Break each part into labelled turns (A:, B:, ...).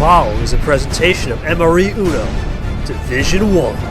A: following is a presentation of MRE Uno, Division 1.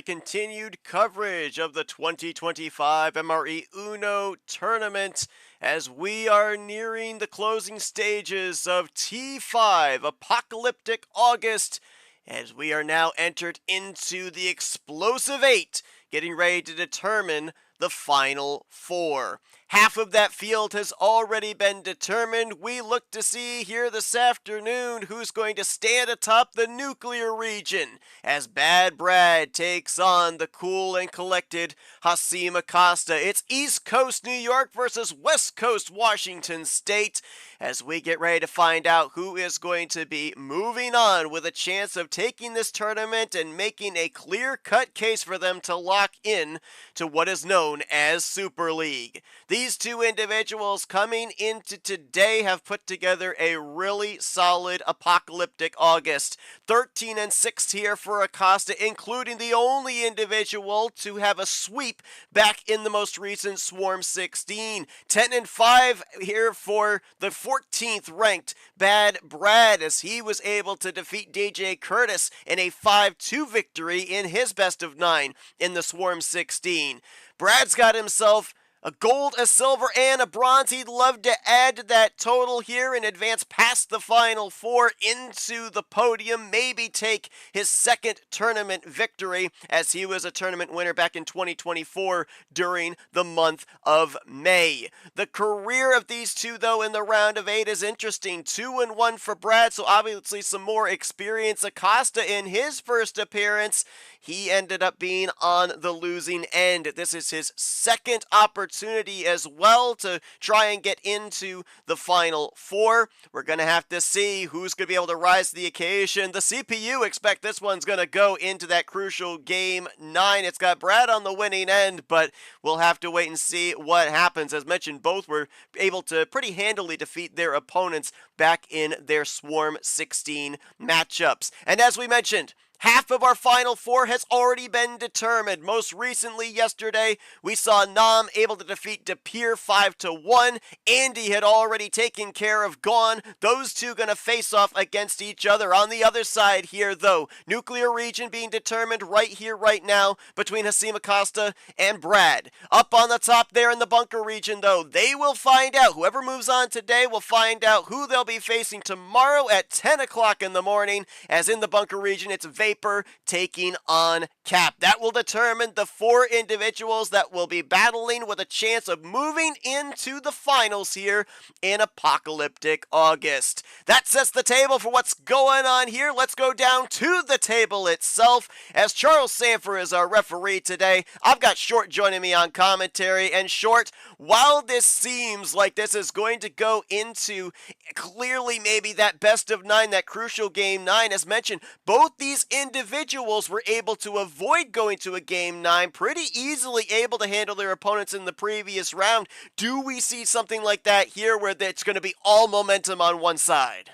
B: Continued coverage of the 2025 MRE Uno tournament as we are nearing the closing stages of T5 Apocalyptic August, as we are now entered into the explosive 8, getting ready to determine the final 4. Half of that field has already been determined. We look to see here this afternoon who's going to stand atop the nuclear region as Bad Brad takes on the cool and collected Haseem Acosta. It's East Coast New York versus West Coast Washington State as we get ready to find out who is going to be moving on with a chance of taking this tournament and making a clear-cut case for them to lock in to what is known as Super League. These two individuals coming into today have put together a really solid Apocalyptic August. 13-6 here for Acosta, including the only individual to have a sweep back in the most recent Swarm 16. 10-5 here for the 14th ranked Bad Brad, as he was able to defeat DJ Curtis in a 5-2 victory in his best of 9 in the Swarm 16. Brad's got himself a gold, a silver, and a bronze. He'd love to add to that total here and advance past the final 4 into the podium. Maybe take his second tournament victory, as he was a tournament winner back in 2024 during the month of May. The career of these two, though, in the round of 8 is interesting. 2-1 for Brad, so obviously some more experience. Acosta, in his first appearance, he ended up being on the losing end. This is his second opportunity as well to try and get into the final 4. We're going to have to see who's going to be able to rise to the occasion. The CPU expect this one's going to go into that crucial game 9. It's got Brad on the winning end, but we'll have to wait and see what happens. As mentioned, both were able to pretty handily defeat their opponents back in their Swarm 16 matchups. And as we mentioned, half of our final 4 has already been determined. Most recently, yesterday, we saw Nam able to defeat Depere 5-1. Andy had already taken care of Gone. Those two going to face off against each other. On the other side here, though, nuclear region being determined right here, right now, between Haseem Acosta and Brad. Up on the top there in the bunker region, though, they will find out. Whoever moves on today will find out who they'll be facing tomorrow at 10 o'clock in the morning, as in the bunker region, it's Vapor taking on Cap. That will determine the 4 individuals that will be battling with a chance of moving into the finals here in Apocalyptic August. That sets the table for what's going on here. Let's go down to the table itself, as Charles Sanford is our referee today. I've got Short joining me on commentary, and Short, while this seems like this is going to go into clearly maybe that best of 9, that crucial game 9, as mentioned, both these individuals were able to avoid going to a game 9, pretty easily able to handle their opponents in the previous round. Do we see something like that here, where it's going to be all momentum on one side?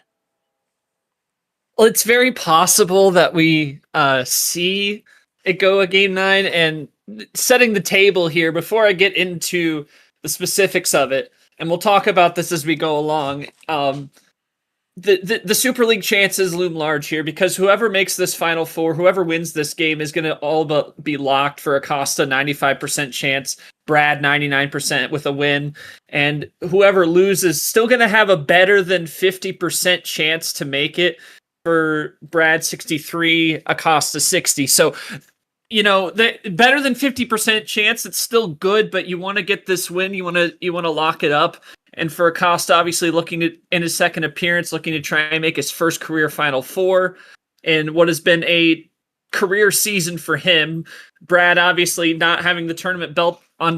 C: Well, it's very possible that we see it go a game 9, and setting the table here before I get into the specifics of it, and we'll talk about this as we go along. The Super League chances loom large here because whoever makes this Final Four, whoever wins this game, is going to all but be locked for Acosta 95% chance, Brad 99% with a win, and whoever loses still going to have a better than 50% chance to make it. For Brad 63, Acosta 60. So the better than 50% chance, it's still good, but you want to get this win, you want to lock it up. And for Acosta, obviously looking at in his second appearance, looking to try and make his first career Final Four in what has been a career season for him. Brad obviously not having the tournament belt on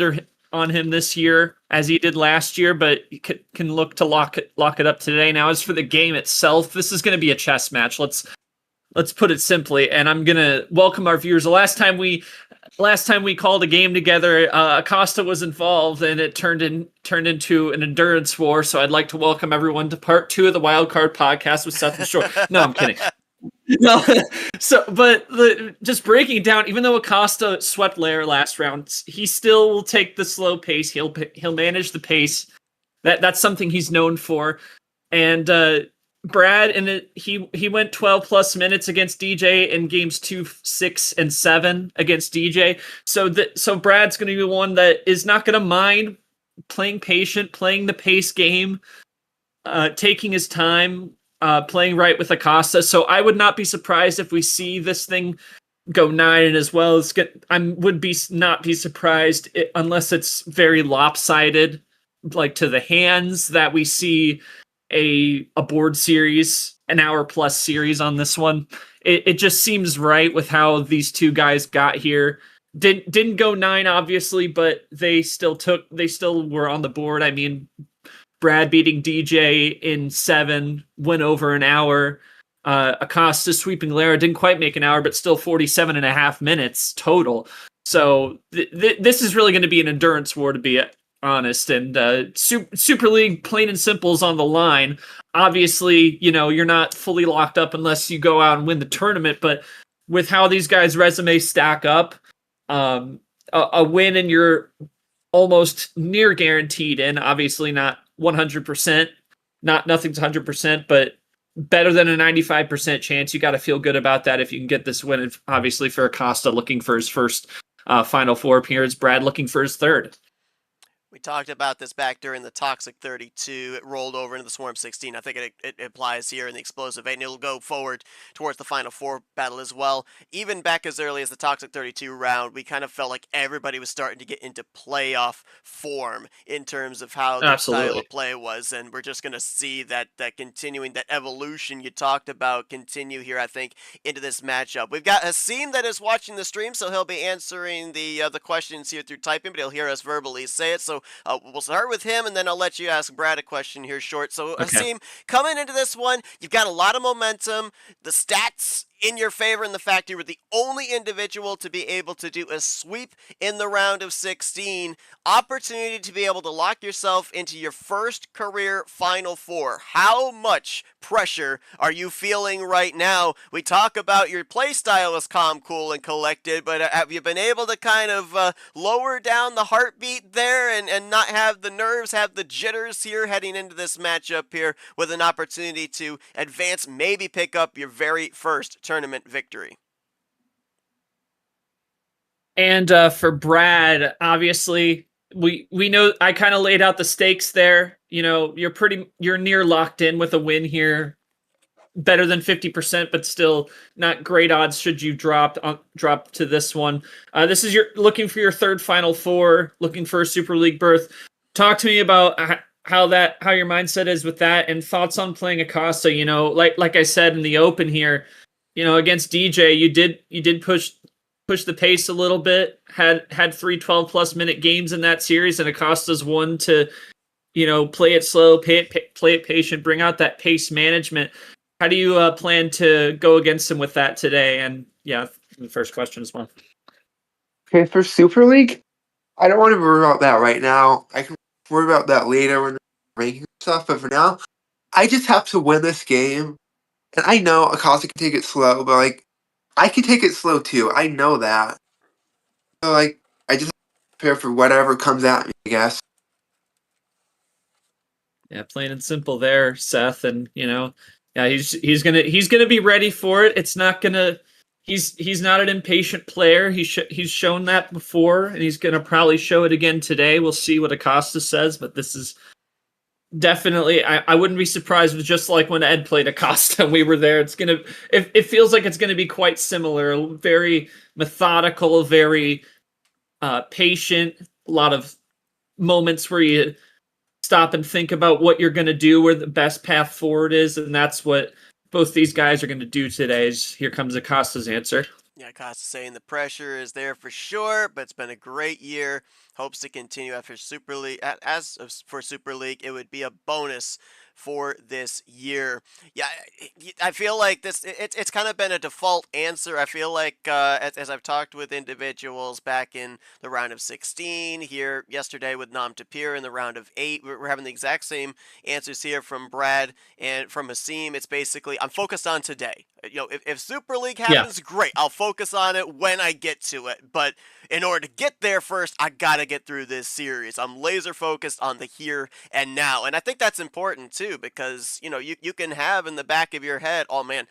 C: him this year as he did last year, but he can look to lock it up today. Now, as for the game itself, this is going to be a chess match. Let's put it simply, and I'm gonna welcome our viewers. The last time we called a game together, Acosta was involved, and it turned into an endurance war. So I'd like to welcome everyone to part 2 of the Wild Card podcast with Seth and Short. No, I'm kidding. No, just breaking it down. Even though Acosta swept Lair last round, he still will take the slow pace. He'll manage the pace. That's something he's known for, and. Brad, and he went 12 plus minutes against DJ in games 2, 6, and 7 against DJ. So Brad's going to be one that is not going to mind playing patient, playing the pace game, taking his time, playing right with Acosta. So I would not be surprised if we see this thing go 9 as well. Not be surprised unless it's very lopsided, like to the hands, that we see a board series, an hour plus series on this one. It just seems right with how these two guys got here. Didn't go 9 obviously, but they still were on the board. I mean, Brad beating DJ in 7 went over an hour. Acosta sweeping Lara didn't quite make an hour, but still 47 and a half minutes total. So this is really going to be an endurance war, to be honest, and Super League, plain and simple, is on the line. Obviously, you're not fully locked up unless you go out and win the tournament, but with how these guys' resumes stack up, a win and you're almost near guaranteed in. Obviously not 100%, nothing's 100%, but better than a 95% chance. You got to feel good about that if you can get this win. And obviously for Acosta, looking for his first Final Four appearance, Brad looking for his third.
B: We talked about this back during the Toxic 32. It rolled over into the Swarm 16. I think it applies here in the Explosive 8, and it'll go forward towards the Final Four battle as well. Even back as early as the Toxic 32 round, we kind of felt like everybody was starting to get into playoff form in terms of how their style of play was, and we're just going to see that continuing, that evolution you talked about continue here, I think, into this matchup. We've got Haseem that is watching the stream, so he'll be answering the questions here through typing, but he'll hear us verbally say it. So we'll start with him, and then I'll let you ask Brad a question here short. So, okay. Haseem, coming into this one, you've got a lot of momentum. The stats in your favor, and the fact you were the only individual to be able to do a sweep in the round of 16. Opportunity to be able to lock yourself into your first career Final Four. How much pressure are you feeling right now? We talk about your play style as calm, cool, and collected, but have you been able to kind of lower down the heartbeat there and not have the nerves, have the jitters here heading into this matchup here with an opportunity to advance, maybe pick up your very first tournament victory?
C: And for Brad, obviously, we know I kind of laid out the stakes there. You're near locked in with a win here, better than 50%, but still not great odds should you drop to this one. This is looking for your third Final Four, looking for a Super League berth. Talk to me about how your mindset is with that, and thoughts on playing Acosta. Like I said in the open here, against DJ, you did push the pace a little bit, had 3 12+ minute games in that series, and Acosta's one to, play it slow, play it patient, bring out that pace management. How do you plan to go against him with that today? And yeah, the first question as well.
D: Okay, for Super League, I don't want to worry about that right now. I can worry about that later when ranking stuff, but for now, I just have to win this game. And I know Acosta can take it slow, but I can take it slow too. I know that. like I just prepare for whatever comes at me, I guess.
C: Yeah, plain and simple there, Seth. And yeah, he's gonna be ready for it. It's not gonna. He's not an impatient player. He's shown that before, and he's gonna probably show it again today. We'll see what Acosta says, but this is definitely. I wouldn't be surprised with just like when Ed played Acosta and we were there. It feels like it's gonna be quite similar. Very methodical, very patient. A lot of moments where you stop and think about what you're going to do, where the best path forward is, and that's what both these guys are going to do today. Here comes Acosta's answer.
B: Yeah, Acosta saying the pressure is there for sure, but it's been a great year. Hopes to continue after Super League. As for Super League, it would be a bonus for this year. Yeah, I feel like it's kind of been a default answer. I feel like as I've talked with individuals back in the round of 16, here yesterday with Nam Tapir in the round of 8, we're having the exact same answers here from Brad and from Haseem. It's basically, I'm focused on today. If Super League happens, great. I'll focus on it when I get to it. But in order to get there first, I gotta get through this series. I'm laser focused on the here and now. And I think that's important too, because you can have in the back of your head, oh man,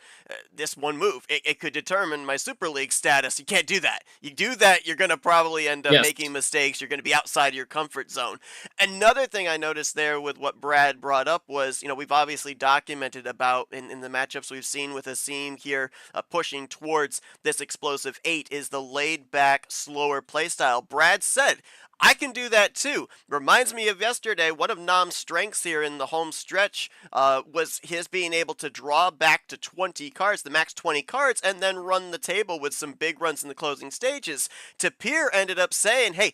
B: this one move, it could determine my Super League status. You can't do that. You do that, you're gonna probably end up making mistakes. You're gonna be outside of your comfort zone. Another thing I noticed there with what Brad brought up was, we've obviously documented about in the matchups we've seen with Haseem here pushing towards this explosive 8 is the laid back, slower playstyle. Brad said, I can do that too. Reminds me of yesterday. One of Nam's strengths here in the home stretch was his being able to draw back to 20 cards, the max 20 cards, and then run the table with some big runs in the closing stages. Tapir ended up saying, hey,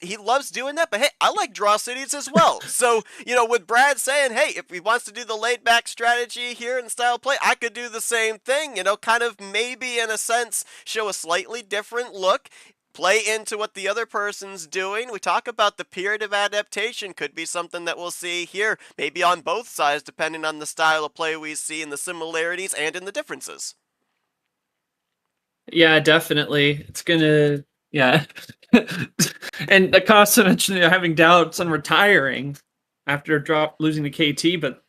B: he loves doing that, but hey, I like draw cities as well. So, with Brad saying, hey, if he wants to do the laid back strategy here in style play, I could do the same thing, kind of maybe in a sense show a slightly different look. Play into what the other person's doing. We talk about the period of adaptation could be something that we'll see here, maybe on both sides, depending on the style of play we see in the similarities and in the differences.
C: Yeah, definitely. It's gonna, yeah. And Acosta mentioned having doubts on retiring after losing to KT, but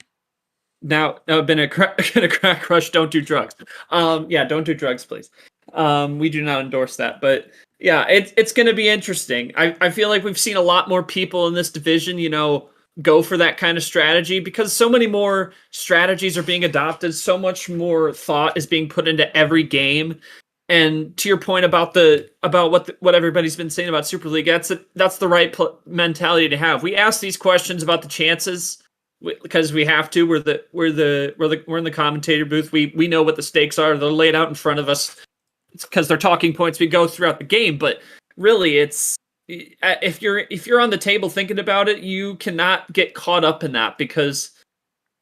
C: now been a crack rush. Don't do drugs. Yeah, don't do drugs, please. We do not endorse that, but yeah, it's going to be interesting. I feel like we've seen a lot more people in this division, go for that kind of strategy because so many more strategies are being adopted. So much more thought is being put into every game. And to your point about what everybody's been saying about Super League, that's the right mentality to have. We ask these questions about the chances because we have to. We're in the commentator booth. We know what the stakes are. They're laid out in front of us. It's because they're talking points we go throughout the game, but really it's if you're on the table thinking about it, you cannot get caught up in that because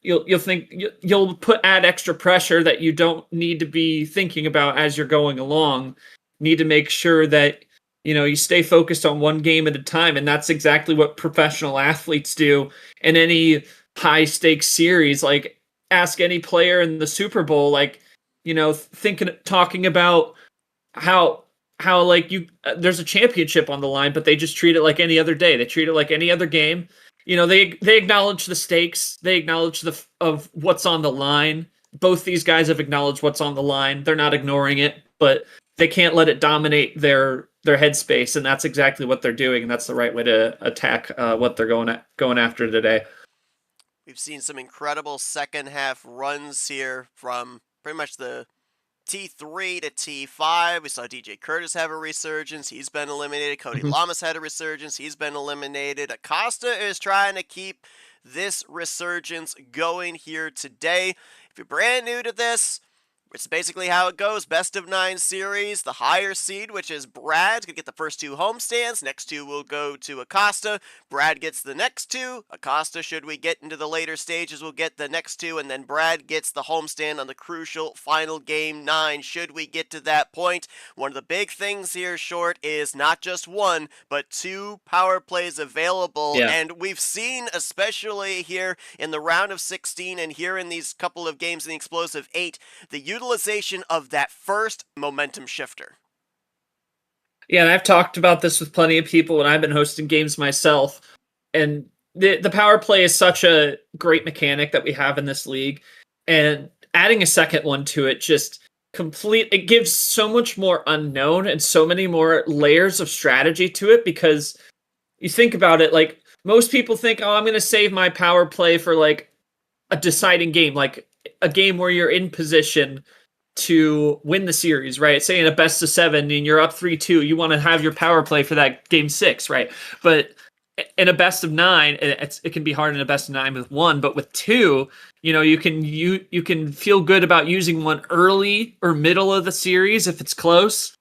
C: you'll add extra pressure that you don't need to be thinking about as you're going along. Need to make sure that you stay focused on one game at a time, and that's exactly what professional athletes do in any high stakes series. Like ask any player in the Super Bowl, like talking about how like there's a championship on the line, but they just treat it like any other day. They treat it like any other game. They acknowledge the stakes. They acknowledge of what's on the line. Both these guys have acknowledged what's on the line. They're not ignoring it, but they can't let it dominate their headspace, and that's exactly what they're doing. And that's the right way to attack what they're going after today.
B: We've seen some incredible second half runs here from pretty much the T3 to T5. We saw DJ Curtis have a resurgence. He's been eliminated. Cody Lamas had a resurgence. He's been eliminated. Acosta is trying to keep this resurgence going here today. If you're brand new to this, it's basically how it goes. Best of 9 series. The higher seed, which is Brad's, going to get the first 2 homestands. Next 2 will go to Acosta. Brad gets the next 2. Acosta, should we get into the later stages, will get the next 2. And then Brad gets the homestand on the crucial final game 9, should we get to that point. One of the big things here, Short, is not just 1, but 2 power plays available.
C: Yeah.
B: And we've seen, especially here in the round of 16 and here in these couple of games in the Explosive 8, the utilization of that first momentum shifter.
C: Yeah, and I've talked about this with plenty of people when I've been hosting games myself. And the power play is such a great mechanic that we have in this league. And adding a second one to it just it gives so much more unknown and so many more layers of strategy to it, because you think about it, like most people think, oh, I'm gonna save my power play for like a deciding game, like a game where you're in position to win the series, right? Say in a best of 7 and you're up 3-2, you want to have your power play for that game 6, right? But in a best of 9, it can be hard in a best of 9 with 1, but with 2, you can feel good about using one early or middle of the series if it's close,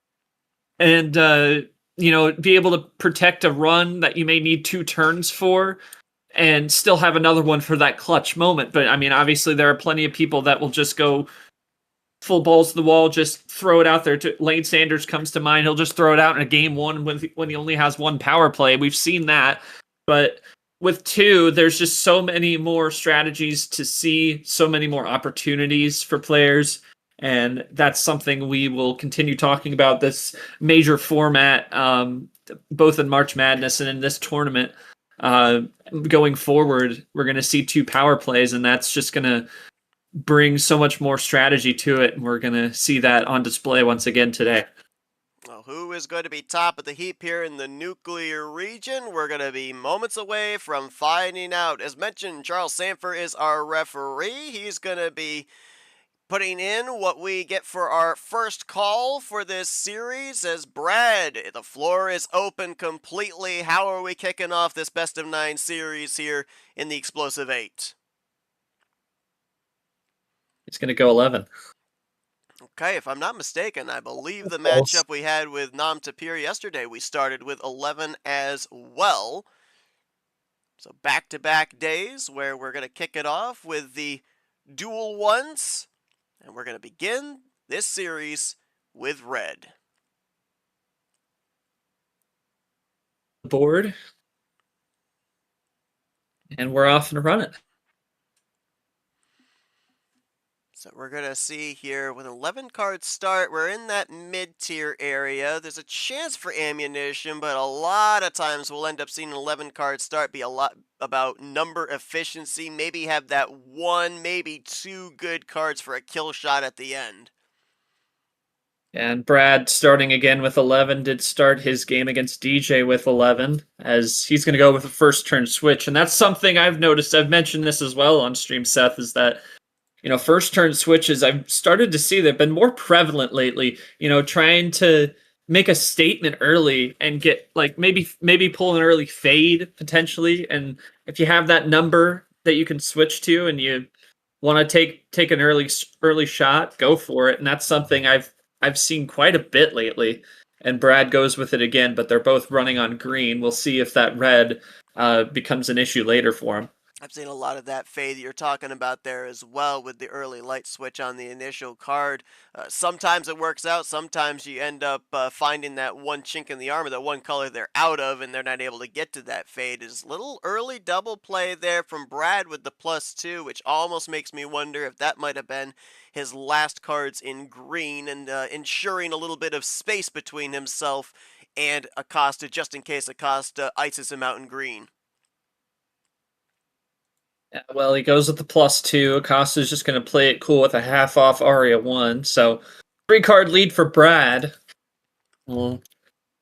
C: and be able to protect a run that you may need 2 turns for, and still have another one for that clutch moment. But I mean, obviously there are plenty of people that will just go full balls to the wall, just throw it out there. Lane Sanders comes to mind. He'll just throw it out in a game 1 when he only has 1 power play. We've seen that. But with 2, there's just so many more strategies to see, so many more opportunities for players. And that's something we will continue talking about, this major format, both in March Madness and in this tournament. Going forward, we're going to see 2 power plays, and that's just going to bring so much more strategy to it, and we're going to see that on display once again today.
B: Well, who is going to be top of the heap here in the nuclear region? We're going to be moments away from finding out. As mentioned, Charles Sanford is our referee. He's going to be putting in what we get for our first call for this series. As Brad, the floor is open completely. How are we kicking off this best of 9 series here in the Explosive 8?
C: It's going to go 11.
B: Okay, if I'm not mistaken, I believe the matchup we had with Nam Tapir yesterday, we started with 11 as well. So back-to-back days where we're going to kick it off with the dual ones. And we're going to begin this series with red.
C: Board. And we're off and running.
B: So we're going to see here with an 11 card start, we're in that mid-tier area. There's a chance for ammunition, but a lot of times we'll end up seeing an 11 card start be a lot about number efficiency, maybe have that 1, maybe 2 good cards for a kill shot at the end.
C: And Brad, starting again with 11, did start his game against DJ with 11, as he's going to go with a first turn switch. And that's something I've noticed. I've mentioned this as well on stream, Seth, is that first turn switches, I've started to see they've been more prevalent lately, trying to make a statement early and get like maybe pull an early fade potentially. And if you have that number that you can switch to and you want to take an early shot, go for it. And that's something I've seen quite a bit lately. And Brad goes with it again, but they're both running on green. We'll see if that red becomes an issue later for him.
B: I've seen a lot of that fade that you're talking about there as well with the early light switch on the initial card. Sometimes it works out. Sometimes you end up finding that one chink in the armor, that one color they're out of, and they're not able to get to that fade. Is little early double play there from Brad with the +2, which almost makes me wonder if that might have been his last cards in green and ensuring a little bit of space between himself and Acosta, just in case Acosta ices him out in green.
C: Well, he goes with the +2. Acosta's just going to play it cool with a half off Aria 1. So 3-card lead for Brad. We'll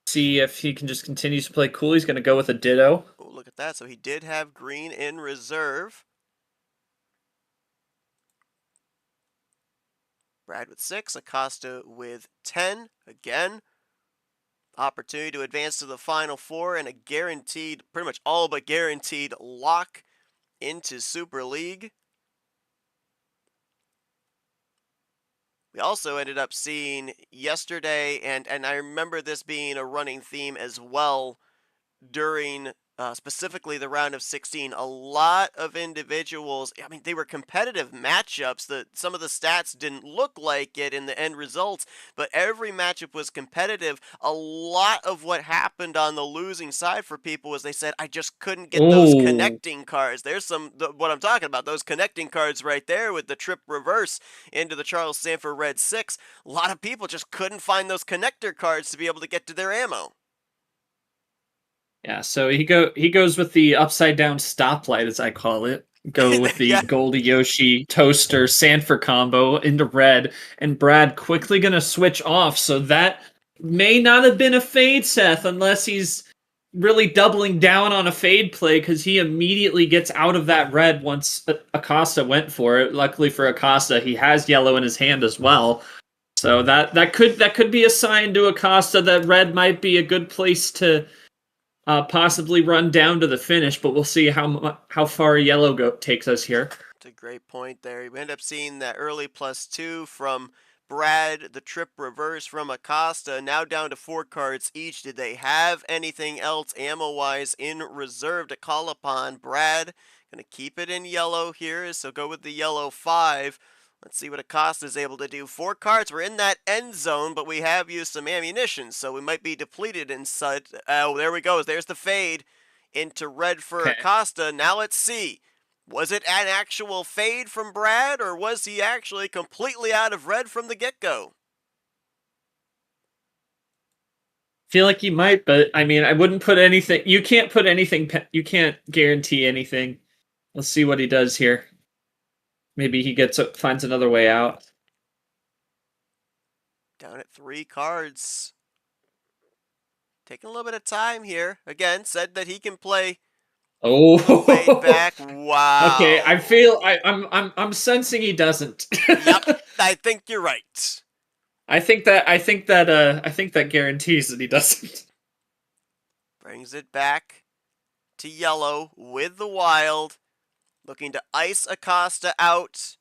C: see if he can just continue to play cool. He's going to go with a ditto.
B: Oh, look at that. So he did have green in reserve. Brad with 6, Acosta with 10. Again, opportunity to advance to the Final Four and a guaranteed, pretty much all but guaranteed lock into Super League. We also ended up seeing yesterday, and I remember this being a running theme as well during specifically the round of 16, a lot of individuals. I mean, they were competitive matchups. Some of the stats didn't look like it in the end results, but every matchup was competitive. A lot of what happened on the losing side for people was they said, I just couldn't get those
C: Oh,
B: connecting cards. There's what I'm talking about, those connecting cards right there with the trip reverse into the Charles Sanford Red 6. A lot of people just couldn't find those connector cards to be able to get to their ammo.
C: yeah. So he goes with the upside down stoplight, as I call it. Go with the
B: Yeah.
C: Goldie Yoshi toaster Sanford combo into red, and Brad quickly gonna switch off. So that may not have been a fade, Seth, unless he's really doubling down on a fade play because he immediately gets out of that red once Acosta went for it. Luckily for Acosta, he has yellow in his hand as well. So that could be a sign to Acosta that red might be a good place to possibly run down to the finish, but we'll see how far yellow takes us here.
B: That's a great point there. We end up seeing that early +2 from Brad, the trip reverse from Acosta, now down to 4 cards each. Did they have anything else ammo-wise in reserve to call upon? Brad going to keep it in yellow here, so go with the yellow 5. Let's see what Acosta is able to do. 4 cards. We're in that end zone, but we have used some ammunition, so we might be depleted inside. Oh, there we go. There's the fade into red for
C: Okay.
B: Acosta. Now let's see. Was it an actual fade from Brad, or was he actually completely out of red from the get-go?
C: Feel like he might, but I mean, I wouldn't put anything. You can't put anything. You can't guarantee anything. Let's see what he does here. Maybe he finds another way out.
B: Down at 3 cards. Taking a little bit of time here. Again, said that he can play
C: Oh,
B: the fade back. Wow.
C: Okay, I'm sensing he doesn't.
B: Yep, I think you're right.
C: I think that guarantees that he doesn't.
B: Brings it back to yellow with the wild. Looking to ice Acosta out.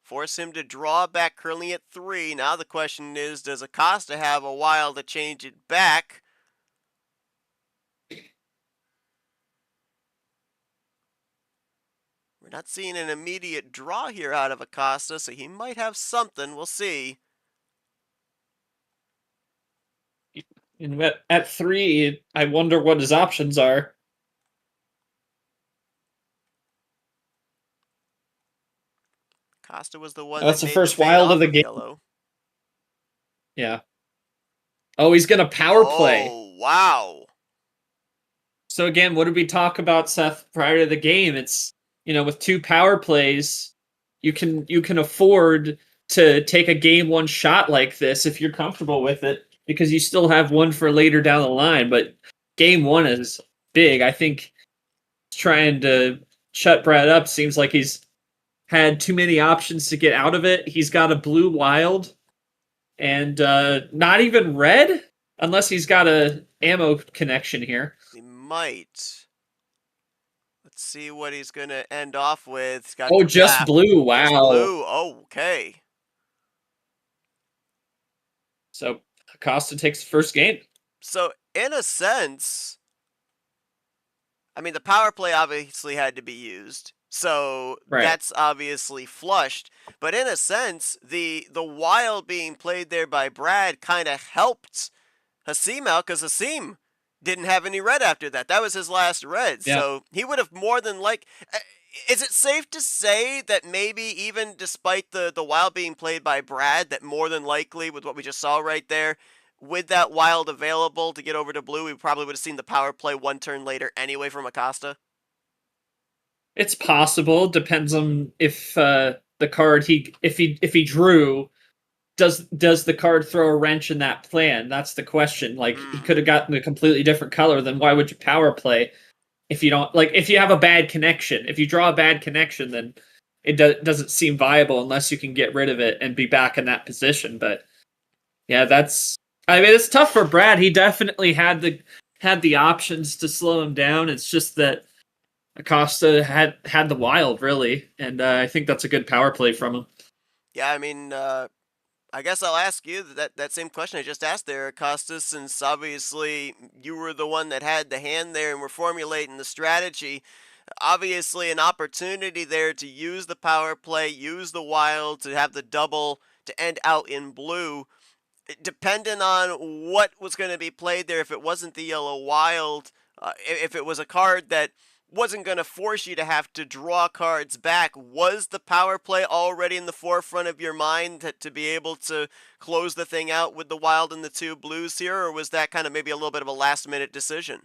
B: Force him to draw back currently at 3. Now the question is, does Acosta have a wild to change it back? We're not seeing an immediate draw here out of Acosta, so he might have something. We'll see.
C: And at 3, I wonder what his options are.
B: Acosta was the one
C: That's
B: that
C: the
B: made the
C: first
B: fade
C: wild
B: off
C: of the
B: of
C: game.
B: yellow.
C: Yeah. Oh, he's gonna power play.
B: Oh, wow.
C: So again, what did we talk about, Seth, prior to the game? It's, with 2 power plays, you can afford to take a game 1 shot like this if you're comfortable with it, because you still have one for later down the line. But game 1 is big. I think trying to shut Brad up seems like he's had too many options to get out of it. He's got a blue wild and not even red, unless he's got a ammo connection here.
B: He might. Let's see what he's going to end off with. He's got
C: Oh, just blue. Wow.
B: Just blue. Oh, okay.
C: So Acosta takes the first game.
B: So, in a sense, I mean, the power play obviously had to be used. So,
C: Right.
B: That's obviously flushed. But in a sense, the wild being played there by Brad kind of helped Haseem out, because Haseem didn't have any red after that. That was his last red.
C: Yeah.
B: So he would have more than is it safe to say that maybe even despite the wild being played by Brad, that more than likely with what we just saw right there, with that wild available to get over to blue, we probably would have seen the power play 1 turn later anyway from Acosta?
C: It's possible. Depends on if the card if he drew, does the card throw a wrench in that plan? That's the question. Like, he could have gotten a completely different color. Then why would you power play if you don't, like, if you have a bad connection? If you draw a bad connection, then it doesn't seem viable unless you can get rid of it and be back in that position. But yeah, it's tough for Brad. He definitely had the options to slow him down. It's just that Acosta had the wild, really, and I think that's a good power play from him.
B: Yeah, I mean, I guess I'll ask you that same question I just asked there, Acosta, since obviously you were the one that had the hand there and were formulating the strategy. Obviously, an opportunity there to use the power play, use the wild to have the double to end out in blue. Depending on what was going to be played there, if it wasn't the yellow wild, if it was a card that wasn't going to force you to have to draw cards back, was the power play already in the forefront of your mind to be able to close the thing out with the wild and the two blues here, or was that kind of maybe a little bit of a last minute decision?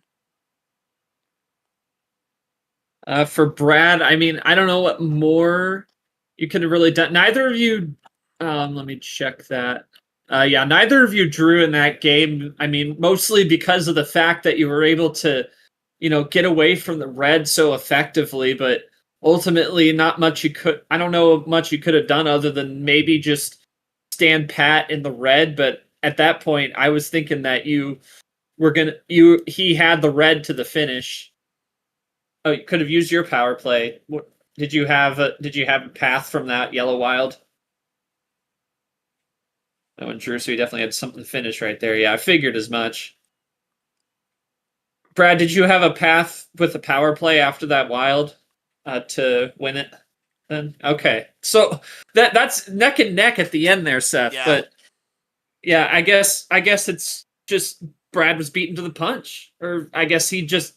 C: For Brad, I mean, I don't know what more you could have really done. Neither of you, let me check that. Yeah, neither of you drew in that game. I mean, mostly because of the fact that you were able to, get away from the red so effectively, but ultimately not much you could, I don't know much you could have done other than maybe just stand pat in the red. But at that point, I was thinking that he had the red to the finish. Oh, you could have used your power play. Did you have a path from that yellow wild? No one drew, so he definitely had something to finish right there. Yeah, I figured as much. Brad, did you have a path with the power play after that wild to win it? Then okay, so that's neck and neck at the end there, Seth.
B: Yeah.
C: But yeah, I guess it's just Brad was beaten to the punch, or I guess he just.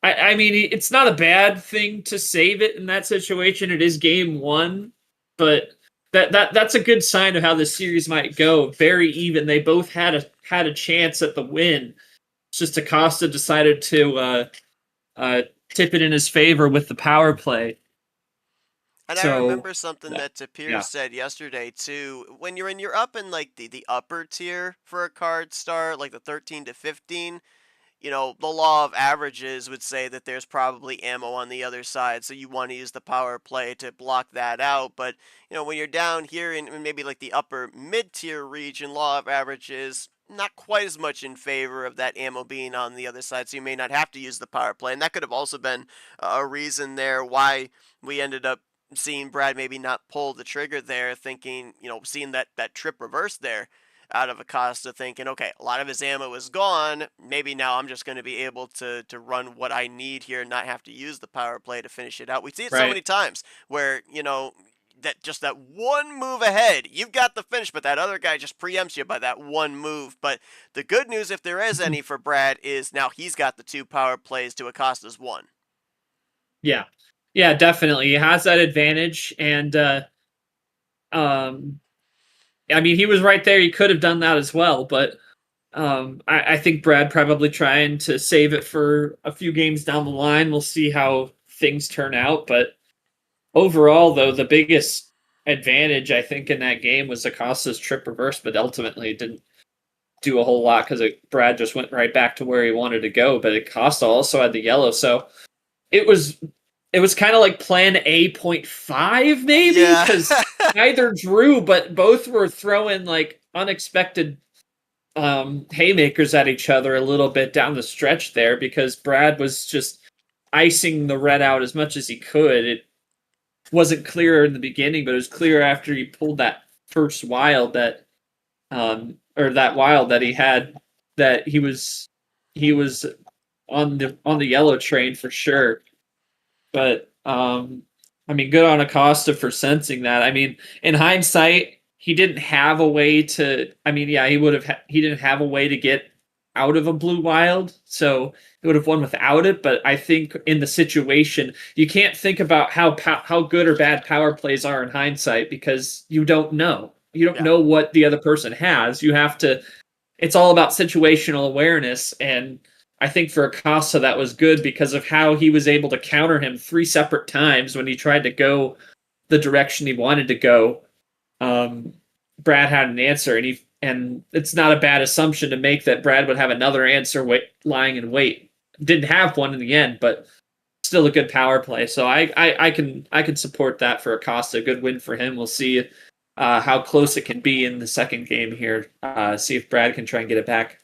C: I mean, it's not a bad thing to save it in that situation. It is game one, but that's a good sign of how this series might go. Very even. They both had a chance at the win. It's just Acosta decided to tip it in his favor with the power play.
B: And
C: So,
B: I remember something that Tapir
C: yeah.
B: said yesterday too. When you're up in like the upper tier for a card star, like the 13 to 15, the law of averages would say that there's probably ammo on the other side, so you want to use the power play to block that out. But, when you're down here in maybe like the upper mid-tier region, law of averages not quite as much in favor of that ammo being on the other side, so you may not have to use the power play. And that could have also been a reason there why we ended up seeing Brad maybe not pull the trigger there, thinking, seeing that trip reverse there out of Acosta, thinking, okay, a lot of his ammo is gone. Maybe now I'm just going to be able to run what I need here and not have to use the power play to finish it out. We see it so many times where, that one move ahead, you've got the finish, but that other guy just preempts you by that one move. But the good news, if there is any for Brad, is now he's got the two power plays to Acosta's one.
C: Yeah. Yeah, definitely. He has that advantage, and I mean, he was right there. He could have done that as well, but I think Brad probably trying to save it for a few games down the line. We'll see how things turn out. But overall, though, the biggest advantage, I think, in that game was Acosta's trip reverse, but ultimately it didn't do a whole lot because Brad just went right back to where he wanted to go. But Acosta also had the yellow, so it was kind of like plan A.5 maybe, because neither drew, but both were throwing like unexpected haymakers at each other a little bit down the stretch there, because Brad was just icing the red out as much as he could. It wasn't clear in the beginning, but it was clear after he pulled that first wild that that wild that he had, that he was on the yellow train for sure. But I mean, good on Acosta for sensing that. I mean, in hindsight, he didn't have a way to. I mean, yeah, he didn't have a way to get out of a blue wild, so he would have won without it. But I think in the situation, you can't think about how good or bad power plays are in hindsight, because you don't know. You don't know what the other person has. You have to. It's all about situational awareness, and I think for Acosta that was good because of how he was able to counter him 3 separate times when he tried to go the direction he wanted to go. Brad had an answer, and it's not a bad assumption to make that Brad would have another answer lying in wait. Didn't have one in the end, but still a good power play. So I can support that for Acosta. Good win for him. We'll see how close it can be in the second game here. See if Brad can try and get it back.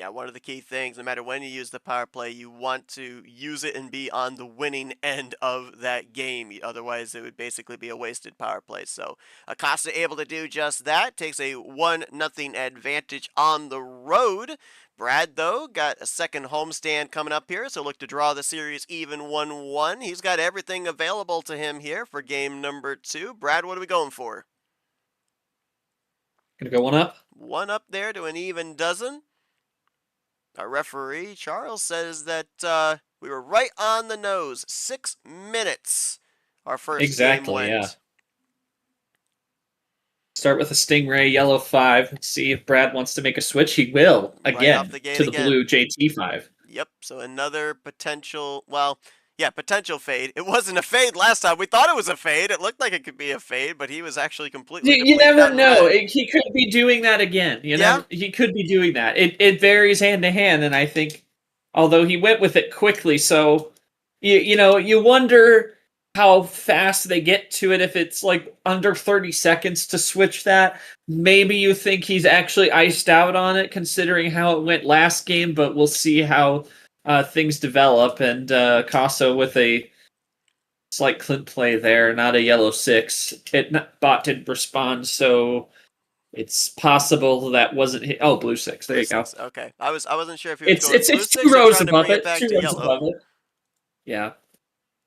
B: Yeah, one of the key things, no matter when you use the power play, you want to use it and be on the winning end of that game. Otherwise, it would basically be a wasted power play. So Acosta able to do just that, takes a 1-0 advantage on the road. Brad, though, got a second homestand coming up here, so look to draw the series even 1-1. He's got everything available to him here for game number 2. Brad, what are we going for?
C: Gonna go one up.
B: One up there to an even dozen. Our referee, Charles, says that we were right on the nose. 6 minutes our first game went.
C: Yeah. Start with a Stingray, yellow 5. See if Brad wants to make a switch. He will, again,
B: off the gate
C: to the
B: again.
C: blue JT5.
B: Yep, so another potential, potential fade. It wasn't a fade last time. We thought it was a fade. It looked like it could be a fade, but he was actually completely
C: You never
B: out
C: know.
B: red.
C: He could be doing that again. He could be doing that. It varies hand to hand, and I think, although he went with it quickly, so you wonder how fast they get to it. If it's like under 30 seconds to switch that, maybe you think he's actually iced out on it, considering how it went last game. But we'll see how things develop. And Casa with a slight Clint play there, not a yellow 6. Bot didn't respond, so it's possible that wasn't hit. Oh, blue 6. There you go.
B: Okay, I wasn't sure if he was
C: It's
B: going blue
C: 2
B: 6 or
C: rows
B: trying to
C: above
B: bring
C: it.
B: back
C: 2
B: to
C: rows
B: yellow.
C: above it. Yeah.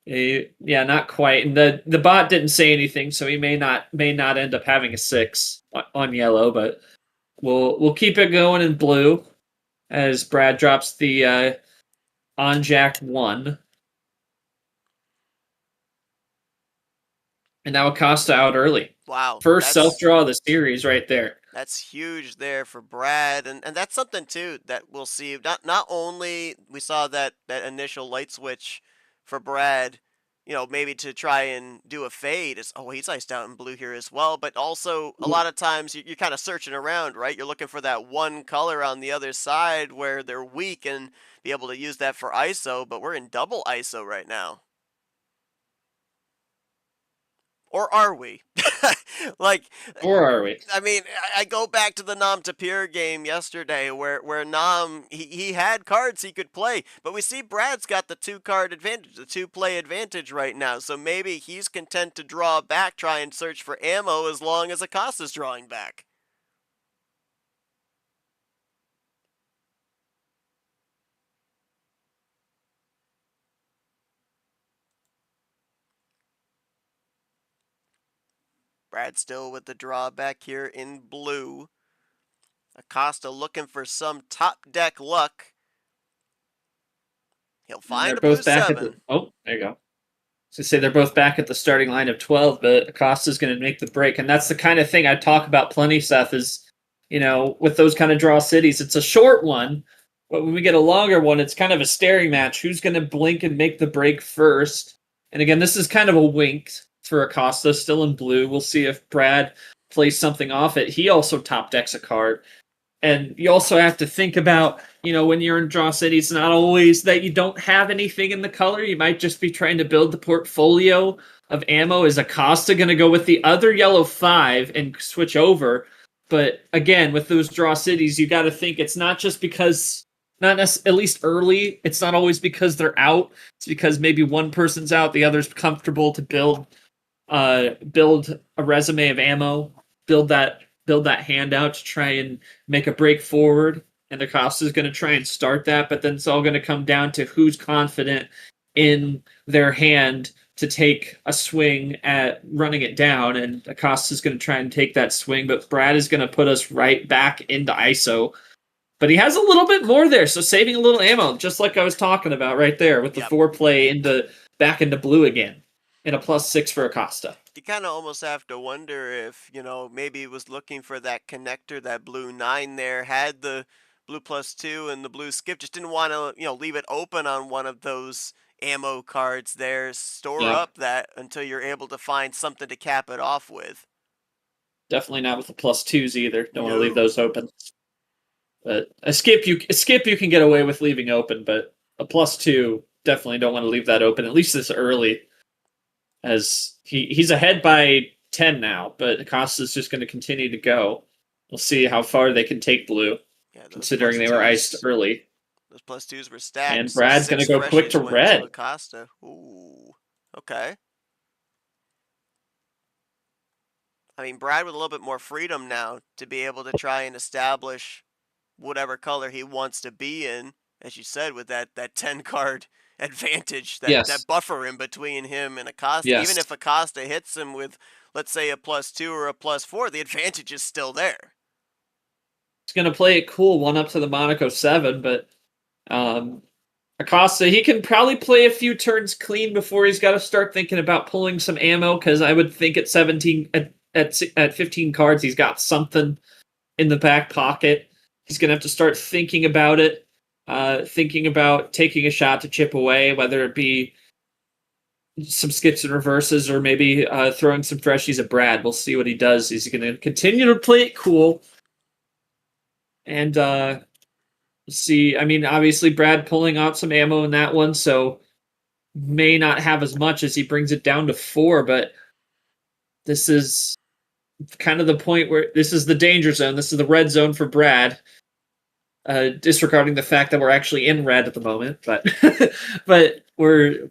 C: Yeah, not quite. And the bot didn't say anything, so he may not end up having a 6 on yellow, but we'll keep it going in blue as Brad drops the on Jack 1. And now Acosta out early.
B: Wow.
C: First self-draw of the series right there.
B: That's huge there for Brad. And that's something, too, that we'll see. Not only we saw that initial light switch for Brad, maybe to try and do a fade. He's iced out in blue here as well. But also, a lot of times, you're kind of searching around, right? You're looking for that one color on the other side where they're weak and be able to use that for ISO. But we're in double ISO right now. Or are we?
C: Or are we?
B: I mean, I go back to the Nam Tapir game yesterday where Nam, he had cards he could play, but we see Brad's got the 2-card advantage, the 2-play advantage right now, so maybe he's content to draw back, try and search for ammo as long as Acosta's drawing back. Brad still with the drawback here in blue. Acosta looking for some top deck luck. He'll find a blue 7.
C: There you go. So say they're both back at the starting line of 12, but Acosta's going to make the break. And that's the kind of thing I talk about plenty, Seth, is, with those kind of draw cities, it's a short one, but when we get a longer one, it's kind of a staring match. Who's going to blink and make the break first? And again, this is kind of a wink for Acosta, still in blue. We'll see if Brad plays something off it. He also top decks a card. And you also have to think about, when you're in draw city, it's not always that you don't have anything in the color. You might just be trying to build the portfolio of ammo. Is Acosta going to go with the other yellow 5 and switch over? But again, with those draw cities, you got to think it's not just because, at least early, it's not always because they're out. It's because maybe one person's out, the other's comfortable to build a resume of ammo, build that handout to try and make a break forward. And Acosta is going to try and start that, but then it's all going to come down to who's confident in their hand to take a swing at running it down. And Acosta is going to try and take that swing, but Brad is going to put us right back into ISO. But he has a little bit more there, so saving a little ammo, just like I was talking about right there with the 4-play back into blue again, and a +6 for Acosta.
B: You kind of almost have to wonder if, maybe he was looking for that connector, that blue 9 there, had the blue +2 and the blue skip, just didn't want to, leave it open on one of those ammo cards there. Store up that until you're able to find something to cap it off with.
C: Definitely not with the +2s either. Don't want to leave those open. But a skip you can get away with leaving open, but a +2, definitely don't want to leave that open, at least this early. As he's ahead by 10 now, but Acosta's just going to continue to go. We'll see how far they can take blue.
B: Yeah, those
C: considering they were iced early.
B: Those +2s were stacked.
C: And
B: So
C: Brad's going to
B: 6
C: go quick
B: freshies
C: to
B: went to
C: red.
B: Acosta. Ooh, okay. I mean, Brad with a little bit more freedom now to be able to try and establish whatever color he wants to be in, as you said, with that 10 card advantage, that
C: Yes.
B: buffer in between him and Acosta.
C: Yes.
B: Even if Acosta hits him with, let's say, a +2 or a +4, the advantage is still there.
C: He's going to play it cool, 1-up to the Monaco 7, but Acosta, he can probably play a few turns clean before he's got to start thinking about pulling some ammo, because I would think at 17, at 15 cards, he's got something in the back pocket. He's going to have to start thinking about it, thinking about taking a shot to chip away, whether it be some skips and reverses or maybe throwing some freshies at Brad. We'll see what he does. He's going to continue to play it cool. And see, I mean, obviously Brad pulling out some ammo in that one, so may not have as much as he brings it down to 4, but this is kind of the point where this is the danger zone. This is the red zone for Brad. Disregarding the fact that we're actually in red at the moment, but but we're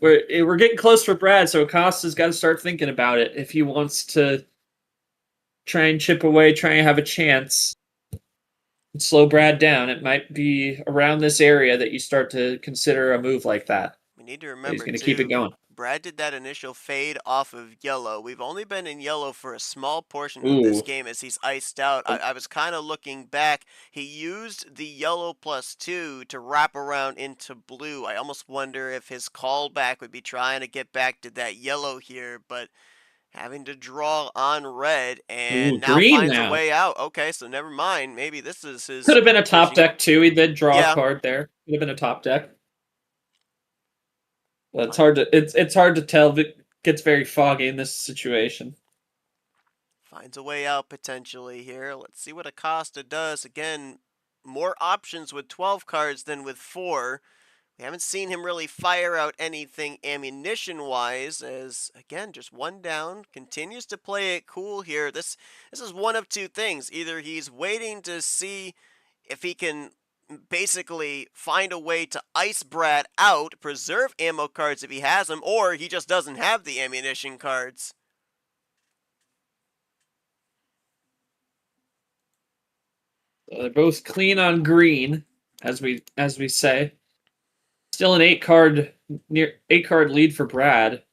C: getting close for Brad, so Acosta's got to start thinking about it if he wants to try and chip away, try and have a chance. Slow Brad down. It might be around this area that you start to consider a move like that.
B: We need to
C: He's
B: remember,
C: going to
B: too,
C: keep it going.
B: Brad did that initial fade off of yellow. We've only been in yellow for a small portion of this game as he's iced out. I was kind of looking back. He used the yellow +2 to wrap around into blue. I almost wonder if his callback would be trying to get back to that yellow here, but having to draw on red and now finds a way out. Okay, so never mind. Maybe this is his...
C: Could have been a top deck too. He did draw a card there. Could have been a top deck. Well, it's hard to tell. It gets very foggy in this situation.
B: Finds a way out potentially here. Let's see what Acosta does. Again, more options with 12 cards than with 4. We haven't seen him really fire out anything ammunition-wise, as, again, just 1 down. Continues to play it cool here. This is one of 2 things. Either he's waiting to see if he can basically find a way to ice Brad out, preserve ammo cards if he has them, or he just doesn't have the ammunition cards.
C: They're both clean on green, as we say. Still an 8-card lead for Brad.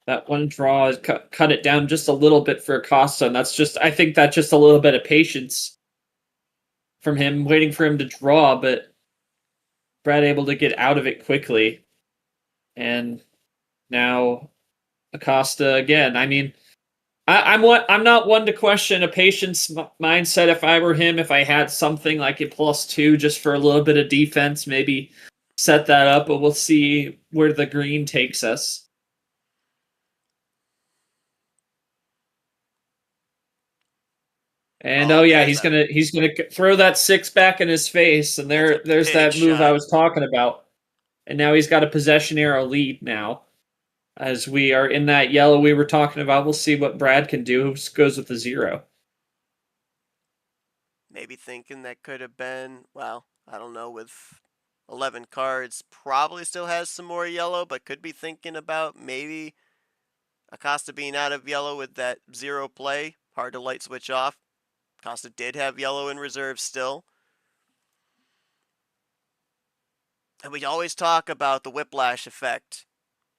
C: That one draw has cut it down just a little bit for Acosta, and I think that's just a little bit of patience from him, waiting for him to draw, but Brad able to get out of it quickly. And now Acosta again. I mean, I'm not one to question a patience mindset. If I were him, if I had something like a +2 just for a little bit of defense, maybe set that up, but we'll see where the green takes us. And he's gonna throw that 6 back in his face, and there's that move I was talking about. And now he's got a possession arrow lead now. As we are in that yellow we were talking about, we'll see what Brad can do. Who goes with the 0?
B: Maybe thinking that could have been, well, I don't know, with 11 cards, probably still has some more yellow, but could be thinking about maybe Acosta being out of yellow with that 0 play. Hard to light switch off. Acosta did have yellow in reserve still. And we always talk about the whiplash effect.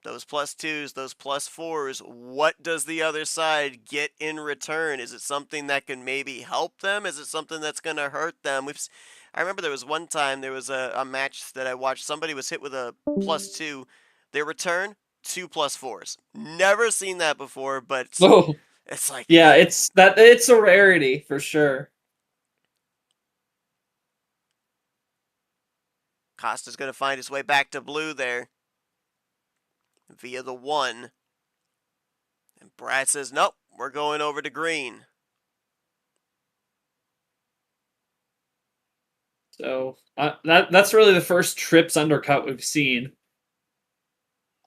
B: Those +2s, those +4s, what does the other side get in return? Is it something that can maybe help them? Is it something that's going to hurt them? I remember there was one time, there was a match that I watched. Somebody was hit with a +2. Their return, 2 +4s. Never seen that before, but it's like...
C: Yeah, it's a rarity for sure.
B: Costa's going to find his way back to blue there via the 1. And Brad says, nope, we're going over to green.
C: So that's really the first trips undercut we've seen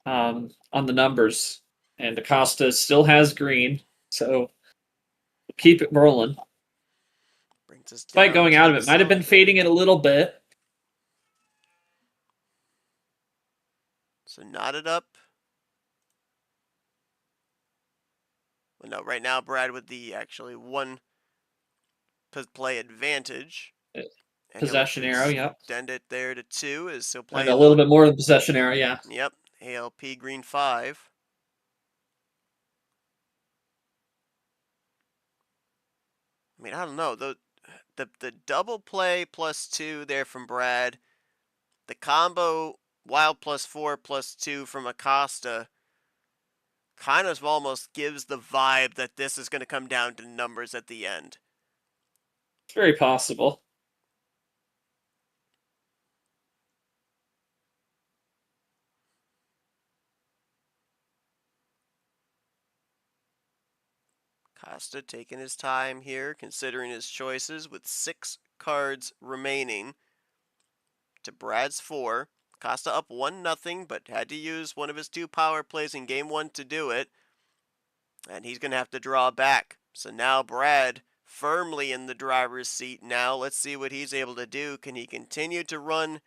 C: on the numbers. And Acosta still has green, so keep it rolling.
B: Bring Just
C: Despite
B: down
C: going
B: to
C: out of
B: the
C: it, might have been
B: side.
C: fading it a little bit.
B: So knotted up. Well, no, right now Brad with the actually one play advantage. And
C: Possession
B: he'll
C: arrow, yep.
B: extend it there to 2 as he'll play
C: And a little bit more of the possession arrow, yeah.
B: Yep, ALP green 5. I mean, I don't know. The double play +2 there from Brad. The combo wild +4 +2 from Acosta kind of almost gives the vibe that this is going to come down to numbers at the end.
C: It's very possible.
B: Costa taking his time here, considering his choices with 6 cards remaining to Brad's 4. Costa up 1-0, but had to use one of his 2 power plays in game 1 to do it. And he's going to have to draw back. So now Brad firmly in the driver's seat now. Let's see what he's able to do. Can he continue to run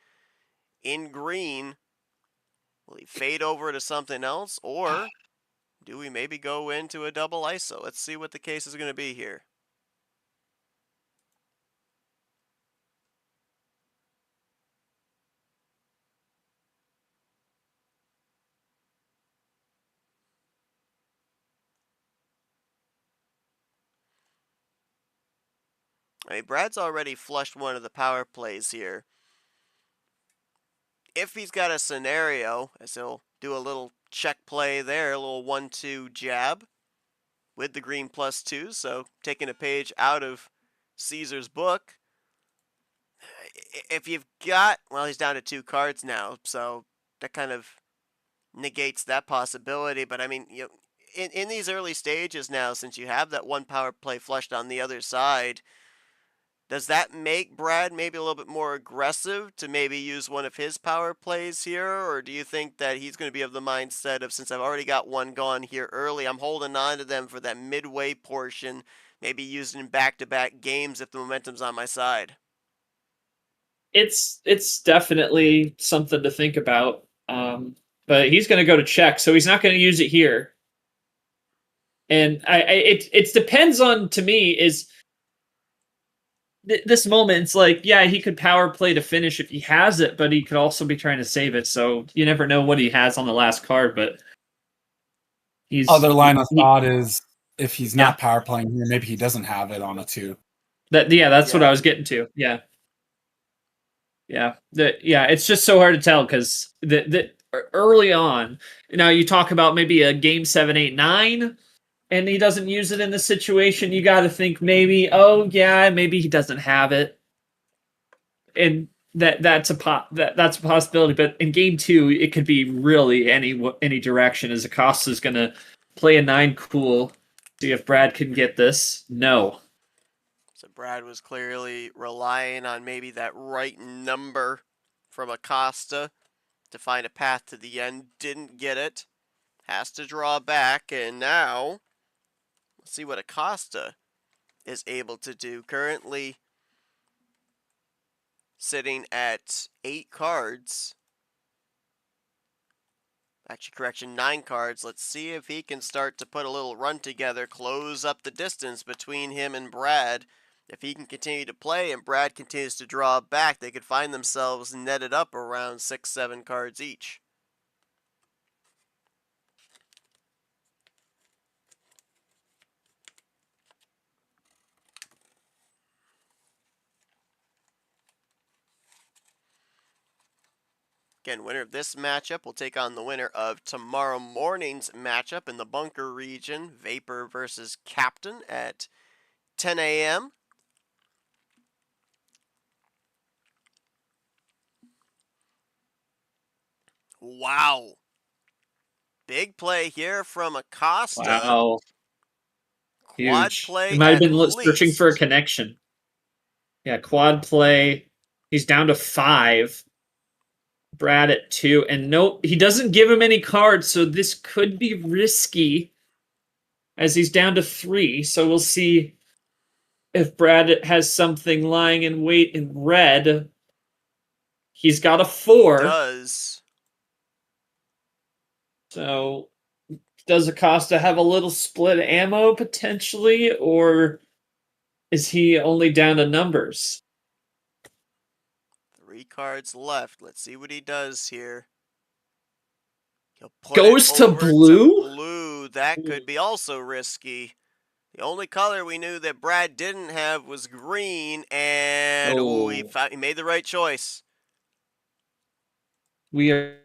B: in green? Will he fade over to something else? Or do we maybe go into a double ISO? Let's see what the case is going to be here. I mean, Brad's already flushed one of the power plays here. If he's got a scenario, as he'll do a little check play there, a little 1-2 jab with the green +2, so taking a page out of Caesar's book. If you've got, well, he's down to 2 cards now, so that kind of negates that possibility. But I mean, you know, in these early stages now, since you have that one power play flushed on the other side, does that make Brad maybe a little bit more aggressive to maybe use one of his power plays here? Or do you think that he's going to be of the mindset of, since I've already got one gone here early, I'm holding on to them for that midway portion, maybe using back-to-back games if the momentum's on my side?
C: It's definitely something to think about. But he's going to go to check, so he's not going to use it here. And it depends on, to me, is this moment. It's like, yeah, he could power play to finish if he has it, but he could also be trying to save it. So you never know what he has on the last card. But
E: other line of thought is if he's not power playing here, maybe he doesn't have it on a 2.
C: That's what I was getting to. Yeah. It's just so hard to tell because the early on, now you talk about maybe a game 7, 8, 9, and he doesn't use it in the situation. You got to think maybe, maybe he doesn't have it, and that's a possibility. But in game 2, it could be really any direction. As Acosta's going to play a 9 cool, see if Brad can get this. No.
B: So Brad was clearly relying on maybe that right number from Acosta to find a path to the end. Didn't get it. Has to draw back, and now let's see what Acosta is able to do. Currently sitting at 8 cards. Actually, correction, 9 cards. Let's see if he can start to put a little run together, close up the distance between him and Brad. If he can continue to play and Brad continues to draw back, they could find themselves netted up around 6, 7 cards each. Again, winner of this matchup will take on the winner of tomorrow morning's matchup in the bunker region, Vapor versus Captain at 10 a.m. Wow. Big play here from Acosta.
C: Wow.
B: Quad
C: Huge.
B: play.
C: He might have been
B: least.
C: searching for a connection. Yeah, quad play. He's down to 5. Brad at 2. And nope, he doesn't give him any cards, so this could be risky as he's down to 3. So we'll see if Brad has something lying in wait in red, he's got a 4.
B: Does.
C: So does Acosta have a little split ammo potentially, or is he only down to numbers?
B: 3 cards left. Let's see what he does here. He'll put
C: Goes
B: it
C: to
B: over
C: blue?
B: to blue. That could be also risky. The only color we knew that Brad didn't have was green, and he made the right choice.
C: We are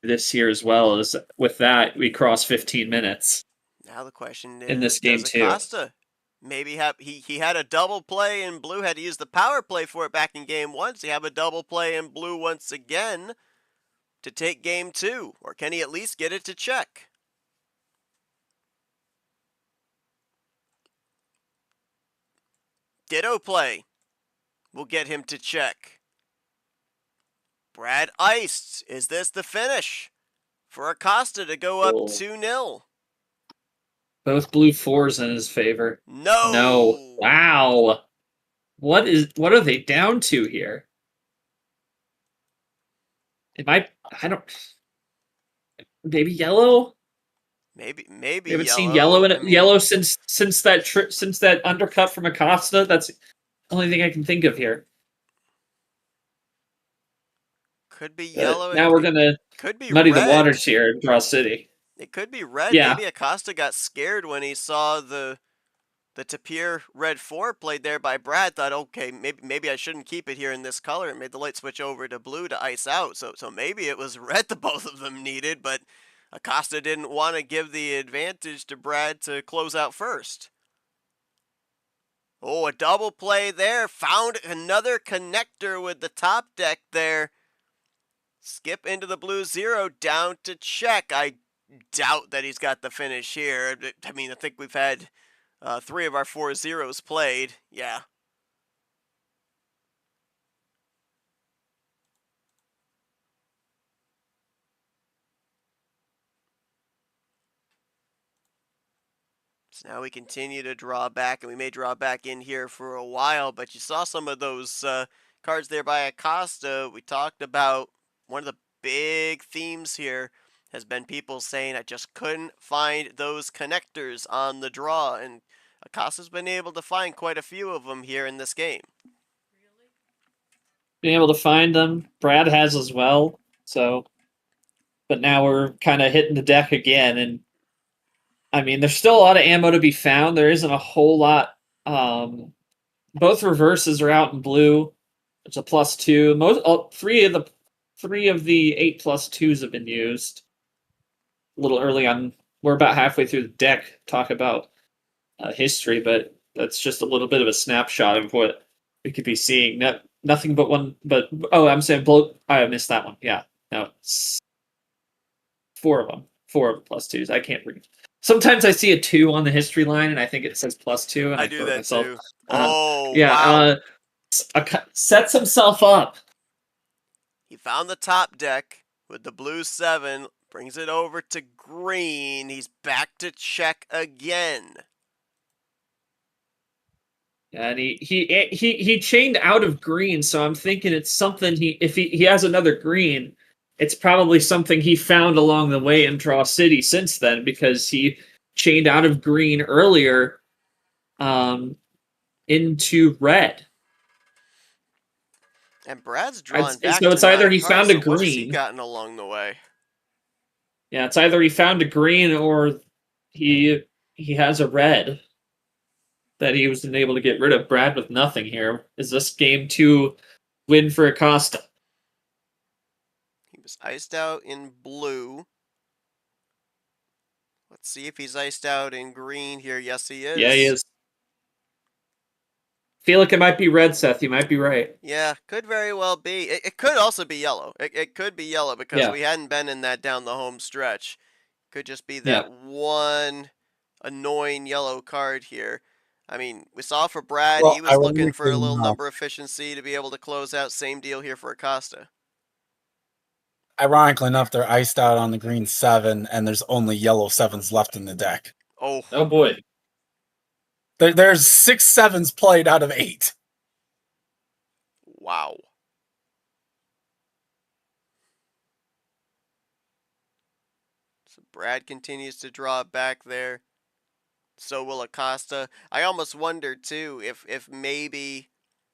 C: this year as well as with that we cross 15 minutes.
B: Now the question is,
C: in this game
B: does
C: too.
B: Acosta maybe have he had a double play and blue had to use the power play for it back in game 1? Does he have a double play in blue once again to take game 2, or can he at least get it to check? Ditto play will get him to check. Brad iced. Is this the finish for Acosta to go up 2-0?
C: Both blue 4s in his favor.
B: No.
C: Wow. What are they down to here? I don't. Maybe yellow.
B: Maybe
C: We haven't
B: yellow.
C: seen yellow in yellow since that undercut from Acosta. That's the only thing I can think of here.
B: Could be yellow.
C: Now we're gonna muddy the waters here in Draw City.
B: It could be red.
C: Yeah.
B: Maybe Acosta got scared when he saw the Tapir red 4 played there by Brad. Thought, okay, maybe I shouldn't keep it here in this color, and made the light switch over to blue to ice out. So maybe it was red that both of them needed, but Acosta didn't want to give the advantage to Brad to close out first. Oh, a double play there. Found another connector with the top deck there. Skip into the blue 0, down to check. I doubt that he's got the finish here. I mean, I think we've had 3 of our 4 zeros played. Yeah. So now we continue to draw back, and we may draw back in here for a while, but you saw some of those cards there by Acosta. We talked about one of the big themes here has been people saying, I just couldn't find those connectors on the draw, and Acosta's been able to find quite a few of them here in this game.
C: Being able to find them, Brad has as well. So, but now we're kind of hitting the deck again, and I mean, there's still a lot of ammo to be found. There isn't a whole lot. Both reverses are out in blue. It's a +2. Three of the 8 +2s have been used. A little early on. We're about halfway through the deck. Talk about history, but that's just a little bit of a snapshot of what we could be seeing. Nothing but one. But I'm saying blue. I missed that one. Yeah, no, it's 4 of them. 4 of the +2s. I can't read. Sometimes I see a 2 on the history line, and I think it says +2, and I
B: do that
C: myself.
B: too. Wow.
C: Sets himself up.
B: He found the top deck with the blue 7, brings it over to green. He's back to check again.
C: And he chained out of green, so I'm thinking it's something if he has another green, it's probably something he found along the way in Draw City since then, because he chained out of green earlier into red.
B: And Brad's drawn back
C: so it's
B: to
C: either
B: 9
C: he
B: cards,
C: found
B: so
C: a
B: what has he
C: green.
B: gotten along the way?
C: Yeah, it's either he found a green or he has a red that he was able to get rid of. Brad with nothing here. Is this game 2 win for Acosta?
B: He was iced out in blue. Let's see if he's iced out in green here. Yes, he is.
C: Yeah, he is. Feel like it might be red, Seth. You might be right.
B: Yeah, could very well be. It could also be yellow. It could be yellow because we hadn't been in that down the home stretch. Could just be that one annoying yellow card here. I mean, we saw for Brad, he was looking for a little number efficiency to be able to close out. Same deal here for Acosta.
E: Ironically enough, they're iced out on the green 7, and there's only yellow 7s left in the deck.
B: Oh
C: boy.
E: There's 6 sevens played out of 8.
B: Wow. So Brad continues to draw back there. So will Acosta. I almost wonder too if maybe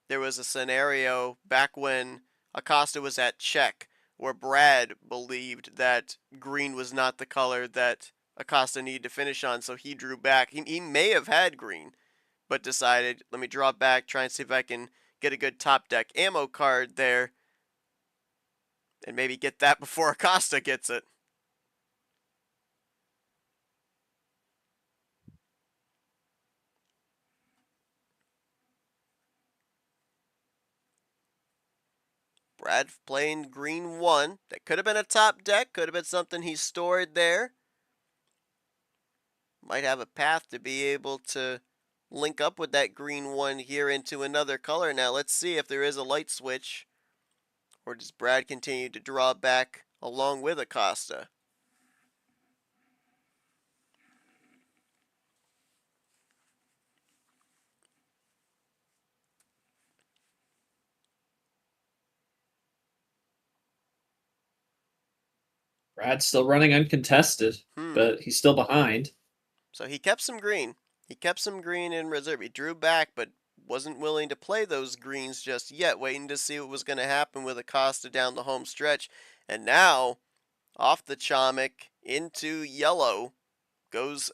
B: there was a scenario back when Acosta was at check where Brad believed that green was not the color that Acosta needed to finish on, so he drew back. He may have had green, but decided, let me draw back, try and see if I can get a good top deck ammo card there, and maybe get that before Acosta gets it. Brad playing green 1. That could have been a top deck, could have been something he stored there. Might have a path to be able to link up with that green 1 here into another color. Now let's see if there is a light switch, or does Brad continue to draw back along with Acosta?
C: Brad's still running uncontested, but he's still behind.
B: So he kept some green. He kept some green in reserve. He drew back, but wasn't willing to play those greens just yet, waiting to see what was going to happen with Acosta down the home stretch. And now, off the Chomik into yellow goes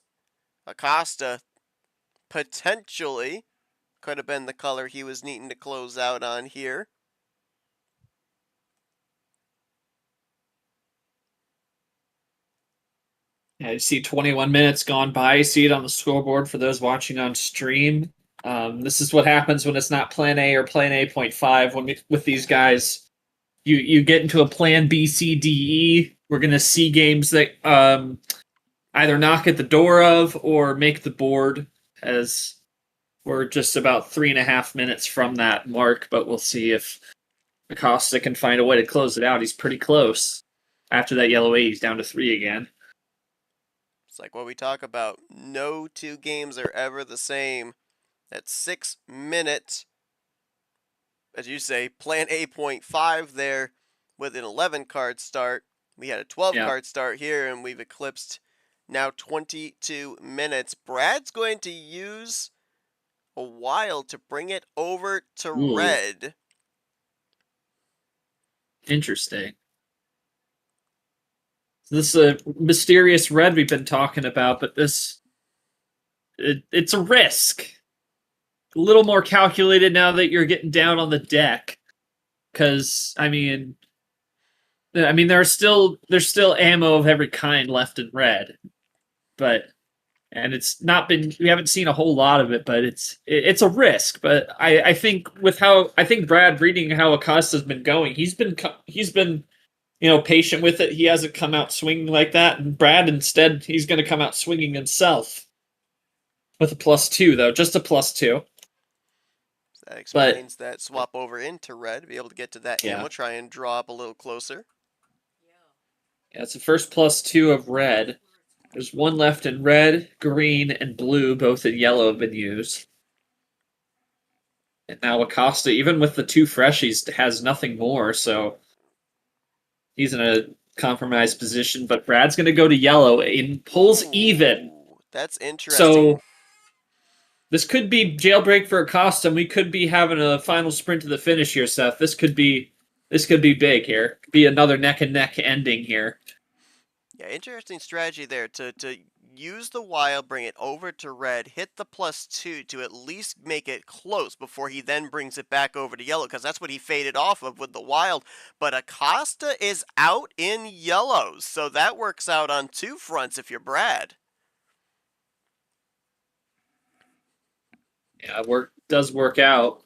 B: Acosta. Potentially could have been the color he was needing to close out on here.
C: Yeah, you see 21 minutes gone by. You see it on the scoreboard for those watching on stream. This is what happens when it's not Plan A or Plan A.5. With these guys, you get into a Plan B, C, D, E. We're going to see games that either knock at the door of or make the board, as we're just about 3.5 minutes from that mark. But we'll see if Acosta can find a way to close it out. He's pretty close. After that yellow 8, he's down to 3 again.
B: It's like what we talk about. No 2 games are ever the same. At 6 minutes, as you say, Plan A.5 there with an 11 card start. We had a 12 card start here, and we've eclipsed now 22 minutes. Brad's going to use a while to bring it over to red.
C: Interesting. This is a mysterious red we've been talking about, but it's a risk. A little more calculated now that you're getting down on the deck, because there's still ammo of every kind left in red, and it's not been, we haven't seen a whole lot of it, but it's a risk. But I think Brad, reading how Acosta's been going, he's been patient with it. He hasn't come out swinging like that. And Brad, instead, he's going to come out swinging himself with a +2, though. Just a +2.
B: So that explains that swap over into red. To be able to get to that ammo, try and draw up a little closer.
C: Yeah, it's the first +2 of red. There's 1 left in red, green, and blue. Both in yellow have been used. And now Acosta, even with the 2 freshies, has nothing more, so he's in a compromised position, but Brad's going to go to yellow and pulls even.
B: That's interesting.
C: So this could be jailbreak for Acosta, and we could be having a final sprint to the finish here, Seth. This could be big here. Could be another neck and neck ending here.
B: Yeah, interesting strategy there to use the wild, bring it over to red, hit the +2 to at least make it close before he then brings it back over to yellow, because that's what he faded off of with the wild. But Acosta is out in yellows, so that works out on 2 fronts if you're Brad.
C: Yeah, does work out,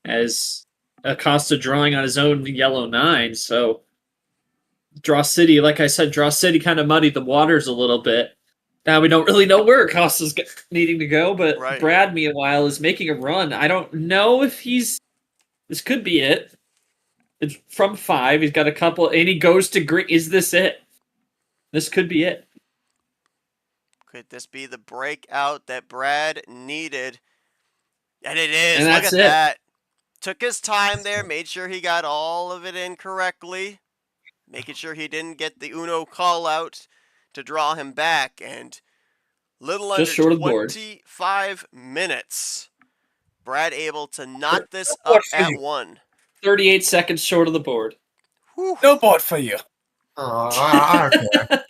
C: as Acosta drawing on his own yellow 9, so Draw City, like I said, Draw City kind of muddied the waters a little bit. Now we don't really know where Acosta's needing to go, but Brad, meanwhile, is making a run. I don't know if this could be it. It's from 5. He's got a couple, and he goes to green. Is this it? This could be it.
B: Could this be the breakout that Brad needed? And it is.
C: And
B: Look
C: that's
B: at
C: it.
B: that. Took his time there, made sure he got all of it in correctly, making sure he didn't get the Uno call out to draw him back, and little
C: Just
B: under
C: short of the board.
B: 25 minutes. Brad able to knot this
E: What
B: up
E: for
B: at
E: you?
B: 1.
C: 38 seconds short of the board.
B: Whew.
E: No board for you.
D: I don't care.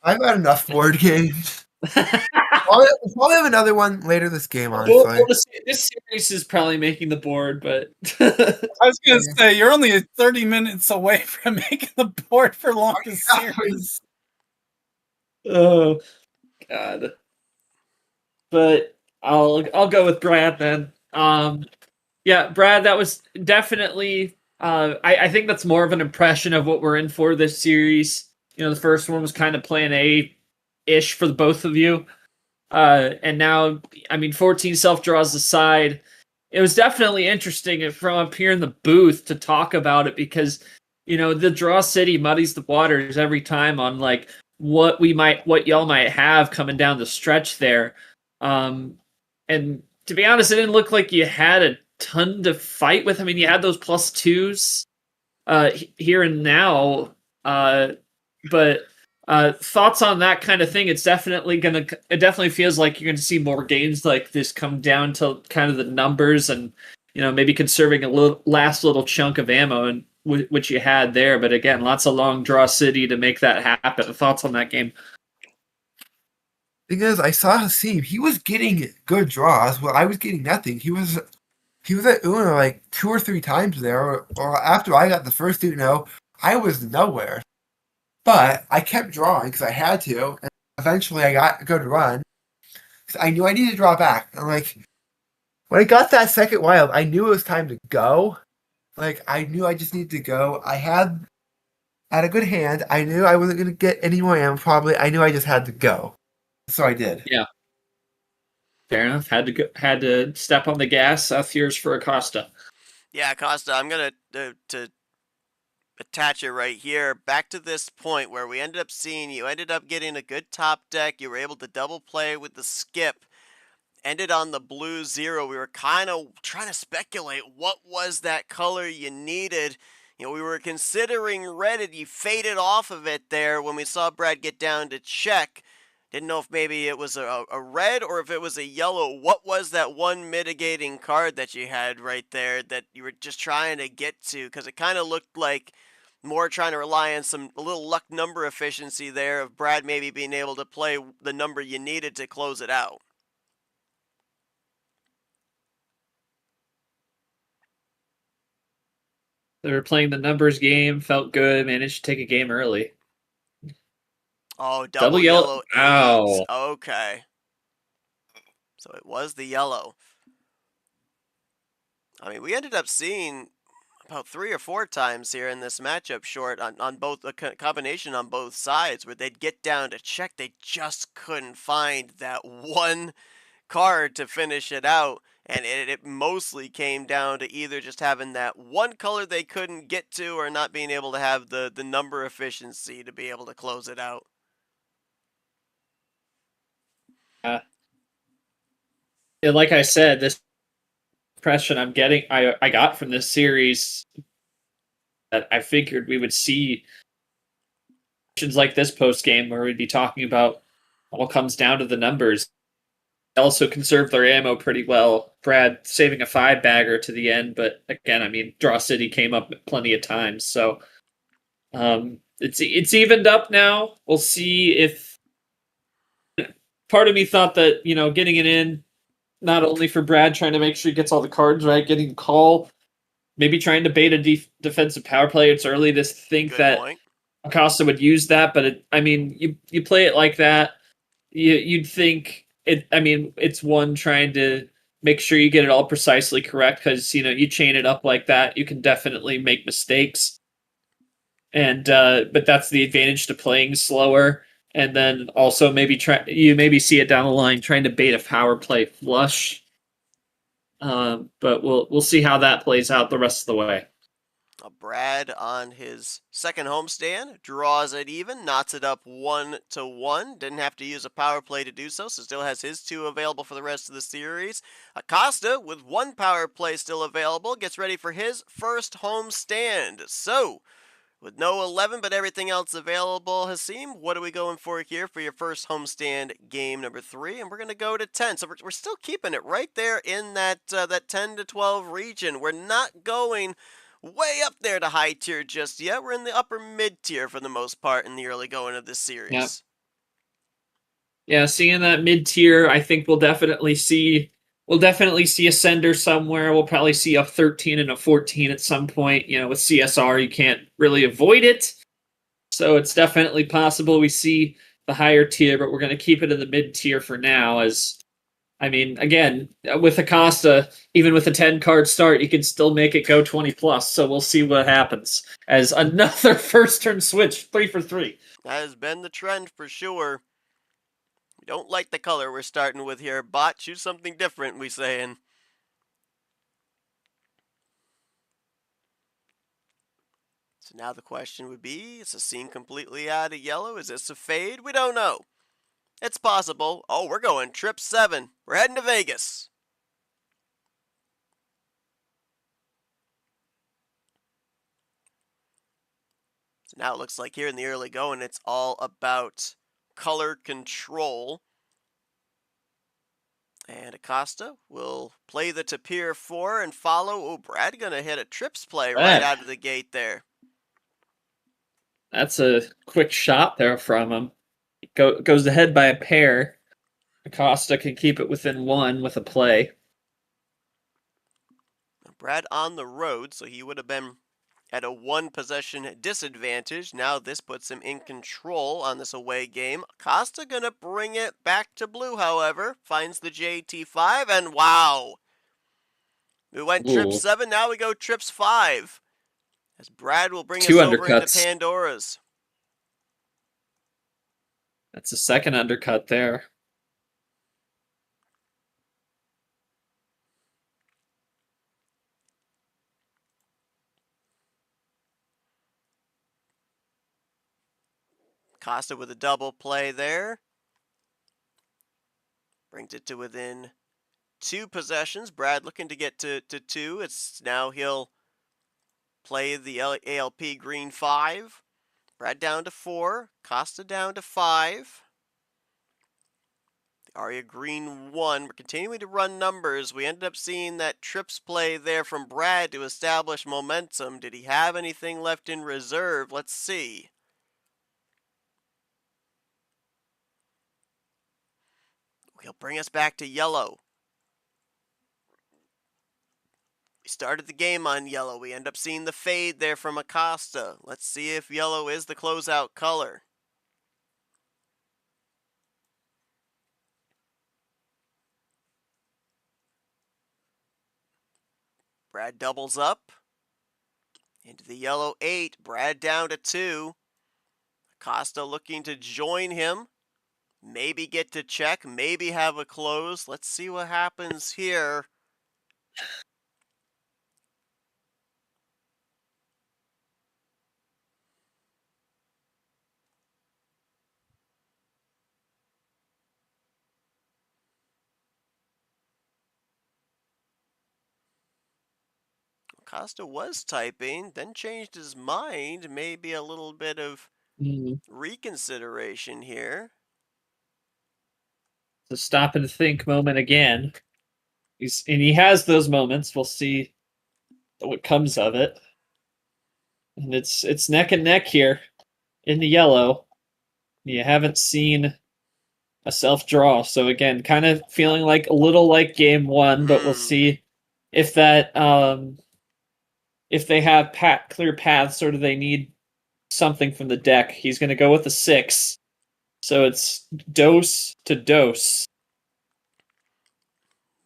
D: I've had enough board games. I'll probably have another one later this game, honestly.
C: This series is probably making the board, but
E: I was going to say, you're only 30 minutes away from making the board for longest series.
C: oh god. But I'll go with Brad then. Yeah, Brad, that was definitely I think that's more of an impression of what we're in for this series. You know, the first one was kind of plan A-ish for the both of you. And now, I mean, 14 self-draws aside, it was definitely interesting from up here in the booth to talk about it because, you know, the Draw City muddies the waters every time on, like, what y'all might have coming down the stretch there. And to be honest, it didn't look like you had a ton to fight with. I mean, you had those +2s here and now, but thoughts on that kind of thing? It definitely feels like you're gonna see more games like this come down to kind of the numbers and, you know, maybe conserving a last little chunk of ammo and which you had there. But again, lots of long draw city to make that happen. Thoughts on that game?
D: Because I saw Haseem, he was getting good draws. Well, I was getting nothing. He was at Uno like 2 or 3 times there. Or after I got the first Uno, I was nowhere. But I kept drawing because I had to, and eventually I got a good run. I knew I needed to draw back. I'm like, when I got that second wild, I knew it was time to go. Like, I knew I just needed to go. I had a good hand. I knew I wasn't going to get any more ammo, probably. I knew I just had to go. So I did.
C: Yeah. Fair enough. Had to step on the gas. Fears for Acosta.
B: Yeah, Acosta, I'm going to attach it right here. Back to this point where we ended up seeing you ended up getting a good top deck. You were able to double play with the skip. Ended on the blue 0. We were kind of trying to speculate what was that color you needed. You know, we were considering red, and you faded off of it there when we saw Brad get down to check. Didn't know if maybe it was a red or if it was a yellow. What was that one mitigating card that you had right there that you were just trying to get to? Because it kind of looked like more trying to rely on a little luck number efficiency there of Brad maybe being able to play the number you needed to close it out.
C: They were playing the numbers game, felt good, managed to take a game early.
B: Oh, double yellow 8.
C: Ow.
B: Okay. So it was the yellow. I mean, we ended up seeing about 3 or 4 times here in this matchup short on both a combination on both sides where they'd get down to check. They just couldn't find that one card to finish it out. And it mostly came down to either just having that one color they couldn't get to or not being able to have the number efficiency to be able to close it out.
C: Like I said, this impression I got from this series that I figured we would see situations like this post game where we'd be talking about all comes down to the numbers. They also conserved their ammo pretty well. Brad saving a 5-bagger to the end, but again, I mean, Draw City came up plenty of times, so it's evened up now. We'll see if part of me thought that, you know, getting it in not only for Brad trying to make sure he gets all the cards right, getting call, maybe trying to bait a defensive power play. It's early to think
B: Good
C: that
B: point.
C: Acosta would use that, but I mean, you play it like that, you'd think it. I mean, it's one trying to make sure you get it all precisely correct because, you know, you chain it up like that, you can definitely make mistakes, and but that's the advantage to playing slower. And then also maybe see it down the line trying to bait a power play flush. But we'll see how that plays out the rest of the way.
B: Brad on his second homestand draws it even, knots it up 1-1. Didn't have to use a power play to do so, so still has his 2 available for the rest of the series. Acosta, with 1 power play still available, gets ready for his first homestand. So, with no 11 but everything else available, Haseem, what are we going for here for your first homestand game number 3? And we're going to go to 10. So we're still keeping it right there in that 10 to 12 region. We're not going way up there to high tier just yet. We're in the upper mid tier for the most part in the early going of this series.
C: Yep. Yeah, seeing that mid tier, I think we'll definitely see a sender somewhere. We'll probably see a 13 and a 14 at some point. You know, with CSR, you can't really avoid it. So it's definitely possible we see the higher tier, but we're going to keep it in the mid tier for now. As I mean, again, with Acosta, even with a 10-card start, you can still make it go 20 plus. So we'll see what happens as another first turn switch, 3 for 3.
B: That has been the trend for sure. We don't like the color we're starting with here. Bot, choose something different, we saying. So now the question would be, is the scene completely out of yellow? Is this a fade? We don't know. It's possible. Oh, we're going trip 7. We're heading to Vegas. So now it looks like here in the early going, it's all about color control. And Acosta will play the Tapir 4 and follow. Oh, Brad gonna hit a trips play right out of the gate there.
C: That's a quick shot there from him. Goes ahead by a pair. Acosta can keep it within 1 with a play.
B: Brad on the road, so he would have been at a 1 possession disadvantage. Now this puts him in control on this away game. Acosta gonna bring it back to blue, however. Finds the JT5, and wow! We went trip 7, now we go trips 5. As Brad will bring us over into Pandora's.
C: That's a second undercut there.
B: Costa with a double play there. Brings it to within 2 possessions. Brad looking to get to 2. It's now he'll play the ALP green 5. Brad down to 4. Costa down to 5. The Aria green 1. We're continuing to run numbers. We ended up seeing that trips play there from Brad to establish momentum. Did he have anything left in reserve? Let's see. He'll bring us back to yellow. We started the game on yellow. We end up seeing the fade there from Acosta. Let's see if yellow is the closeout color. Brad doubles up. Into the yellow 8. Brad down to 2. Acosta looking to join him. Maybe get to check. Maybe have a close. Let's see what happens here. Acosta was typing, then changed his mind. Maybe a little bit of reconsideration here.
C: The stop and think moment again. He has those moments. We'll see what comes of it. And it's neck and neck here in the yellow. You haven't seen a self draw, so again, kind of feeling like a little like game 1, but we'll see if that if they have clear paths or do they need something from the deck. He's going to go with a 6, so it's dose to dose.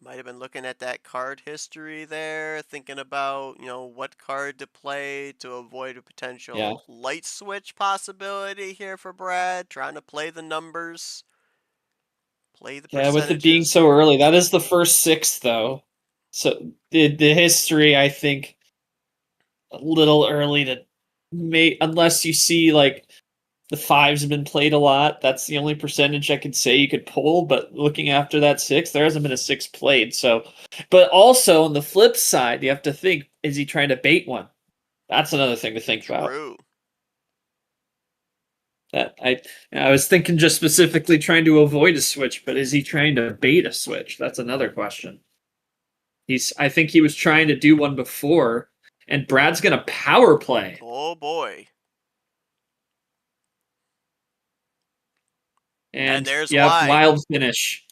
B: Might have been looking at that card history there, thinking about, what card to play to avoid a potential light switch possibility here for Brad, trying to play the numbers, play the percentages.
C: With it being so early. That is the first 6, though. So the history, I think, a little early to make, unless you see like the 5s have been played a lot. That's the only percentage I could say you could pull. But looking after that 6, there hasn't been a 6 played. So, but also on the flip side, you have to think: is he trying to bait one? That's another thing to think about.
B: True.
C: That I was thinking just specifically trying to avoid a switch, but is he trying to bait a switch? That's another question. I think he was trying to do one before, and Brad's gonna power play.
B: Oh boy.
C: And
B: there's
C: yeah,
B: why.
C: wild finish.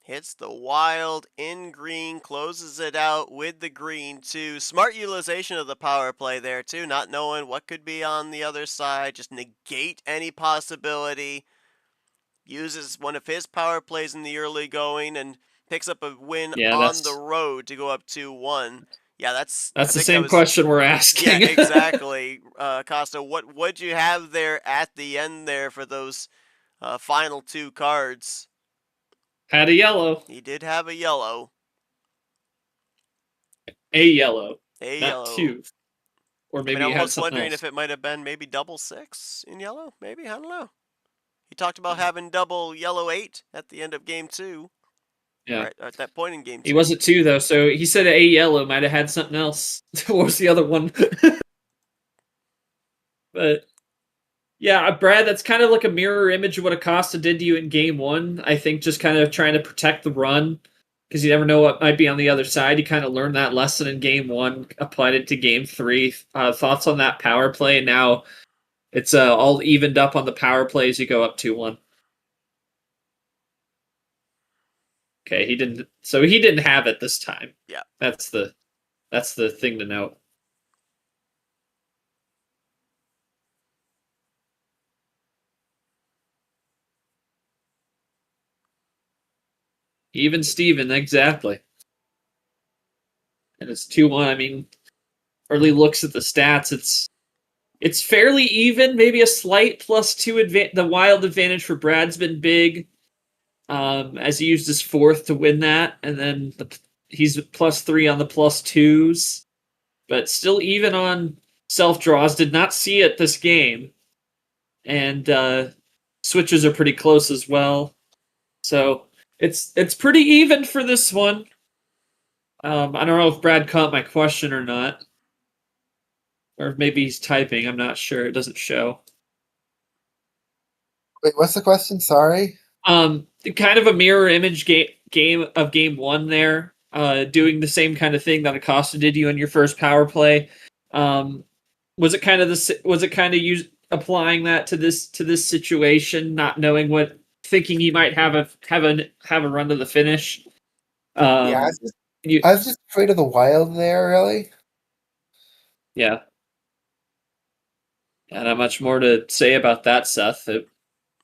B: Hits the wild in green, closes it out with the green too. Smart utilization of the power play there too, not knowing what could be on the other side. Just negate any possibility. Uses one of his power plays in the early going and picks up a win on the road to go up 2-1. Yeah,
C: that's the same question we're asking.
B: Yeah, exactly. Acosta, what would you have there at the end there for those final 2 cards?
C: Had a yellow.
B: He did have a yellow.
C: A yellow.
B: A
C: not
B: yellow.
C: 2. Or maybe
B: I'm
C: he had
B: almost
C: something
B: wondering
C: else.
B: if it might have been maybe double 6 in yellow. Maybe, I don't know. He talked about having double yellow 8 at the end of game 2.
C: Yeah.
B: Right, at that point in game 2.
C: He wasn't 2 though, so he said a yellow might have had something else. What was the other one? But yeah, Brad, that's kind of like a mirror image of what Acosta did to you in game 1. I think just kind of trying to protect the run, because you never know what might be on the other side. You kind of learned that lesson in game 1, applied it to game 3. Thoughts on that power play? And now it's all evened up on the power play as you go up 2-1. Okay, he didn't have it this time.
B: Yeah.
C: That's the thing to note. Even Steven, exactly. And it's 2-1. I mean, early looks at the stats, it's fairly even, maybe a slight +2 the wild advantage for Brad's been big. As he used his 4th to win that, and then he's +3 on the +2s, but still even on self draws. Did not see it this game, and switches are pretty close as well. So it's pretty even for this one. I don't know if Brad caught my question or not, or maybe he's typing. I'm not sure. It doesn't show.
D: Wait, what's the question? Sorry.
C: Kind of a mirror image game of game 1 there. Doing the same kind of thing that Acosta did you in your first power play. Was it kind of applying that to this situation, not knowing thinking he might have a run to the finish?
D: Yeah, I was just afraid of the wild there, really.
C: Yeah. Not much more to say about that, Seth.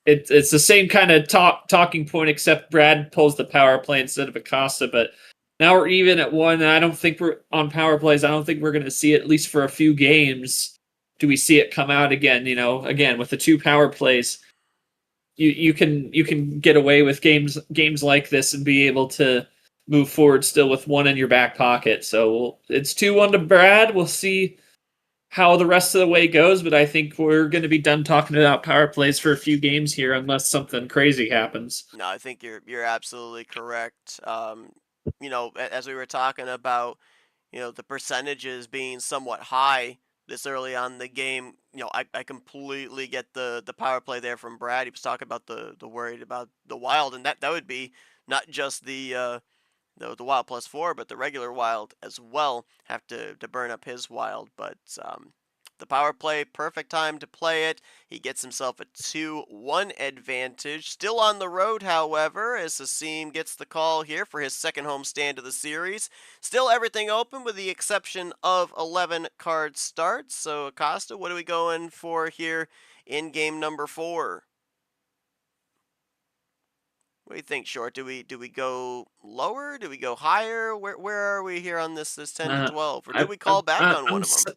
C: It's the same kind of talking point, except Brad pulls the power play instead of Acosta. But now we're even at 1. And I don't think we're on power plays. I don't think we're going to see it, at least for a few games. Do we see it come out again? Again with the 2 power plays, you can get away with games like this and be able to move forward still with 1 in your back pocket. So it's 2-1 to Brad. We'll see how the rest of the way goes, but I think we're going to be done talking about power plays for a few games here, unless something crazy happens.
B: No, I think you're absolutely correct. As we were talking about, the percentages being somewhat high this early on in the game, I completely get the power play there from Brad. He was talking about the worried about the wild, and that would be not just the wild +4, but the regular wild as well have to burn up his wild. But the power play, perfect time to play it. He gets himself a 2-1 advantage. Still on the road, however, as Haseem gets the call here for his second home stand of the series. Still everything open with the exception of 11 card starts. So Acosta, what are we going for here in game number 4? What do you think, Short? Do we go lower? Do we go higher? Where are we here on this 10 to 12? Or do we call back on one of them?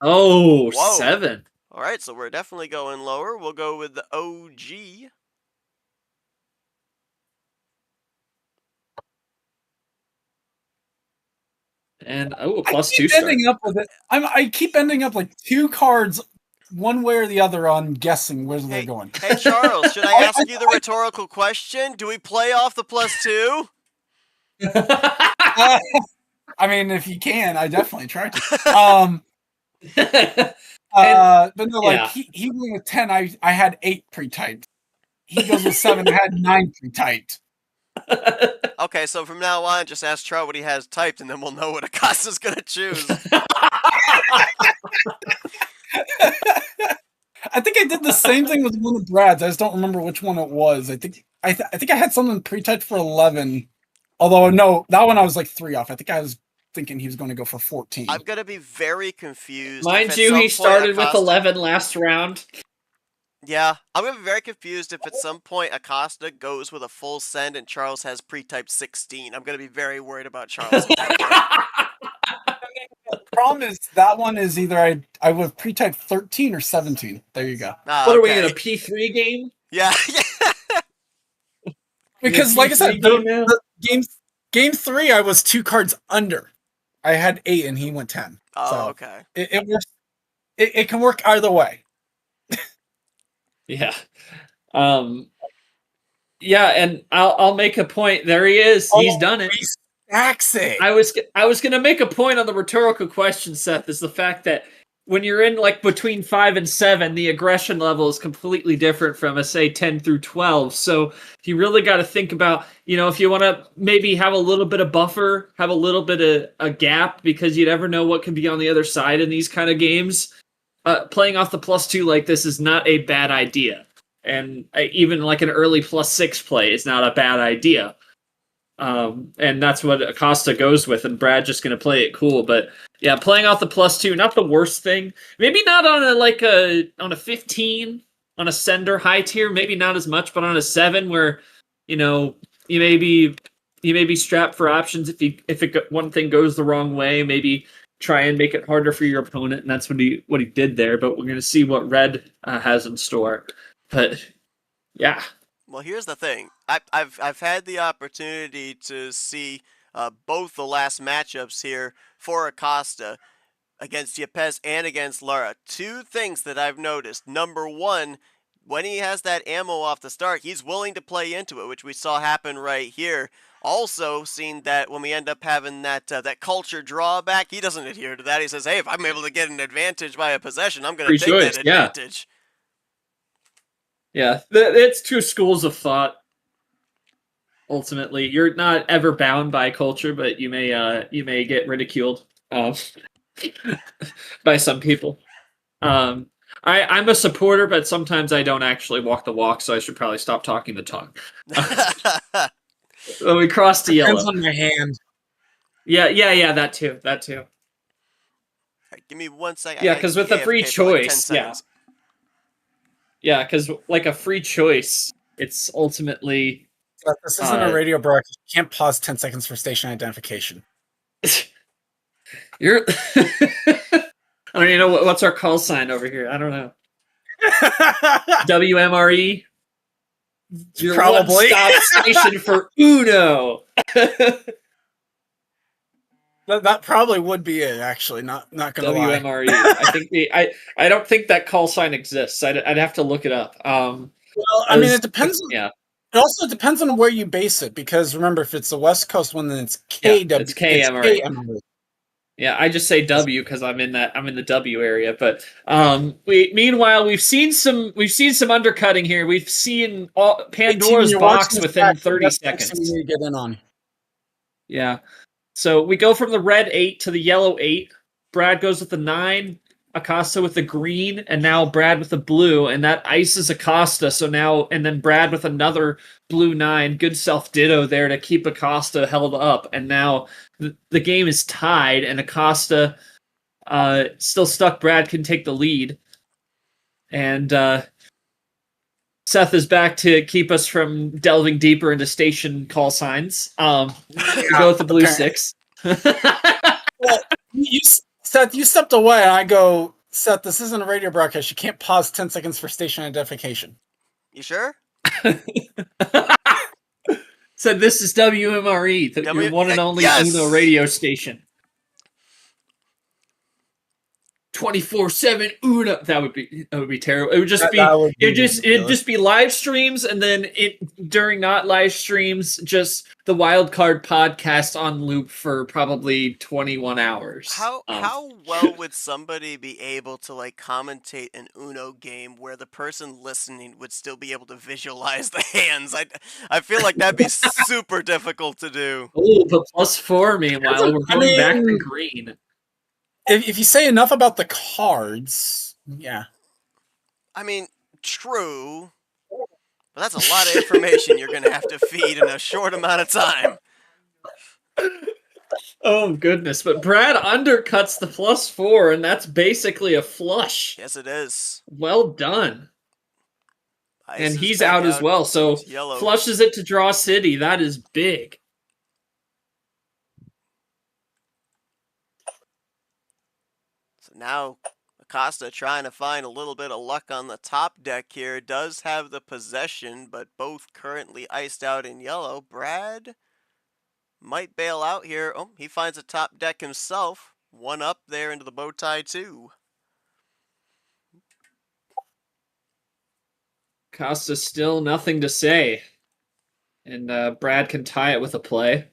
C: Oh,
B: Whoa.
C: 7.
B: All right, so we're definitely going lower. We'll go with the OG.
C: And a
E: I
C: plus
E: keep
C: 2 star.
E: ending up with it. I keep ending up like 2 cards, one way or the other, on guessing where they're going.
B: Hey, Charles, should I ask you the rhetorical question? Do we play off the +2?
E: I mean, if you can, I definitely try to. But no, like he went with 10. I had 8 pre-typed. He goes with 7. I had 9 pre-typed.
B: Okay, so from now on, just ask Trout what he has typed, and then we'll know what Acosta's gonna choose.
E: I think I did the same thing with one of Brad's. I just don't remember which one it was. I think I had something pre-typed for 11. Although no, that one I was like 3 off. I think I was thinking he was going to go for 14.
B: I'm gonna be very confused.
C: Mind you, he started with 11 last round.
B: Yeah, I'm gonna be very confused if at some point Acosta goes with a full send and Charles has pre-typed 16. I'm gonna be very worried about Charles.
E: The problem is that one is either I would have pre-typed 13 or 17. There you go.
C: What are we in a P3 game?
B: Yeah.
E: Because like I said, the game 3 I was 2 cards under. I had 8 and he went 10.
B: Oh,
E: so
B: okay.
E: It works. It can work either way.
C: Yeah. Yeah, and I'll make a point. There he is. He's done it. I was gonna make a point on the rhetorical question, Seth, is the fact that when you're in like between 5 and 7, the aggression level is completely different from say 10 through 12. So you really got to think about, if you want to maybe have a little bit of buffer, have a little bit of a gap, because you never know what can be on the other side in these kind of games. Playing off the +2 like this is not a bad idea. And even like an early +6 play is not a bad idea. And that's what Acosta goes with, and Brad just going to play it cool. But yeah, playing off the +2, not the worst thing. Maybe not on a 15, on a sender high tier, maybe not as much, but on a 7 where, you may be strapped for options if one thing goes the wrong way, maybe try and make it harder for your opponent, and that's what he did there. But we're going to see what Red has in store. But yeah.
B: Well, here's the thing. I've had the opportunity to see both the last matchups here for Acosta against Yepes and against Lara. 2 things that I've noticed. Number 1, when he has that ammo off the start, he's willing to play into it, which we saw happen right here. Also, seen that when we end up having that culture drawback, he doesn't adhere to that. He says, hey, if I'm able to get an advantage by a possession, I'm going to take that advantage.
C: Yeah, it's 2 schools of thought. Ultimately, you're not ever bound by culture, but you may get ridiculed by some people. I'm a supporter, but sometimes I don't actually walk the walk, so I should probably stop talking the talk. When we cross to yellow.
E: Depends on my hand.
C: Yeah, that too.
B: Right, give me 1 second.
C: Yeah, because with a free choice, Yeah, because like a free choice, it's ultimately...
E: This isn't a radio broadcast. You can't pause 10 seconds for station identification.
C: You're... I don't even know what's our call sign over here. I don't know. WMRE? Your
E: Probably.
C: one-stop station for Uno.
E: That probably would be it, actually. Not gonna lie.
C: WMRE. I don't think that call sign exists. I'd have to look it up.
E: Well, I mean, it depends.
C: Yeah.
E: It also depends on where you base it, because remember, if it's the West Coast one, then it's KW.
C: It's KMRE. Yeah, I just say W because I'm in the W area. But meanwhile, we've seen some undercutting here. We've seen Pandora's box within 30 seconds.
E: We need to get in on.
C: Yeah. So we go from the red 8 to the yellow 8. Brad goes with the 9, Acosta with the green, and now Brad with the blue, and that ices Acosta. So now, and then Brad with another blue 9. Good self ditto there to keep Acosta held up. And now the game is tied, and Acosta still stuck. Brad can take the lead. And Seth is back to keep us from delving deeper into station call signs. We go with the blue 6.
E: Well, Seth, you stepped away, and I go, Seth, this isn't a radio broadcast. You can't pause 10 seconds for station identification.
B: You sure?
C: Said this is WMRE, your one and only Uno radio station. 24/7 Uno. That would be terrible. It would just it'd just be live streams, and then during not live streams, just the Wild Card podcast on loop for probably 21 hours.
B: How well would somebody be able to like commentate an Uno game where the person listening would still be able to visualize the hands? I feel like that'd be super difficult to do.
C: Oh, but +4 meanwhile, we're going back to green.
E: If you say enough about the cards, yeah.
B: I mean, true, but that's a lot of information you're going to have to feed in a short amount of time.
C: Oh, goodness. But Brad undercuts the +4, and that's basically a flush.
B: Yes, it is.
C: Well done.
B: Ice
C: and
B: is
C: he's
B: back
C: out as well, so
B: yellow.
C: Flushes it to draw city. That is big.
B: So now Acosta trying to find a little bit of luck on the top deck here. Does have the possession, but both currently iced out in yellow. Brad might bail out here. Oh, he finds a top deck himself. One up there into the bow tie too.
C: Costa still nothing to say. And Brad can tie it with a play.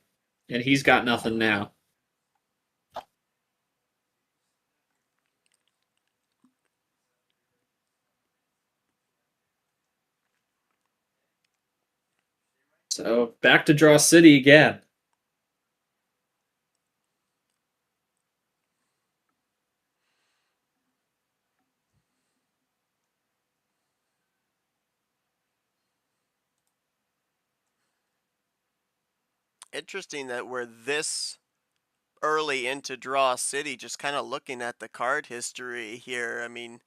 C: And he's got nothing now. So back to draw city again.
B: Interesting that we're this early into draw city, just kind of looking at the card history here. I mean,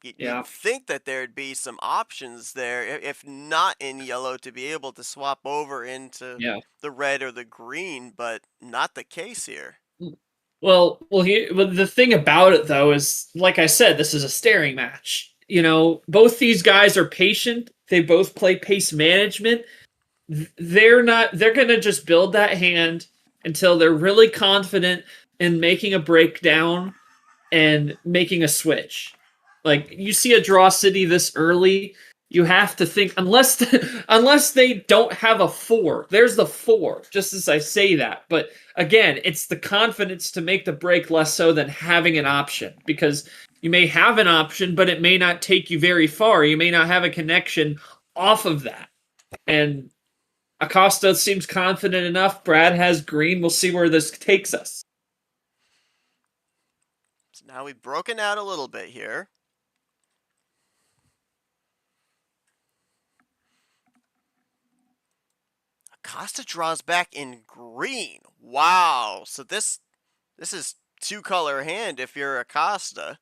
B: you'd think that there'd be some options there, if not in yellow, to be able to swap over into the red or the green, but not the case here.
C: Well, the thing about it, though, is, like I said, this is a staring match. You know, both these guys are patient. They both play pace management. They're going to just build that hand until they're really confident in making a breakdown and making a switch. Like, you see a draw city this early, you have to think, unless they don't have a 4. There's the 4, just as I say that. But again, it's the confidence to make the break less so than having an option. Because you may have an option, but it may not take you very far. You may not have a connection off of that. And Acosta seems confident enough. Brad has green. We'll see where this takes us.
B: So now we've broken out a little bit here. Acosta draws back in green. Wow. So this is 2-color hand if you're Acosta.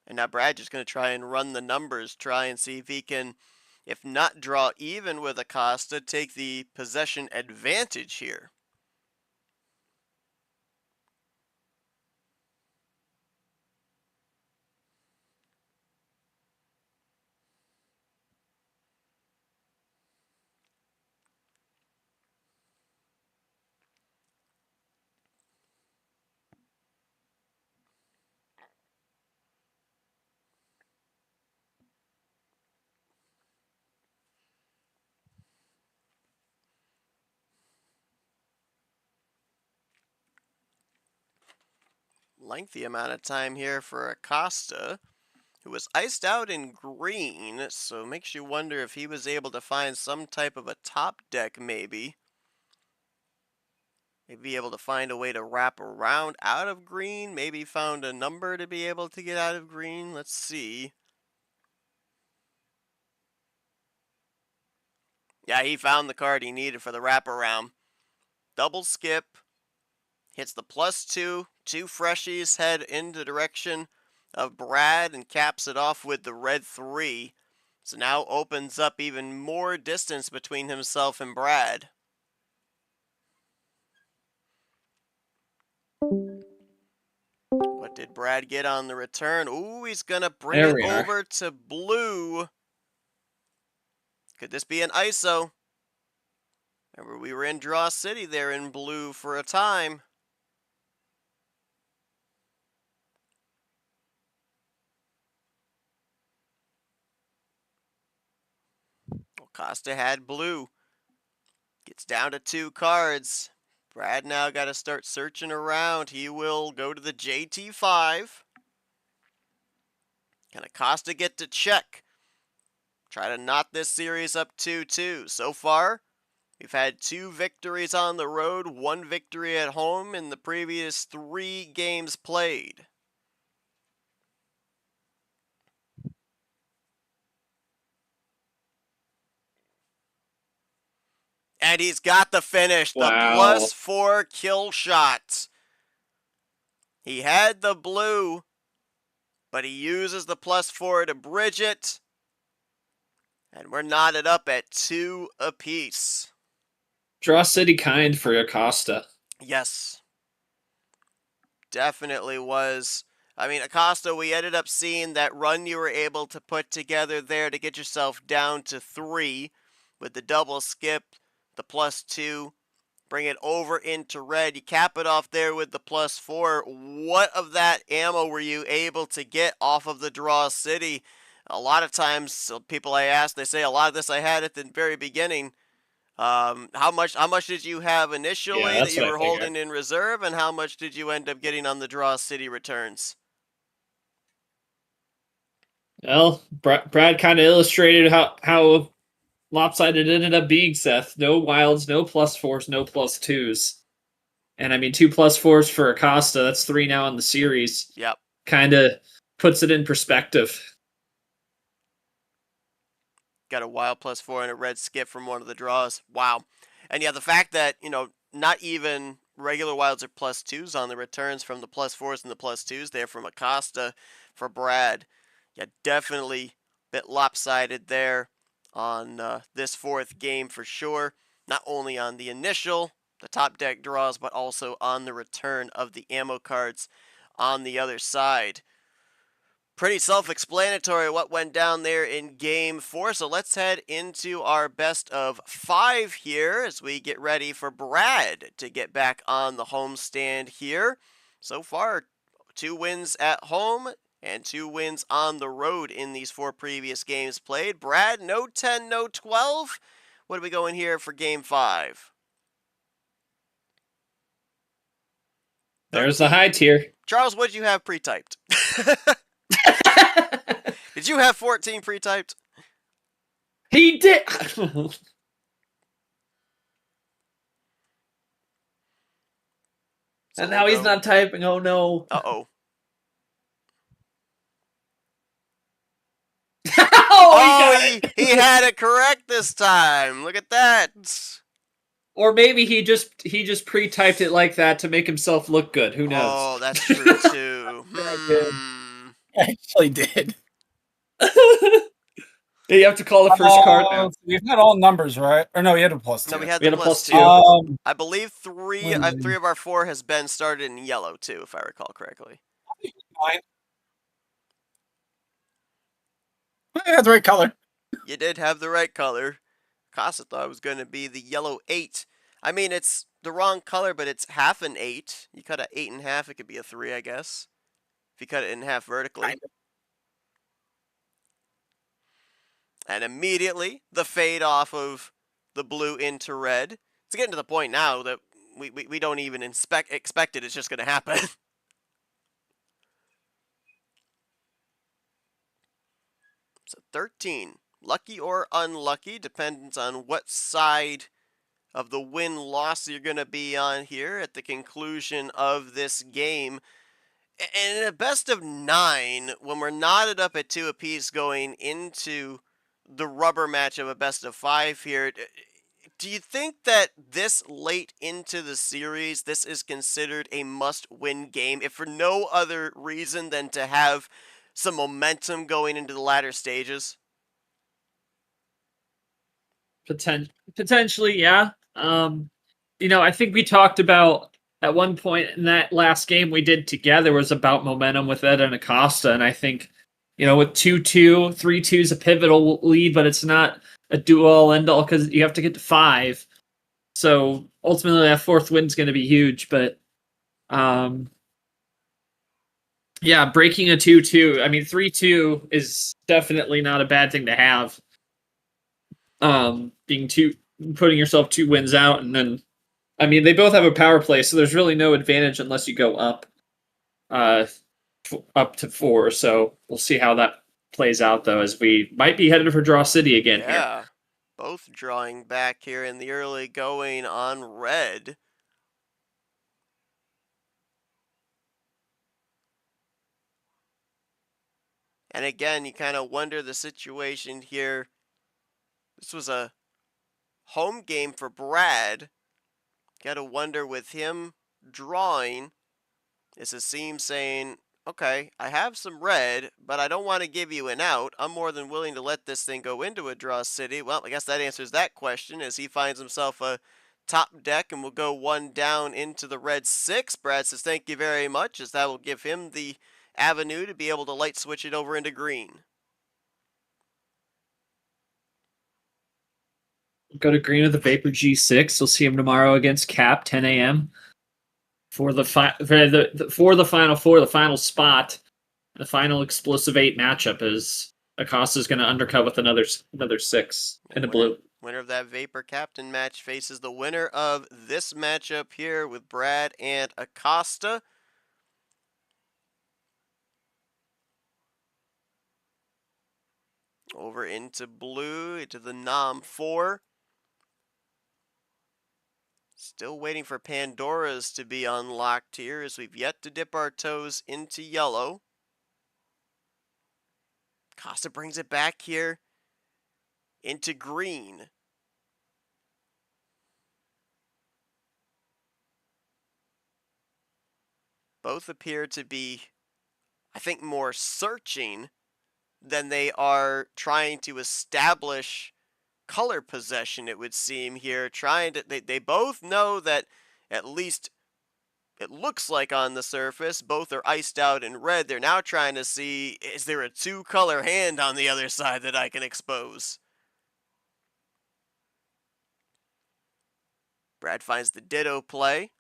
B: And now Brad just going to try and run the numbers, try and see if he can, if not draw even with Acosta, take the possession advantage here. Lengthy amount of time here for Acosta, who was iced out in green, so makes you wonder if he was able to find some type of a top deck maybe. Maybe able to find a way to wrap around out of green, maybe found a number to be able to get out of green. Let's see. Yeah, he found the card he needed for the wraparound. Double skip. Hits the +2. 2 freshies head in the direction of Brad and caps it off with the red 3. So now opens up even more distance between himself and Brad. What did Brad get on the return? Ooh, he's going to bring it over to blue. Could this be an ISO? Remember, we were in Draw City there in blue for a time. Acosta had blue. Gets down to 2 cards. Brad now got to start searching around. He will go to the JT5. Can Acosta get to check? Try to knot this series up 2-2. So far, we've had 2 victories on the road, 1 victory at home in the previous 3 games played. And he's got the finish, the +4 kill shot. He had the blue, but he uses the +4 to bridge it. And we're knotted up at 2 apiece.
C: Draw City kind for Acosta.
B: Yes. Definitely was. I mean, Acosta, we ended up seeing that run you were able to put together there to get yourself down to 3 with the double skip, the +2, bring it over into red. You cap it off there with the +4. What of that ammo were you able to get off of the Draw City? A lot of times, people I ask, they say a lot of this I had at the very beginning. How much did you have initially that you were holding in reserve, and how much did you end up getting on the Draw City returns?
C: Well, Brad kind of illustrated how lopsided it ended up being, Seth. No wilds, no +4s, no +2s. And I mean, 2 +4s for Acosta, that's 3 now in the series.
B: Yep.
C: Kind of puts it in perspective.
B: Got a wild +4 and a red skip from one of the draws. Wow. And yeah, the fact that, not even regular wilds are +2s on the returns from the +4s and the +2s there from Acosta for Brad. Yeah, definitely a bit lopsided there on this 4th game for sure. Not only on the initial, the top deck draws, but also on the return of the ammo cards on the other side. Pretty self-explanatory what went down there in Game 4, so let's head into our best of 5 here as we get ready for Brad to get back on the homestand here. So far, 2 wins at home and 2 wins on the road in these 4 previous games played. Brad, no 10, no 12. What are we going here for Game 5?
C: There's the high tier.
B: Charles, what did you have pre-typed? Did you have 14 pre-typed?
C: He did. And now he's not typing. Oh no.
B: Uh-oh. He had it correct this time. Look at that.
C: Or maybe he just pre-typed it like that to make himself look good. Who knows?
B: Oh, that's true too.
E: I actually did.
C: You have to call the first card now.
E: We've had all numbers, right? Or no, we had a +2.
B: No, we had the +2. I believe 3 of our 4 has been started in yellow too, if I recall correctly.
E: I had the right color.
B: You did have the right color. Acosta thought it was going to be the yellow 8. I mean, it's the wrong color, but it's half an 8. You cut an 8 in half, it could be a 3, I guess. If you cut it in half vertically. And immediately, the fade off of the blue into red. It's getting to the point now that we don't even expect it. It's just going to happen. So 13. Lucky or unlucky, depends on what side of the win-loss you're going to be on here at the conclusion of this game. And in a best of 9, when we're knotted up at 2 apiece going into the rubber match of a best of 5 here, do you think that this late into the series, this is considered a must-win game, if for no other reason than to have some momentum going into the latter stages?
C: Potentially, yeah. I think we talked about at one point in that last game we did together was about momentum with Ed and Acosta, and I think, with 2-2, 3-2 is a pivotal lead, but it's not a do-all end-all because you have to get to 5. So ultimately, that 4th win's going to be huge. But yeah, breaking a 2-2. I mean, 3-2 is definitely not a bad thing to have. Putting yourself 2 wins out, and then, I mean, they both have a power play, so there's really no advantage unless you go up to 4. So we'll see how that plays out, though, as we might be headed for Draw City again here.
B: Yeah, both drawing back here in the early going on red. And again, you kind of wonder the situation here. This was a home game for Brad. Got to wonder with him drawing, is Haseem saying, okay, I have some red, but I don't want to give you an out. I'm more than willing to let this thing go into a draw city. Well, I guess that answers that question as he finds himself a top deck and will go 1 down into the red 6. Brad says thank you very much, as that will give him the avenue to be able to light switch it over into green.
C: Go to green with the Vapor G6. We'll see him tomorrow against Cap, 10 a.m. for the Final Four, the final spot, the final Explosive 8 matchup. Is Acosta's going to undercut with another 6 in the blue.
B: Winner of that Vapor Captain match faces the winner of this matchup here with Brad and Acosta. Over into blue, into the Nom 4. Still waiting for Pandora's to be unlocked here, as we've yet to dip our toes into yellow. Acosta brings it back here into green. Both appear to be, I think, more searching than they are trying to establish color possession, it would seem here. They both know that, at least it looks like on the surface, both are iced out in red. They're now trying to see, is there a 2-color hand on the other side that I can expose? Brad finds the ditto play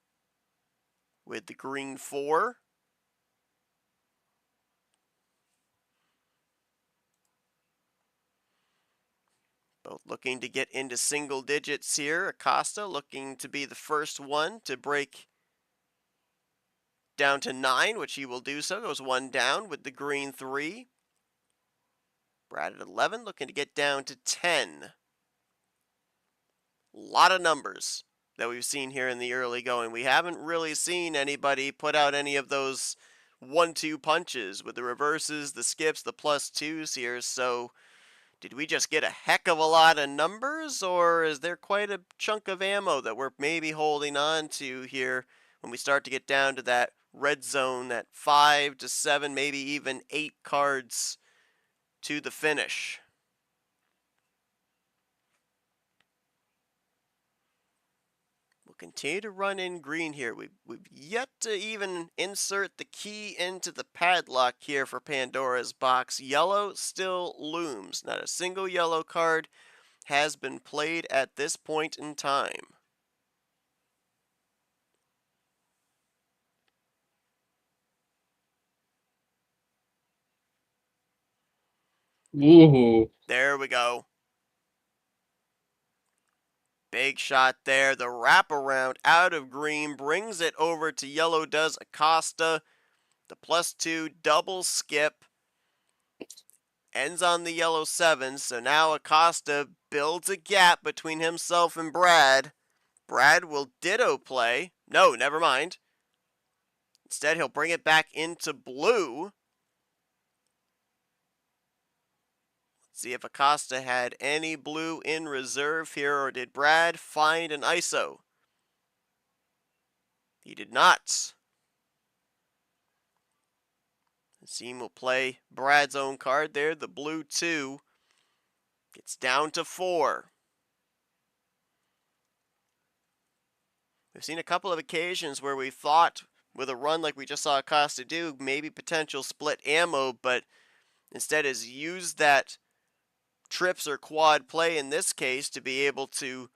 B: with the green 4. Both looking to get into single digits here. Acosta looking to be the first one to break down to 9, which he will do so. Goes 1 down with the green 3. Brad at 11 looking to get down to 10. A lot of numbers that we've seen here in the early going. We haven't really seen anybody put out any of those 1-2 punches with the reverses, the skips, the +2s here. So did we just get a heck of a lot of numbers, or is there quite a chunk of ammo that we're maybe holding on to here when we start to get down to that red zone, that 5 to 7, maybe even 8 cards to the finish? We'll continue to run in green here. We've yet to even insert the key into the padlock here for Pandora's box. Yellow still looms. Not a single yellow card has been played at this point in time.
C: Ooh.
B: There we go. Big shot there. The wraparound out of green brings it over to yellow, does Acosta. The +2 double skip ends on the yellow 7. So now Acosta builds a gap between himself and Brad. Brad will ditto play. No, never mind. Instead, he'll bring it back into blue. See if Acosta had any blue in reserve here, or did Brad find an ISO? He did not. Haseem will play Brad's own card there, the blue 2. Gets down to 4. We've seen a couple of occasions where we thought, with a run like we just saw Acosta do, maybe potential split ammo, but instead has used that trips or quad play in this case to be able to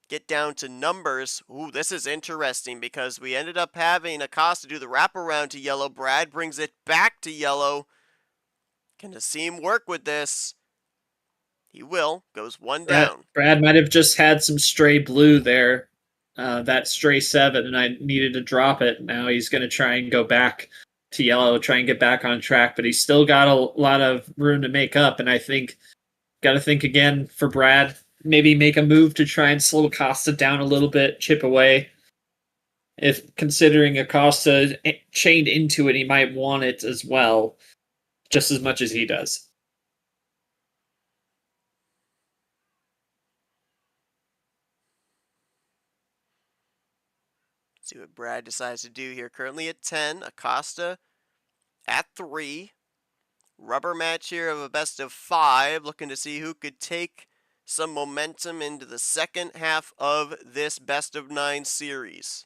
B: get down to numbers. Ooh, this is interesting because we ended up having Acosta do the wraparound to yellow. Brad brings it back to yellow. Can Haseem work with this? He will. Goes one down.
C: Brad might have just had some stray blue there. That stray 7, and I needed to drop it. Now he's going to try and go back to yellow, try and get back on track, but he's still got a lot of room to make up, and I think got to think again for Brad. Maybe make a move to try and slow Acosta down a little bit, chip away. If considering Acosta chained into it, he might want it as well, just as much as he does.
B: See what Brad decides to do here. Currently at 10, Acosta at 3. Rubber match here of a best of 5, looking to see who could take some momentum into the second half of this best of 9 series.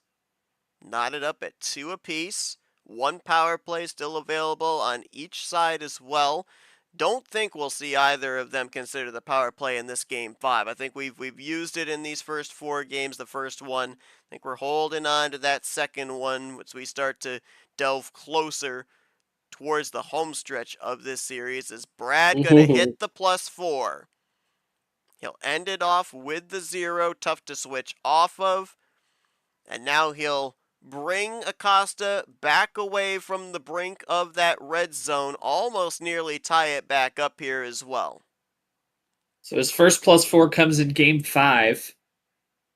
B: Knotted up at 2 apiece. 1 power play still available on each side as well. Don't think we'll see either of them consider the power play in this game 5. I think we've used it in these first 4 games. The first one, I think we're holding on to that second one as we start to delve closer towards the home stretch of this series. Is Brad going to hit the +4? He'll end it off with the 0, tough to switch off of. And now he'll bring Acosta back away from the brink of that red zone, almost nearly tie it back up here as well.
C: So his first +4 comes in game 5,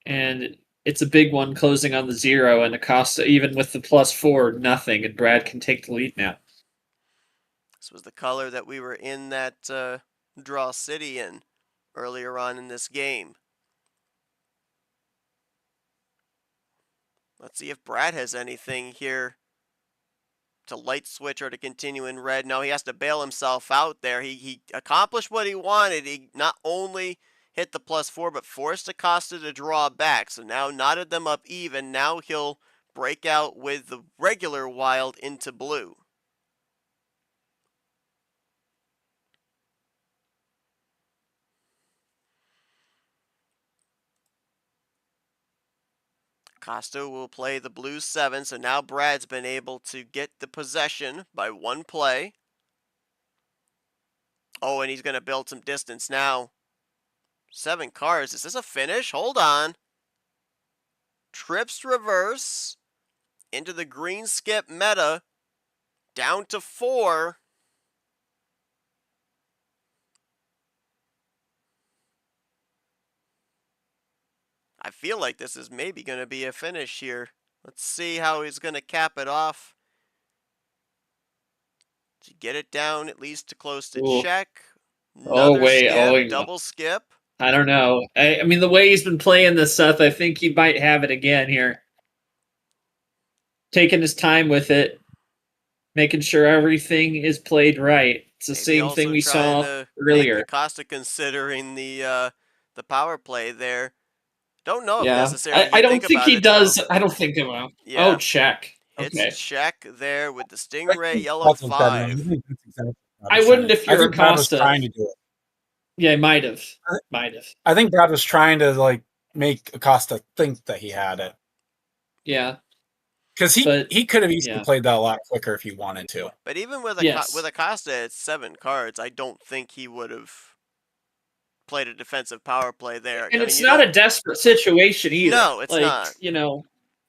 C: and it's a big one closing on the 0, and Acosta, even with the +4, nothing, and Brad can take the lead now.
B: This was the color that we were in that draw city in earlier on in this game. Let's see if Brad has anything here to light switch or to continue in red. No, he has to bail himself out there. He accomplished what he wanted. He not only hit the +4, but forced Acosta to draw back. So now knotted them up even. Now he'll break out with the regular wild into blue. Acosta will play the blue 7, so now Brad's been able to get the possession by 1 play. Oh, and he's going to build some distance now. 7 cards. Is this a finish? Hold on. Trips reverse into the green skip meta. Down to 4. I feel like this is maybe going to be a finish here. Let's see how he's going to cap it off. To get it down at least to close to check. Another skip, double skip.
C: I don't know. I mean, the way he's been playing this stuff, I think he might have it again here. Taking his time with it, making sure everything is played right. It's the same thing we saw earlier.
B: Acosta considering the power play there. Don't know if necessarily.
C: I don't think he does. I don't think he will.
B: Yeah.
C: Oh, check.
B: It's check there with the Stingray yellow 5.
C: I wouldn't if you're Acosta.
E: Brad was trying to do it.
C: Yeah, he might have.
E: I think Brad was trying to make Acosta think that he had it.
C: Yeah.
E: Because he could have easily played that a lot quicker if he wanted to.
B: But even with Acosta at 7 cards, I don't think he would have played a defensive power play there.
C: And it's not a desperate situation either.
B: No, it's not.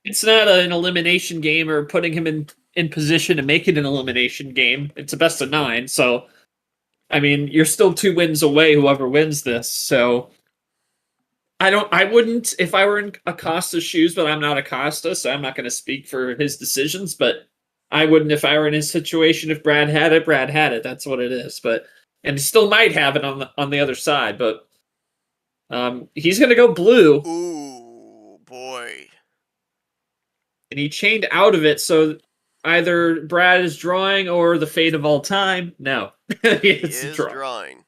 C: It's not an elimination game or putting him in position to make it an elimination game. It's a best of 9, so I mean, you're still 2 wins away, whoever wins this. So I wouldn't if I were in Acosta's shoes, but I'm not Acosta, so I'm not going to speak for his decisions, but I wouldn't if I were in his situation. If Brad had it, Brad had it. That's what it is. And he still might have it on the other side, but he's going to go blue.
B: Ooh, boy.
C: And he chained out of it, so either Brad is drawing or the fate of all time. No.
B: He is drawing.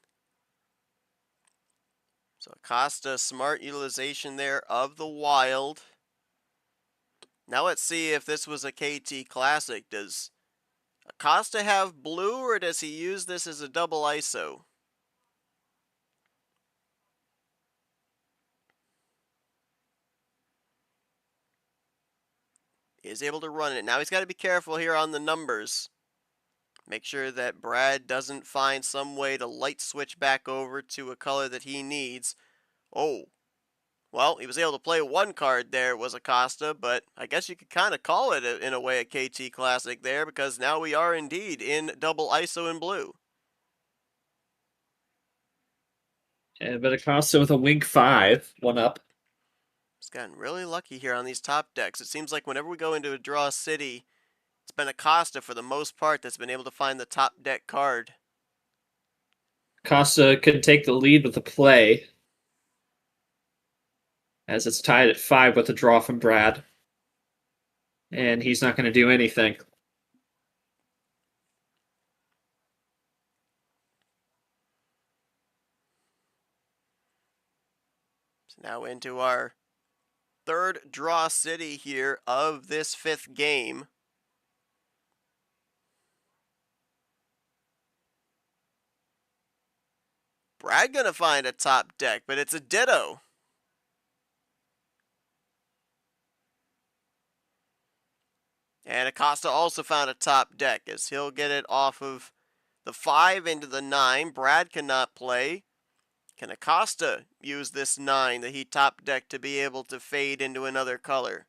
B: So Acosta, smart utilization there of the wild. Now let's see if this was a KT Classic. Does Acosta have blue, or does he use this as a double ISO? is able to run it. Now he's got to be careful here on the numbers. Make sure that Brad doesn't find some way to light switch back over to a color that he needs. Oh, well, he was able to play one card there, was Acosta, but I guess you could kind of call it, in a way, a KT Classic there, because now we are indeed in double ISO in blue.
C: But Acosta with a Wink 5, 1 up.
B: He's gotten really lucky here on these top decks. It seems like whenever we go into a draw city, it's been Acosta for the most part that's been able to find the top deck card.
C: Acosta could take the lead with a play, as it's tied at 5 with a draw from Brad. And he's not going to do anything.
B: So now into our third draw city here of this 5th game. Brad gonna find a top deck, but it's a ditto. And Acosta also found a top deck, as he'll get it off of the 5 into the 9. Brad cannot play. Can Acosta use this 9 that he top decked to be able to fade into another color?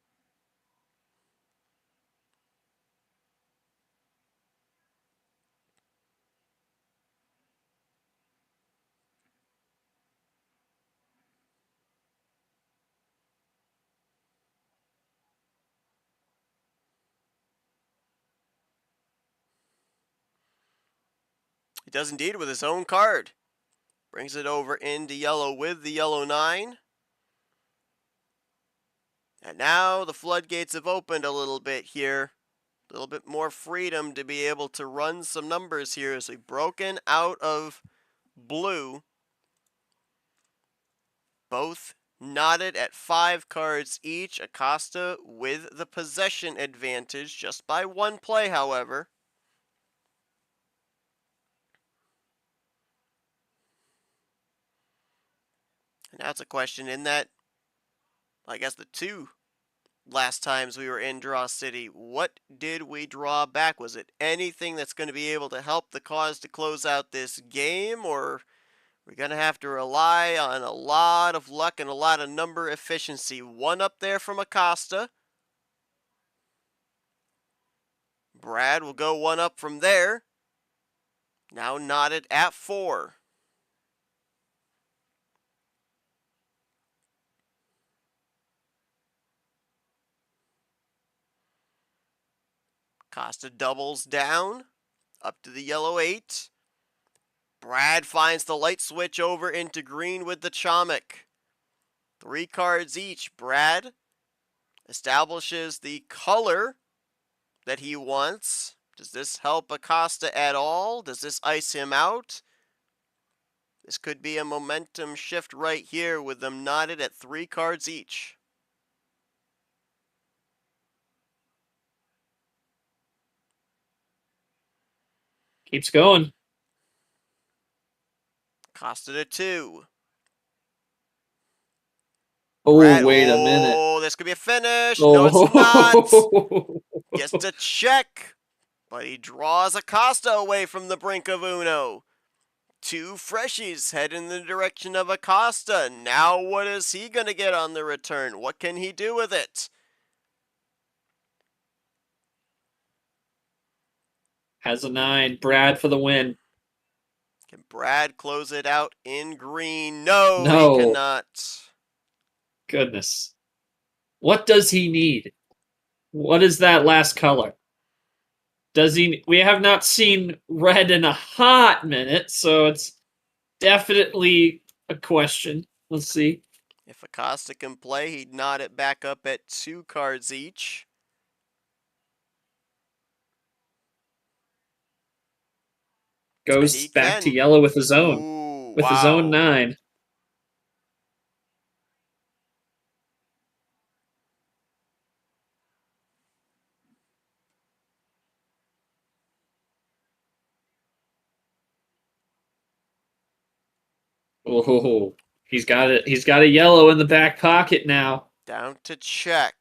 B: He does indeed with his own card. Brings it over into yellow with the yellow 9. And now the floodgates have opened a little bit here. A little bit more freedom to be able to run some numbers here as we've broken out of blue. Both knotted at 5 cards each. Acosta with the possession advantage just by 1 play, however. And now it's a question in that, I guess the 2 last times we were in Draw City, what did we draw back? Was it anything that's going to be able to help the cause to close out this game, or we're going to have to rely on a lot of luck and a lot of number efficiency? 1 up there from Acosta. Brad will go 1 up from there. Now knotted at 4. Acosta doubles down, up to the yellow 8. Brad finds the light switch over into green with the Chomik. 3 cards each. Brad establishes the color that he wants. Does this help Acosta at all? Does this ice him out? This could be a momentum shift right here with them knotted at 3 cards each.
C: Keeps going.
B: Acosta to 2.
C: Oh,
B: Brad,
C: wait a minute.
B: Oh, this could be a finish. No, it's not.
C: Oh.
B: Gets to check, but he draws Acosta away from the brink of Uno. 2 freshies head in the direction of Acosta. Now what is he going to get on the return? What can he do with it?
C: Has a 9. Brad for the win.
B: Can Brad close it out in green? No,
C: No.
B: he cannot.
C: Goodness. What does he need? What is that last color? Does he? We have not seen red in a hot minute, so it's definitely a question. Let's see.
B: If Acosta can play, he'd knot it back up at 2 cards each.
C: Goes back to yellow with his own.
B: Ooh,
C: with his own 9. Oh, he's got it. He's got a yellow in the back pocket now.
B: Down to check.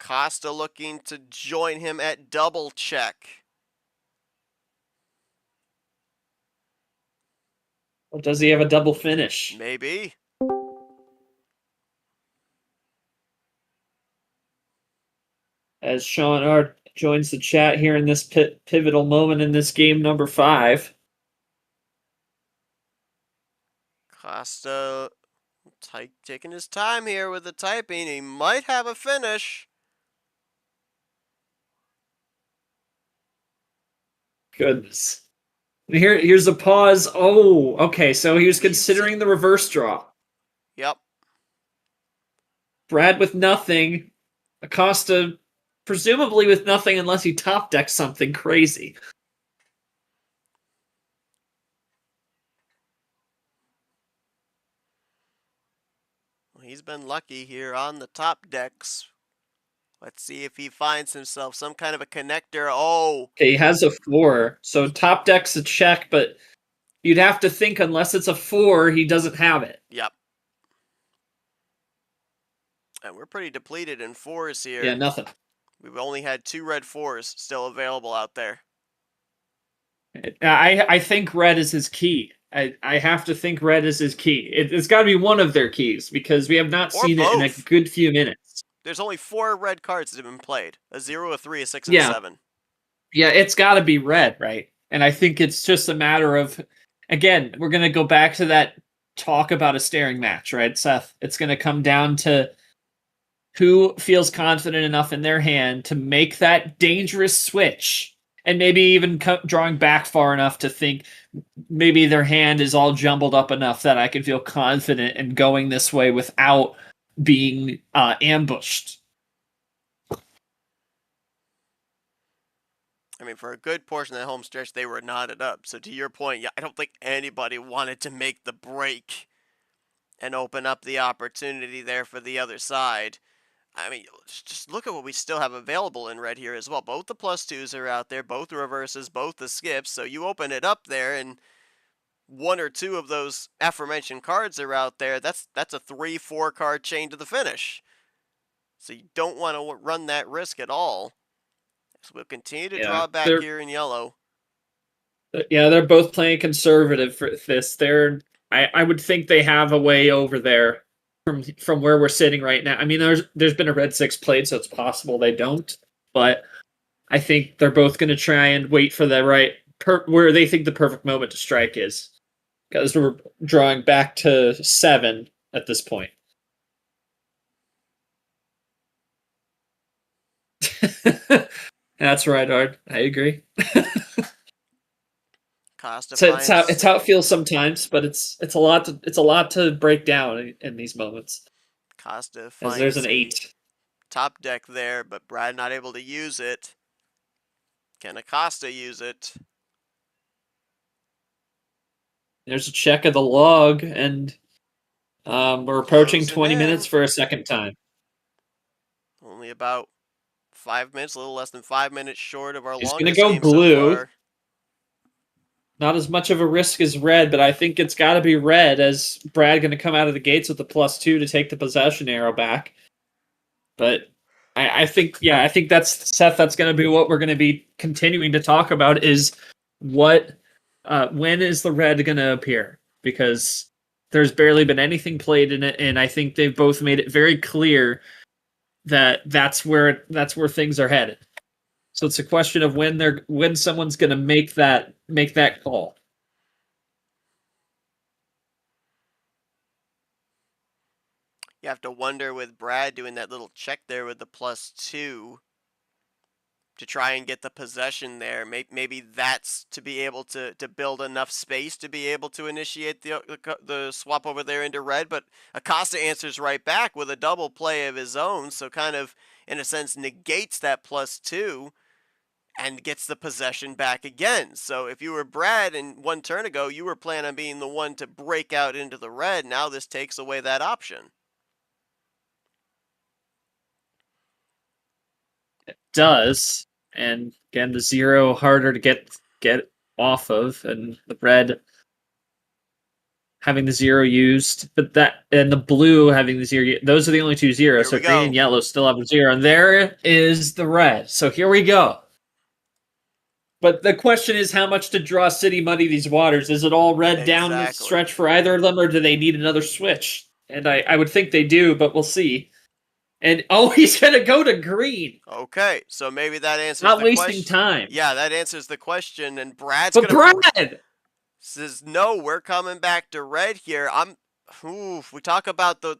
B: Acosta looking to join him at double check.
C: Or does he have a double finish?
B: Maybe.
C: As Sean Art joins the chat here in this pivotal moment in this game number 5.
B: Acosta taking his time here with the typing. He might have a finish.
C: Goodness. Here's a pause. Oh, okay. So he was considering the reverse draw.
B: Yep.
C: Brad with nothing. Acosta presumably with nothing unless he top decks something crazy.
B: Well, he's been lucky here on the top decks. Let's see if he finds himself some kind of a connector. Oh.
C: Okay, he has a 4. So top deck's a check, but you'd have to think unless it's a 4, he doesn't have it.
B: Yep. And we're pretty depleted in 4s here.
C: Yeah, nothing.
B: We've only had 2 red 4s still available out there.
C: I think red is his key. I have to think red is his key. It's got to be one of their keys because we have not
B: Or
C: seen it in a
B: both.
C: good few minutes.
B: There's only 4 red cards that have been played. A 0, a 3, a 6, and
C: Yeah.
B: a 7.
C: Yeah, it's got to be red, right? And I think it's just a matter of, again, we're going to go back to that talk about a staring match, right, Seth? It's going to come down to who feels confident enough in their hand to make that dangerous switch and maybe even drawing back far enough to think maybe their hand is all jumbled up enough that I can feel confident in going this way without being ambushed.
B: I mean, for a good portion of that home stretch, they were knotted up. So to your point, yeah, I don't think anybody wanted to make the break and open up the opportunity there for the other side. I mean, just look at what we still have available in red here as well. Both the +2s are out there, both the reverses, both the skips. So you open it up there, and 1 or 2 of those aforementioned cards are out there. That's a 3-4 card chain to the finish. So you don't want to run that risk at all. So we'll continue to draw back here in yellow.
C: Yeah, they're both playing conservative for this. I would think they have a way over there from where we're sitting right now. I mean, there's been a red 6 played, so it's possible they don't. But I think they're both going to try and wait for the right where they think the perfect moment to strike is, because we're drawing back to 7 at this point. That's right, Art. I agree. It's how it feels sometimes, but it's a lot to break down in these moments.
B: Acosta
C: finds there's an 8
B: top deck there, but Brad not able to use it. Can Acosta use it?
C: There's a check of the log, and we're approaching 20 minutes for a second time.
B: Only about 5 minutes, a little less than 5 minutes short of our
C: He's
B: longest
C: gonna go
B: game
C: blue.
B: so far.
C: Not as much of a risk as red, but I think it's got to be red, as Brad going to come out of the gates with the +2 to take the possession arrow back. But I think that's, Seth, that's going to be what we're going to be continuing to talk about is when is the red going to appear? Because there's barely been anything played in it, and I think they've both made it very clear that that's where things are headed. So it's a question of when someone's going to make that call.
B: You have to wonder with Brad doing that little check there with the +2 to try and get the possession there. Maybe that's to be able to build enough space to be able to initiate the swap over there into red. But Acosta answers right back with a double play of his own, so kind of, in a sense, negates that +2 and gets the possession back again. So if you were Brad and 1 turn ago, you were planning on being the one to break out into the red. Now this takes away that option.
C: It does. And again, the 0 harder to get off of, and the red having the 0 used, but that and the blue having the 0. Those are the only 2 zeros.
B: Here
C: So
B: we
C: green
B: go.
C: and yellow still have a 0, and there is the red. So here we go. But the question is, how much to Draw City muddy these waters? Is it all red down the
B: Exactly.
C: stretch for either of them, or do they need another switch? And I would think they do, but we'll see. And he's gonna go to green.
B: Okay, so maybe that answers
C: Not
B: the
C: wasting
B: question.
C: time.
B: Yeah, that answers the question. And Brad's
C: But
B: gonna
C: Brad,
B: says no. We're coming back to red here. We talk about the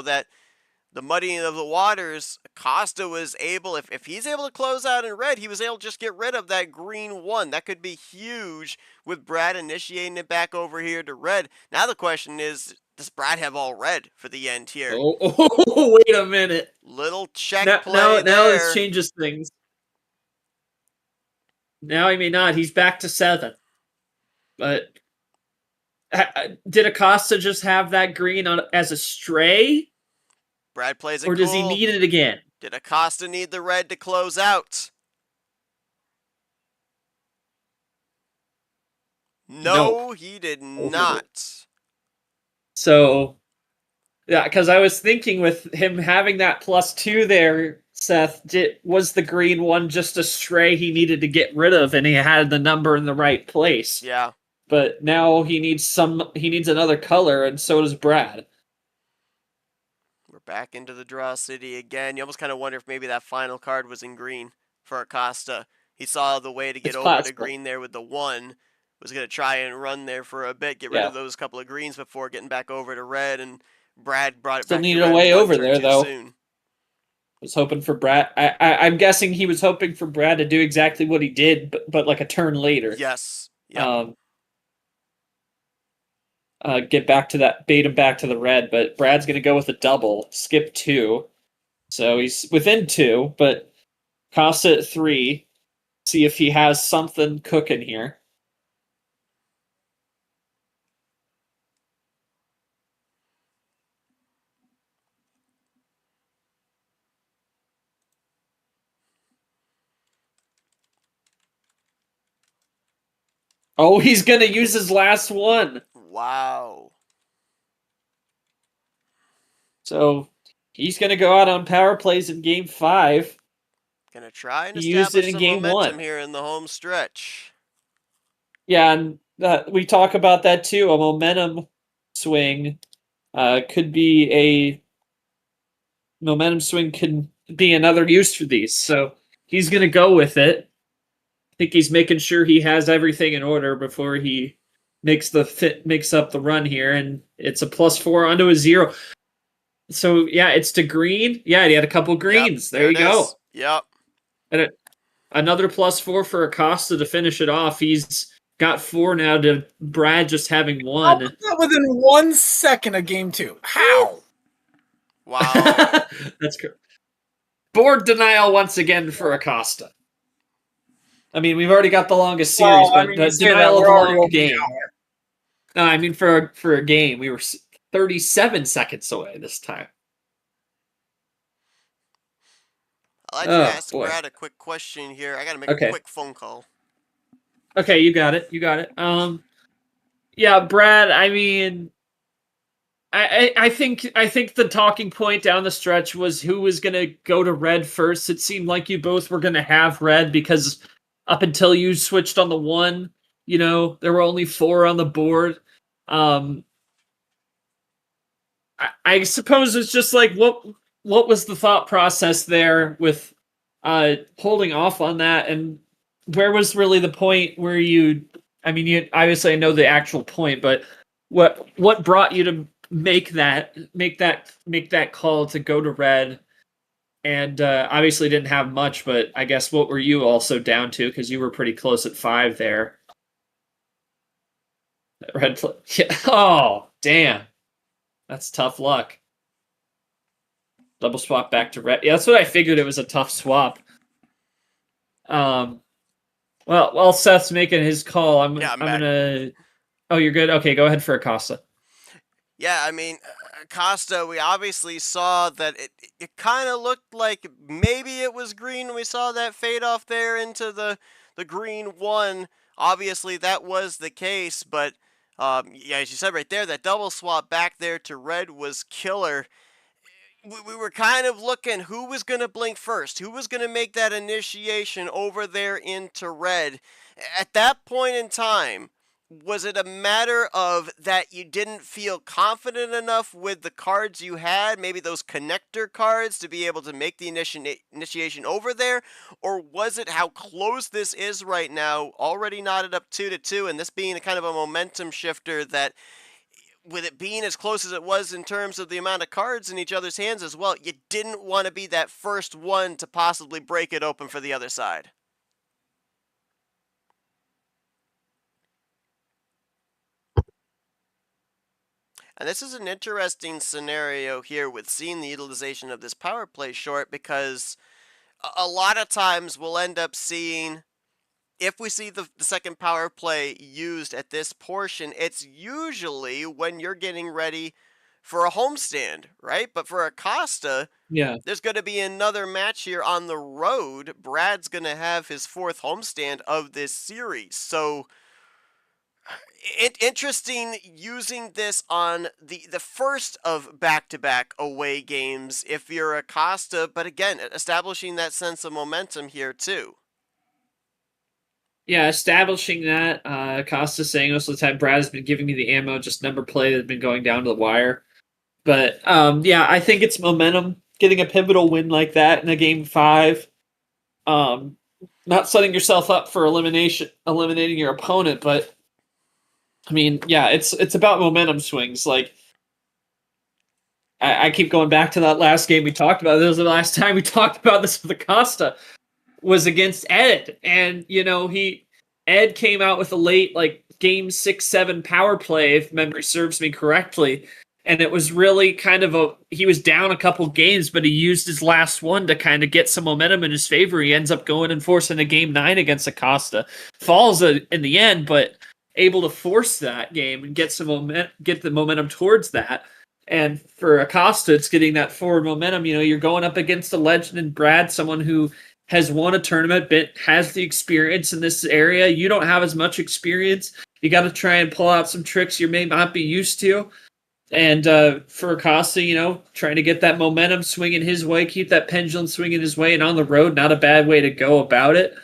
B: that the muddying of the waters. Acosta was able, if he's able to close out in red, he was able to just get rid of that green 1. That could be huge with Brad initiating it back over here to red. Now the question is, does Brad have all red for the end here?
C: oh wait a minute.
B: Little check
C: Now,
B: play
C: now this
B: there.
C: changes things. Now he may not. He's back to 7. But did Acosta just have that green as a stray?
B: Brad plays it
C: Or does he
B: cool.
C: need it again?
B: Did Acosta need the red to close out? No, he did not.
C: So, yeah, because I was thinking with him having that +2 there, Seth, was the green 1 just a stray he needed to get rid of, and he had the number in the right place?
B: Yeah.
C: But now he needs another color, and so does Brad.
B: We're back into the Draw City again. You almost kind of wonder if maybe that final card was in green for Acosta. He saw the way to get over to green there with the 1. Was going to try and run there for a bit, get rid of those couple of greens before getting back over to red, and Brad brought it
C: Still
B: back
C: needed
B: to red
C: a way
B: one
C: over
B: turn
C: there,
B: too
C: though.
B: soon.
C: Was hoping for Brad. I'm guessing he was hoping for Brad to do exactly what he did, but like a turn later.
B: Yes. Yeah.
C: Get back to that, bait him back to the red, but Brad's gonna go with a double, skip 2, so he's within 2, but Costa at 3. See if he has something cooking here. Oh, he's gonna use his last one.
B: Wow.
C: So he's gonna go out on power plays in game 5.
B: Gonna try and
C: He used it
B: establish
C: in
B: some
C: game
B: momentum
C: 1.
B: here in the home stretch.
C: Yeah, and we talk about that too. A momentum swing could be another use for these. So he's gonna go with it. I think he's making sure he has everything in order before he makes up the run here, and it's a +4 onto a 0. So yeah, it's to green. Yeah, he had a couple greens.
B: Yep,
C: there you go.
B: Yep.
C: And another +4 for Acosta to finish it off. He's got 4 now to Brad just having 1.
E: Within 1 second of game 2. How?
B: Wow.
C: That's good. Board denial once again for Acosta. I mean, we've already got the longest series, but denial of the long game. No, I mean for a game, we were 37 seconds away this time.
B: I'd like to ask Brad a quick question here. I gotta make a quick phone call.
C: Okay, you got it. Yeah, Brad. I mean, I think the talking point down the stretch was who was gonna go to red first. It seemed like you both were gonna have red because up until you switched on the 1, there were only 4 on the board. I suppose it's just like what was the thought process there with holding off on that, and where was really the point where you obviously I know the actual point, but what brought you to make that call to go to red? And obviously didn't have much, but I guess what were you also down to, because you were pretty close at 5 there. Red yeah. Oh damn, that's tough luck. Double swap back to red. Yeah, that's what I figured. It was a tough swap. Well, while Seth's making his call, I'm gonna. Oh, you're good. Okay, go ahead for Acosta.
B: Yeah, I mean, Acosta. We obviously saw that it kind of looked like maybe it was green. We saw that fade off there into the green 1. Obviously, that was the case, but Yeah, as you said right there, that double swap back there to red was killer. We were kind of looking who was going to blink first, who was going to make that initiation over there into red. At that point in time, was it a matter of that you didn't feel confident enough with the cards you had, maybe those connector cards, to be able to make the initiation over there? Or was it how close this is right now, already knotted up 2-2, and this being a kind of a momentum shifter that, with it being as close as it was in terms of the amount of cards in each other's hands as well, you didn't want to be that first one to possibly break it open for the other side? And this is an interesting scenario here with seeing the utilization of this power play short, because a lot of times we'll end up seeing, if we see the second power play used at this portion, it's usually when you're getting ready for a homestand, right? But for Acosta,
C: Yeah.
B: there's going to be another match here on the road. Brad's going to have his fourth homestand of this series. So interesting using this on the first of back-to-back away games if you're Acosta, but again, establishing that sense of momentum here too.
C: Yeah, establishing that. Costa saying most of the time, Brad has been giving me the ammo, just number play that's been going down to the wire. But yeah, I think it's momentum. Getting a pivotal win like that in a game 5, not setting yourself up for eliminating your opponent, but I mean, yeah, it's about momentum swings. Like I keep going back to that last game we talked about. This was the last time we talked about this with Acosta, was against Ed, and Ed came out with a late game 6-7 power play, if memory serves me correctly. And it was really kind of he was down a couple games, but he used his last one to kind of get some momentum in his favor. He ends up going and forcing a game 9 against Acosta. Falls in the end, but able to force that game and get the momentum towards that. And for Acosta, it's getting that forward momentum. You're going up against a legend in Brad, someone who has won a tournament, but has the experience in this area. You don't have as much experience. You got to try and pull out some tricks you may not be used to. And for Acosta, trying to get that momentum swinging his way, keep that pendulum swinging his way, and on the road, not a bad way to go about it.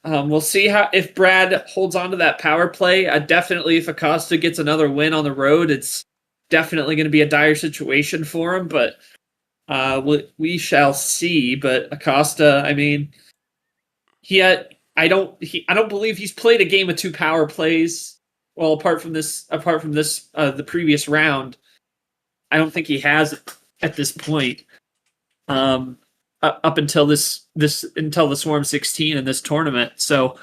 C: We'll see if Brad holds on to that power play. Definitely, if Acosta gets another win on the road, it's definitely going to be a dire situation for him. But we shall see. But Acosta, I mean, I don't believe he's played a game of 2 power plays. Well, apart from this, the previous round, I don't think he has at this point. Up until until the Swarm 16 in this tournament, so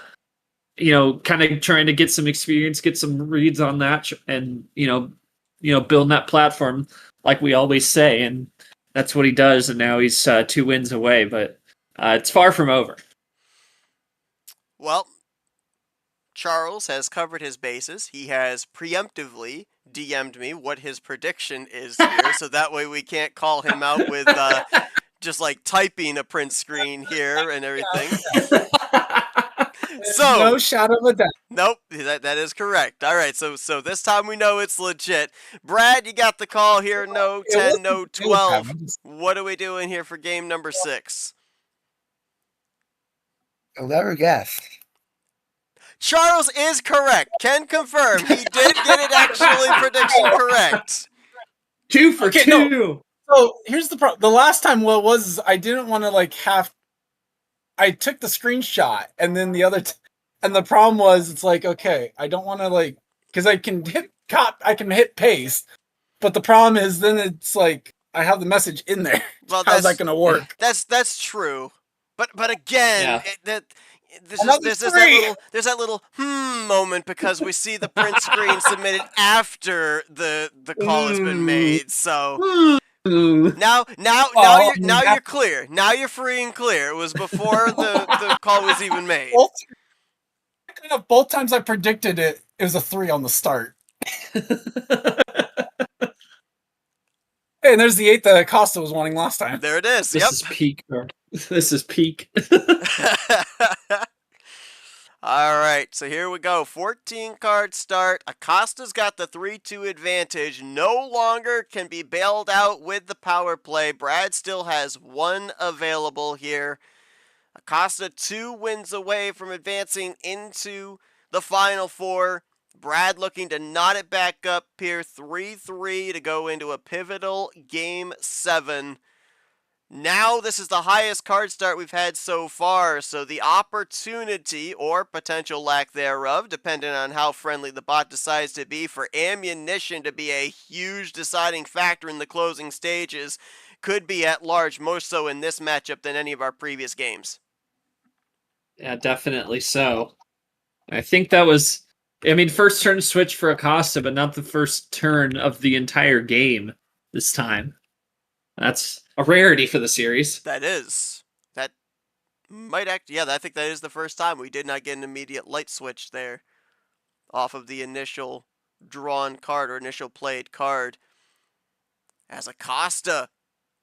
C: kind of trying to get some experience, get some reads on that, and building that platform like we always say, and that's what he does. And now he's 2 wins away, but it's far from over.
B: Well, Charles has covered his bases. He has preemptively DM'd me what his prediction is here, so that way we can't call him out with just typing a print screen here and everything. So
E: no shadow of a doubt.
B: Nope, that is correct. All right, so this time we know it's legit. Brad, you got the call here. No 10, no 12. What are we doing here for game number 6?
F: I'll never guess.
B: Charles is correct. Can confirm he did get it actually prediction correct.
C: 2 for 2. No.
E: So here's the problem. The last time what was is I didn't want to I took the screenshot and then and the problem was it's okay, I don't want to because I can hit paste, but the problem is then it's I have the message in there. Well, how's that going to work?
B: That's true. But again,
C: yeah.
B: There's that little moment because we see the print screen submitted after the call has been made. So now you're clear. Now you're free and clear. It was before the call was even made.
E: Both times I predicted it was a 3 on the start. And there's the 8 that Acosta was wanting last time.
B: There it is.
C: This is peak, bro. This is peak.
B: All right, so here we go. 14 card start. Acosta's got the 3-2 advantage. No longer can be bailed out with the power play. Brad still has one available here. Acosta 2 wins away from advancing into the Final Four. Brad looking to knot it back up here. 3-3 to go into a pivotal Game 7. Now this is the highest card start we've had so far, so the opportunity, or potential lack thereof, depending on how friendly the bot decides to be, for ammunition to be a huge deciding factor in the closing stages could be at large, more so in this matchup than any of our previous games.
C: Yeah, definitely so. I think that was, I mean, first turn switch for Acosta, but not the first turn of the entire game this time. That's a rarity for the series.
B: That is. That might act, yeah, I think that is the first time we did not get an immediate light switch there off of the initial drawn card or initial played card. As Acosta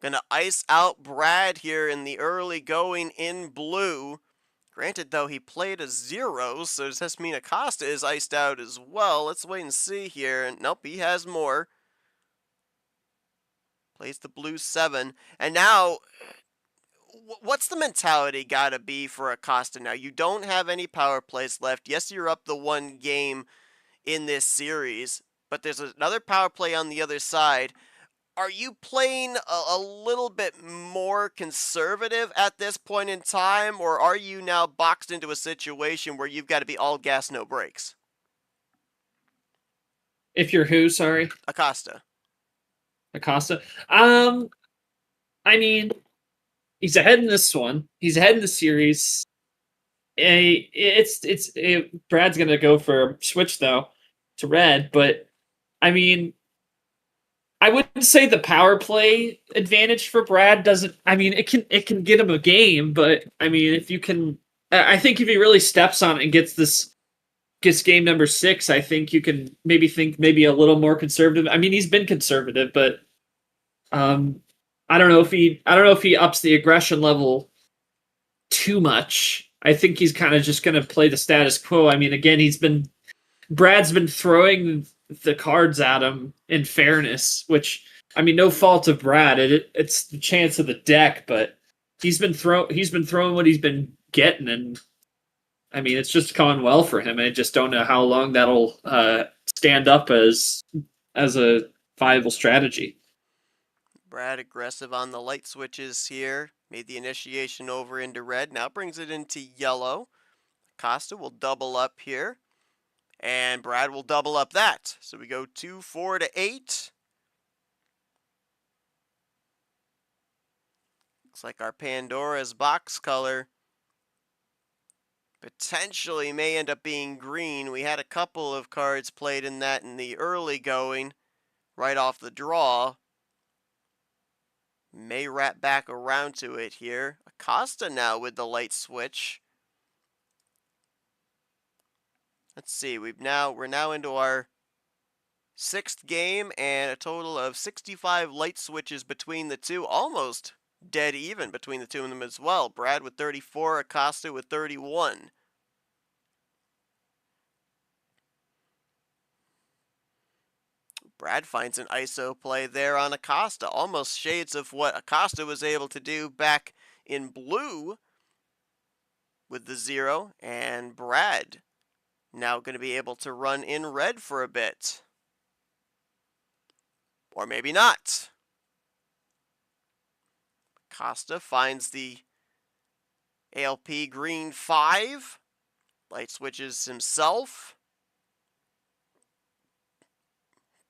B: gonna ice out Brad here in the early going in blue. Granted, though, he played a 0, so does this mean Acosta is iced out as well? Let's wait and see here. Nope, he has more. Plays the blue 7. And now, what's the mentality gotta be for Acosta now? You don't have any power plays left. Yes, you're up the 1 game in this series, but there's another power play on the other side. Are you playing a little bit more conservative at this point in time, or are you now boxed into a situation where you've got to be all gas, no brakes?
C: If you're who, sorry?
B: Acosta.
C: Acosta. I mean, he's ahead in this one. He's ahead in the series. Brad's gonna go for a switch though to red, but I mean, I wouldn't say the power play advantage for Brad doesn't. I mean, it can get him a game, but I mean, if you can, I think if he really steps on it and gets game number 6, I think you can maybe think maybe a little more conservative. I mean, he's been conservative, but I don't know if he ups the aggression level too much. I think he's kind of just going to play the status quo. I mean, again, Brad's been throwing the cards at him in fairness, which, I mean, no fault of Brad. It's the chance of the deck, but he's been throwing what he's been getting, and I mean, it's just gone well for him. I just don't know how long that'll stand up as a viable strategy.
B: Brad aggressive on the light switches here. Made the initiation over into red. Now brings it into yellow. Acosta will double up here. And Brad will double up that. So we go 2-4 to 8. Looks like our Pandora's box color potentially may end up being green. We had a couple of cards played in that in the early going, right off the draw. May wrap back around to it here. Acosta now with the light switch. Let's see, we're now into our 6th game and a total of 65 light switches between the two, almost dead even between the two of them as well. Brad with 34, Acosta with 31. Brad finds an ISO play there on Acosta, almost shades of what Acosta was able to do back in blue with the 0, and Brad now going to be able to run in red for a bit. Or maybe not. Acosta finds the ALP green 5. Light switches himself.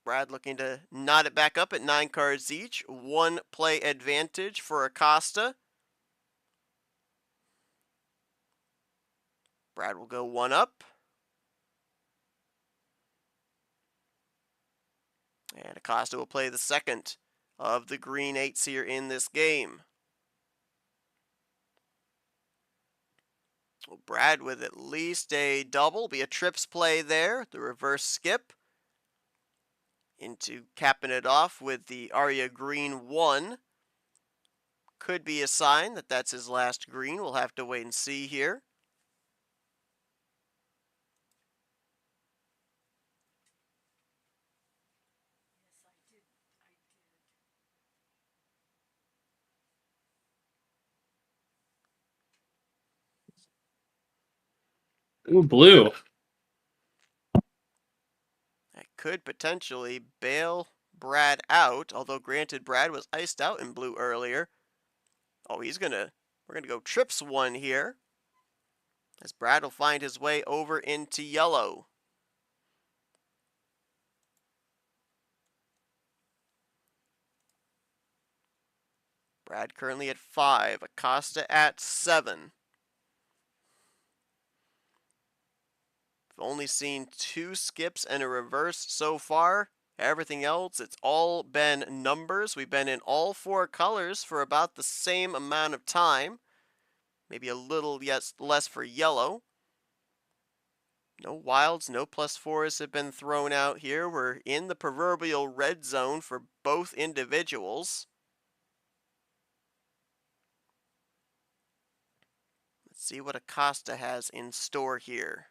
B: Brad looking to knot it back up at 9 cards each. 1 play advantage for Acosta. Brad will go 1 up. And Acosta will play the second of the green 8s here in this game. Well, Brad with at least a double, be a trips play there, the reverse skip. Into capping it off with the Arya green 1. Could be a sign that that's his last green. We'll have to wait and see here.
C: Ooh, blue.
B: That could potentially bail Brad out, although granted Brad was iced out in blue earlier. Oh, we're gonna go trips one here, as Brad will find his way over into yellow. Brad currently at 5, Acosta at 7. We've only seen 2 skips and a reverse so far. Everything else, it's all been numbers. We've been in all 4 colors for about the same amount of time. Maybe a little less for yellow. No wilds, no +4s have been thrown out here. We're in the proverbial red zone for both individuals. Let's see what Acosta has in store here.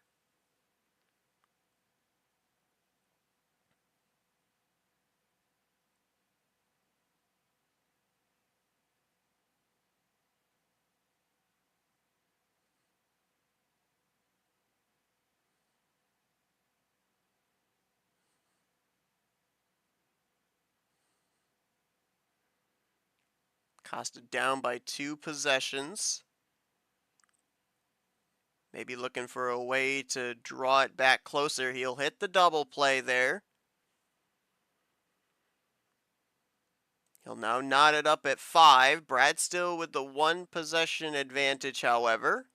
B: Acosta down by 2 possessions. Maybe looking for a way to draw it back closer. He'll hit the double play there. He'll now knot it up at 5. Brad still with the 1 possession advantage, however.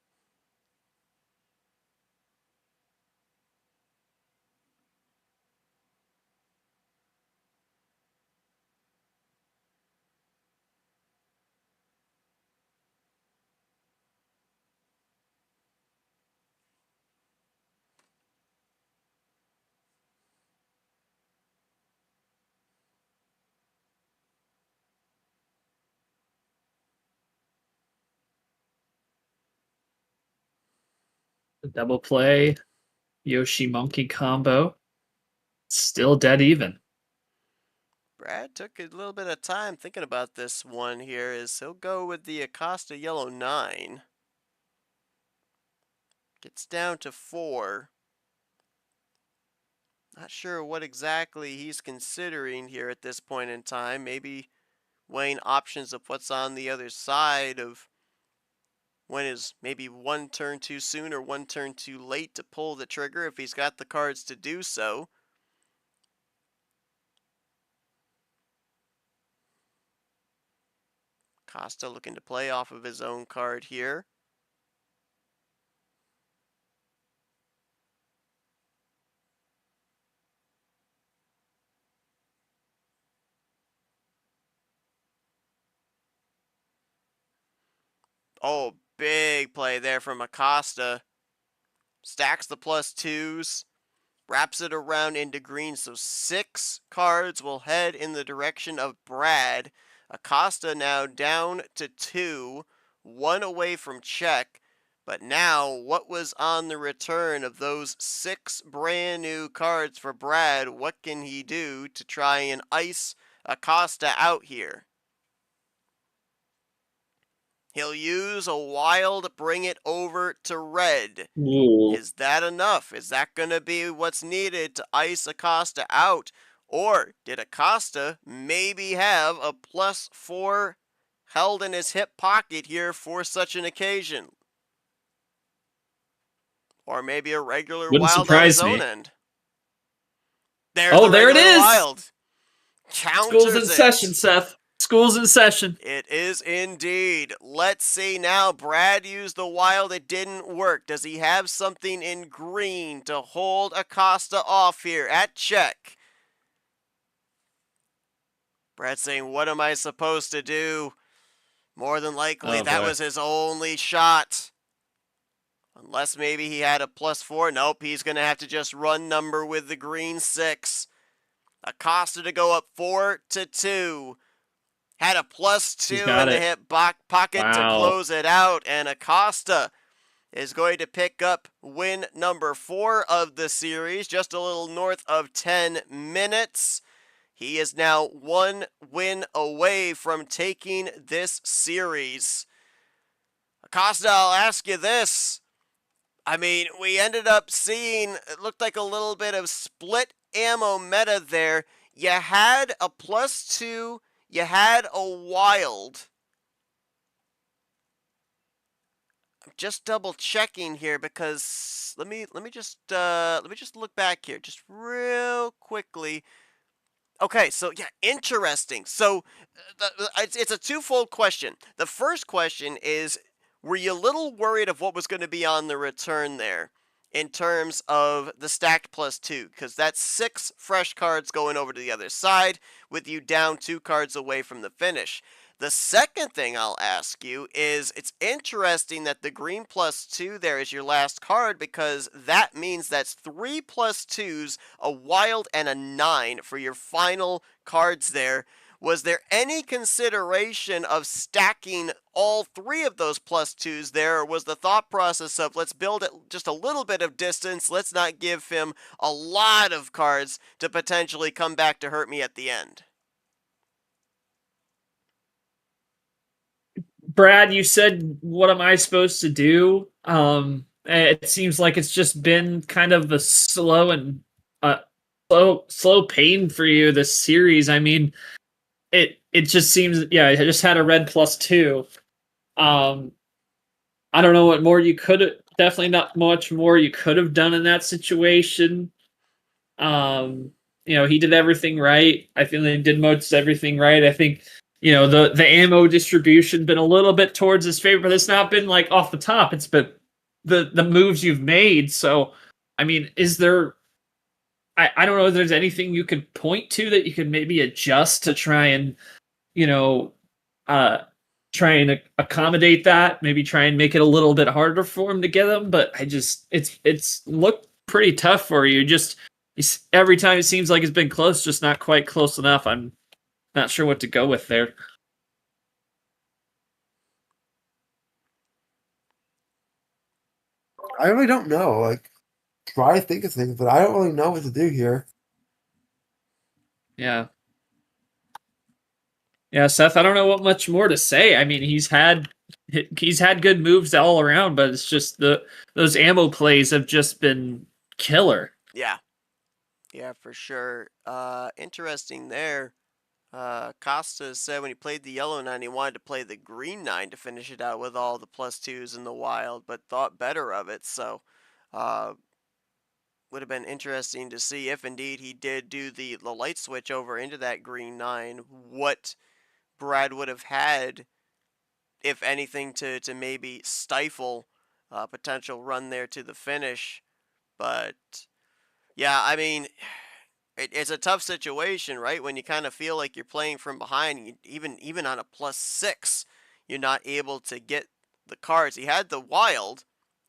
C: The double play, Yoshi Monkey combo. Still dead even.
B: Brad took a little bit of time thinking about this one here, as he'll go with the Acosta yellow 9. Gets down to 4. Not sure what exactly he's considering here at this point in time. Maybe weighing options of what's on the other side of when is maybe 1 turn too soon or 1 turn too late to pull the trigger if he's got the cards to do so. Costa looking to play off of his own card here. Oh, big play there from Acosta. Stacks the +2s. Wraps it around into green, so 6 cards will head in the direction of Brad. Acosta now down to 2, 1 away from check. But now, what was on the return of those 6 brand new cards for Brad? What can he do to try and ice Acosta out here? He'll use a wild, bring it over to red.
C: Ooh.
B: Is that enough? Is that going to be what's needed to ice Acosta out? Or did Acosta maybe have a +4 held in his hip pocket here for such an occasion? Or maybe a regular
C: Wouldn't
B: wild on his
C: surprise me.
B: own end. There's
C: Oh,
B: the
C: there it
B: regular
C: is!
B: wild. Counters
C: School's in
B: it.
C: session, Seth. School's in session.
B: It is indeed. Let's see now. Brad used the wild. It didn't work. Does he have something in green to hold Acosta off here at check? Brad saying, what am I supposed to do? More than likely,
C: Oh,
B: that
C: boy.
B: was his only shot. Unless maybe he had a +4. Nope, he's going to have to just run number with the green 6. Acosta to go up 4-2. Had a +2 in the hip pocket to close it out. And Acosta is going to pick up win number 4 of the series, just a little north of 10 minutes. He is now 1 win away from taking this series. Acosta, I'll ask you this. I mean, we ended up seeing, it looked like a little bit of split ammo meta there. You had a +2, you had a wild. I'm just double checking here because let me just look back here just real quickly. Okay, so yeah, interesting. So it's a twofold question. The first question is, were you a little worried of what was going to be on the return there in terms of the stacked +2? Because that's 6 fresh cards going over to the other side with you down 2 cards away from the finish. The second thing I'll ask you is, it's interesting that the green +2 there is your last card, because that means that's 3 +2s, a wild, and a 9 for your final cards there. Was there any consideration of stacking all 3 of those +2s there, or was the thought process of, let's build it just a little bit of distance, let's not give him a lot of cards to potentially come back to hurt me at the end?
C: Brad, you said, what am I supposed to do? It seems like it's just been kind of a slow pain for you this series. I mean, it just seems, yeah, I just had a red +2. I don't know what more you could have, definitely not much more you could have done in that situation. He did everything right. I feel he did most everything right. I think, the ammo distribution been a little bit towards his favor, but it's not been like off the top. It's been the moves you've made. So, I mean, is there? I don't know if there's anything you could point to that you could maybe adjust to try and, you know, uh, try and accommodate that. Maybe try and make it a little bit harder for him to get them. But it's looked pretty tough for you. Just every time it seems like it's been close, just not quite close enough. I'm not sure what to go with there.
D: I really don't know. Like, try to think of things, but I don't really know what to do here.
C: Yeah. Yeah, Seth, I don't know what much more to say. I mean, he's had good moves all around, but it's just those ammo plays have just been killer.
B: Yeah. Yeah, for sure. Interesting there. Costa said when he played the yellow 9, he wanted to play the green 9 to finish it out with all the +2s in the wild, but thought better of it. So, would have been interesting to see if indeed he did do the light switch over into that green 9, what Brad would have had, if anything, to maybe stifle a potential run there to the finish. But yeah, I mean, it's a tough situation, right? When you kind of feel like you're playing from behind, even on a +6, you're not able to get the cards. He had the wild,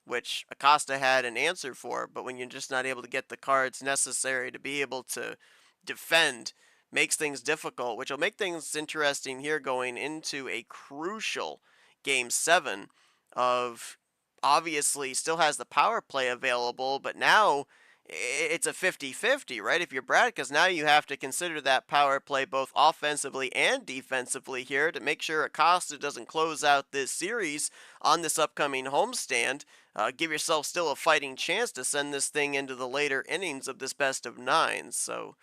B: which Acosta had an answer for, but when you're just not able to get the cards necessary to be able to defend, makes things difficult, which will make things interesting here going into a crucial Game 7 of, obviously still has the power play available, but now it's a 50-50, right? If you're Brad, because now you have to consider that power play both offensively and defensively here to make sure Acosta doesn't close out this series on this upcoming homestand. Give yourself still a fighting chance to send this thing into the later innings of this best of 9. So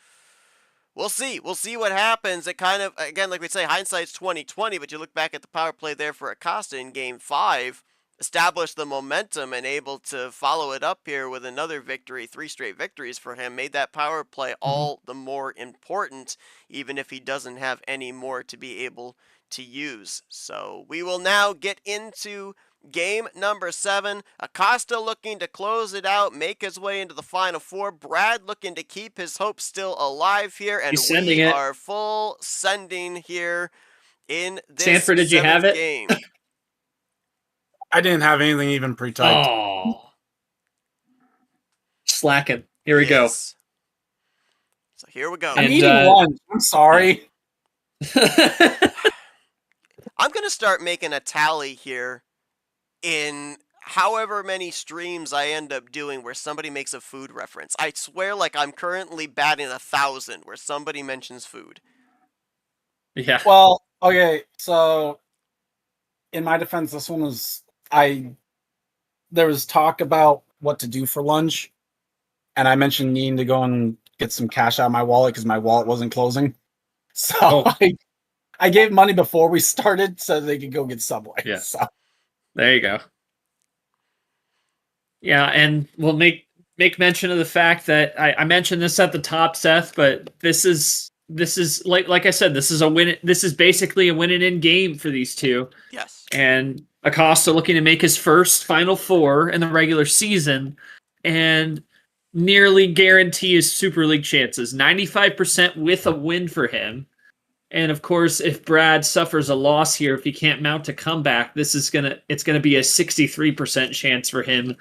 B: we'll see. We'll see what happens. It kind of, again, like we say, hindsight's 20/20, but you look back at the power play there for Acosta in Game 5, established the momentum and able to follow it up here with another victory, 3 straight victories for him, made that power play all the more important, even if he doesn't have any more to be able to use. So we will now get into game number 7. Acosta looking to close it out, make his way into the final 4. Brad looking to keep his hopes still alive here, and we are full sending here in this
C: Sanford, did you have it?
B: game.
E: I didn't have anything even pre-typed.
C: Oh, slacking. Here we go.
B: So here we go.
E: I'm eating lunch. I'm sorry.
B: I'm going to start making a tally here in however many streams I end up doing where somebody makes a food reference. I swear, like, I'm currently batting 1,000 where somebody mentions food.
C: Yeah.
E: Well, okay, so in my defense, this one was there was talk about what to do for lunch, and I mentioned needing to go and get some cash out of my wallet because my wallet wasn't closing. So I gave money before we started so they could go get Subway.
C: Yeah.
E: So
C: There you go. Yeah, and we'll make mention of the fact that I mentioned this at the top, Seth, but this is like I said, this is a win. This is basically a win and in game for these two.
B: Yes.
C: And Acosta looking to make his first Final Four in the regular season, and nearly guarantee his Super League chances. 95% with a win for him. And of course, if Brad suffers a loss here, if he can't mount a comeback, it's gonna be a 63% chance for him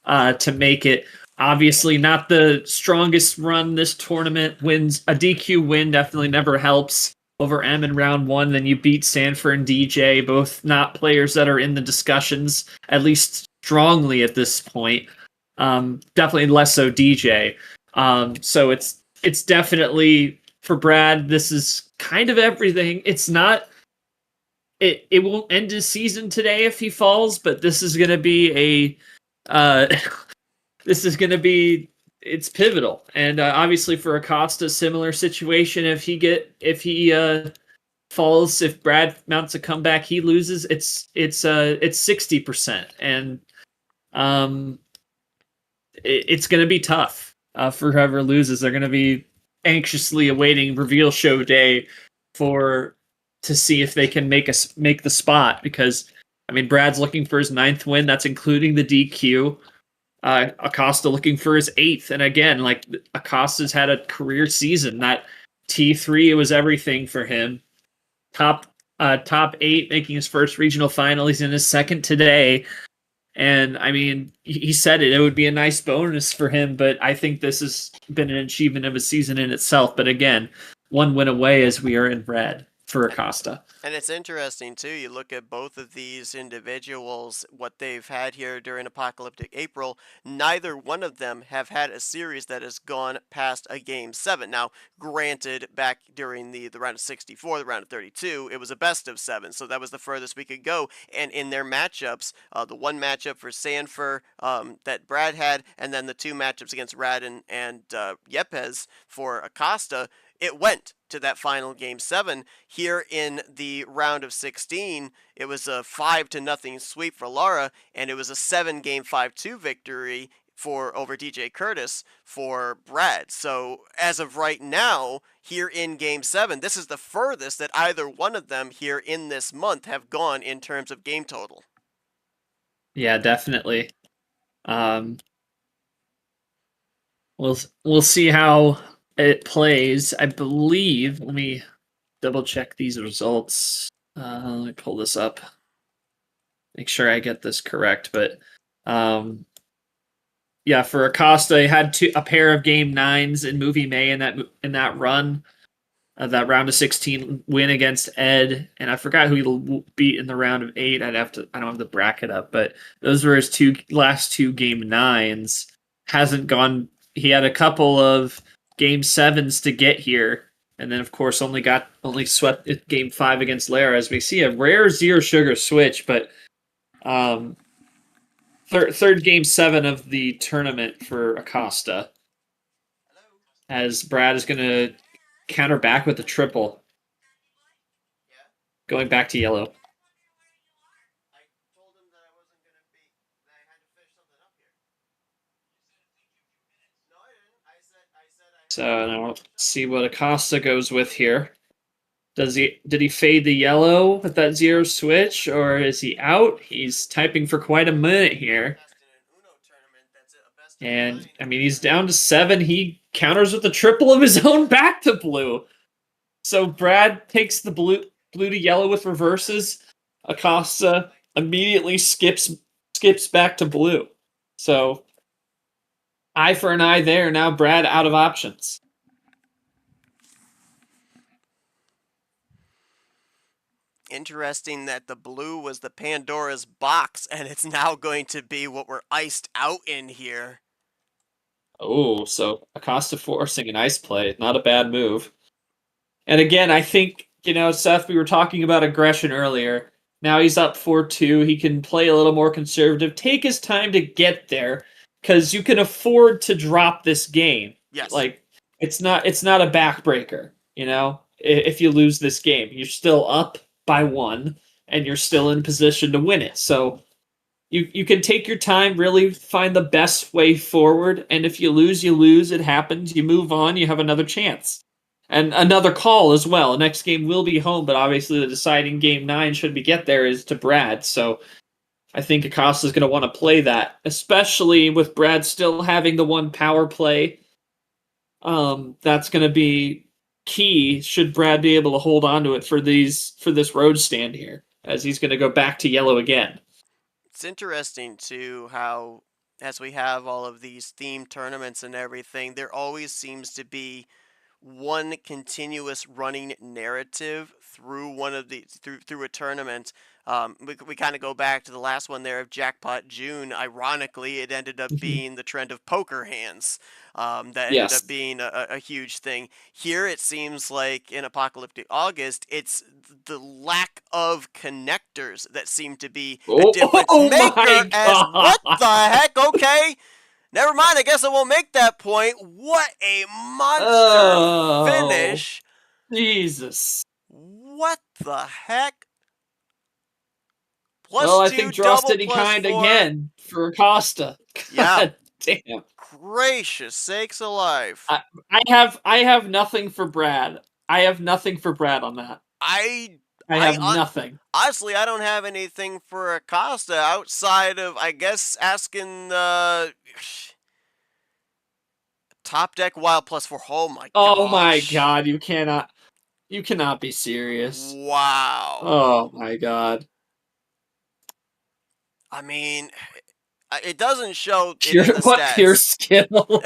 C: to make it. Obviously, not the strongest run this tournament. Wins a DQ win definitely never helps over M in round one. Then you beat Sanford and DJ, both not players that are in the discussions, at least strongly at this point. Definitely less so DJ. So it's definitely for Brad. This is kind of everything. It's not. It won't end his season today if he falls, but this is going to be it's pivotal. And obviously for Acosta, similar situation. If he falls, if Brad mounts a comeback, he loses. It's 60%, and it's going to be tough for whoever loses. They're going to be anxiously awaiting reveal show day to see if they can make the spot, because I mean Brad's looking for his 9th win. That's including the DQ. Acosta looking for his 8th, and again, like Acosta's had a career season. That T3, it was everything for him. Top 8, making his first regional final. He's in his 2nd today, and I mean he said it would be a nice bonus for him. But I think this has been an achievement of a season in itself. But again, one win away as we are in red for Acosta.
B: And it's interesting, too. You look at both of these individuals, what they've had here during Apocalyptic April. Neither one of them have had a series that has gone past a Game 7. Now, granted, back during the round of 64, the round of 32, it was a best of 7. So that was the furthest we could go. And in their matchups, the one matchup for Sanford that Brad had, and then the 2 matchups against Rad and Yepes for Acosta, it went to that final Game 7. Here in the round of 16, it was a 5-0 sweep for Lara, and it was a 7-game 5-2 victory over DJ Curtis for Brad. So as of right now, here in Game 7, this is the furthest that either one of them here in this month have gone in terms of game total.
C: Yeah, definitely. We'll see how it plays. I believe, let me double check these results. Let me pull this up. Make sure I get this correct. But yeah, for Acosta, he had a pair of Game 9s in Movie May in that run. That round of 16 win against Ed, and I forgot who he beat in the round of 8. I don't have the bracket up, but those were his last 2 Game 9s. Hasn't gone. He had a couple of Game 7s to get here, and then of course only swept Game 5 against Lara, as we see a rare Zero Sugar switch. But third Game 7 of the tournament for Acosta, as Brad is going to counter back with a triple, going back to yellow. So now let's see what Acosta goes with here. Did he fade the yellow with that zero switch, or is he out? He's typing for quite a minute here. And I mean, he's down to 7. He counters with a triple of his own back to blue. So Brad takes the blue to yellow with reverses. Acosta immediately skips back to blue. So eye for an eye there. Now Brad out of options.
B: Interesting that the blue was the Pandora's box, and it's now going to be what we're iced out in here.
C: Oh, so Acosta forcing an ice play. Not a bad move. And again, I think, Seth, we were talking about aggression earlier. Now he's up 4-2. He can play a little more conservative, take his time to get there, because you can afford to drop this game.
B: Yes.
C: Like, it's not a backbreaker, you know? If you lose this game, you're still up by 1, and you're still in position to win it. So you can take your time, really find the best way forward, and if you lose, you lose. It happens. You move on. You have another chance. And another call as well. Next game will be home, but obviously the deciding game 9, should we get there, is to Brad. So I think Acosta's going to want to play that, especially with Brad still having the 1 power play. That's going to be key, should Brad be able to hold on to it for this road stand here, as he's going to go back to yellow again.
B: It's interesting, too, how as we have all of these themed tournaments and everything, there always seems to be one continuous running narrative through one of the through a tournament. We kind of go back to the last one there of Jackpot June. Ironically, it ended up being the trend of poker hands. That ended up being a huge thing. Here it seems like in Apocalyptic August, it's the lack of connectors that seem to be a difference maker. What the heck? Okay. Never mind, I guess I won't make that point. What a monster finish.
C: Jesus.
B: What the heck?
C: Well, I think draw steady kind again for Acosta.
B: Yeah.
C: God damn.
B: Gracious sakes alive.
C: I have nothing for Brad. I have nothing for Brad on that. I have nothing.
B: Honestly, I don't have anything for Acosta outside of, I guess, asking top deck wild +4. Oh my god.
C: Oh my god, you cannot be serious.
B: Wow.
C: Oh my god.
B: I mean, it doesn't show it in the stats.
C: Pure skill.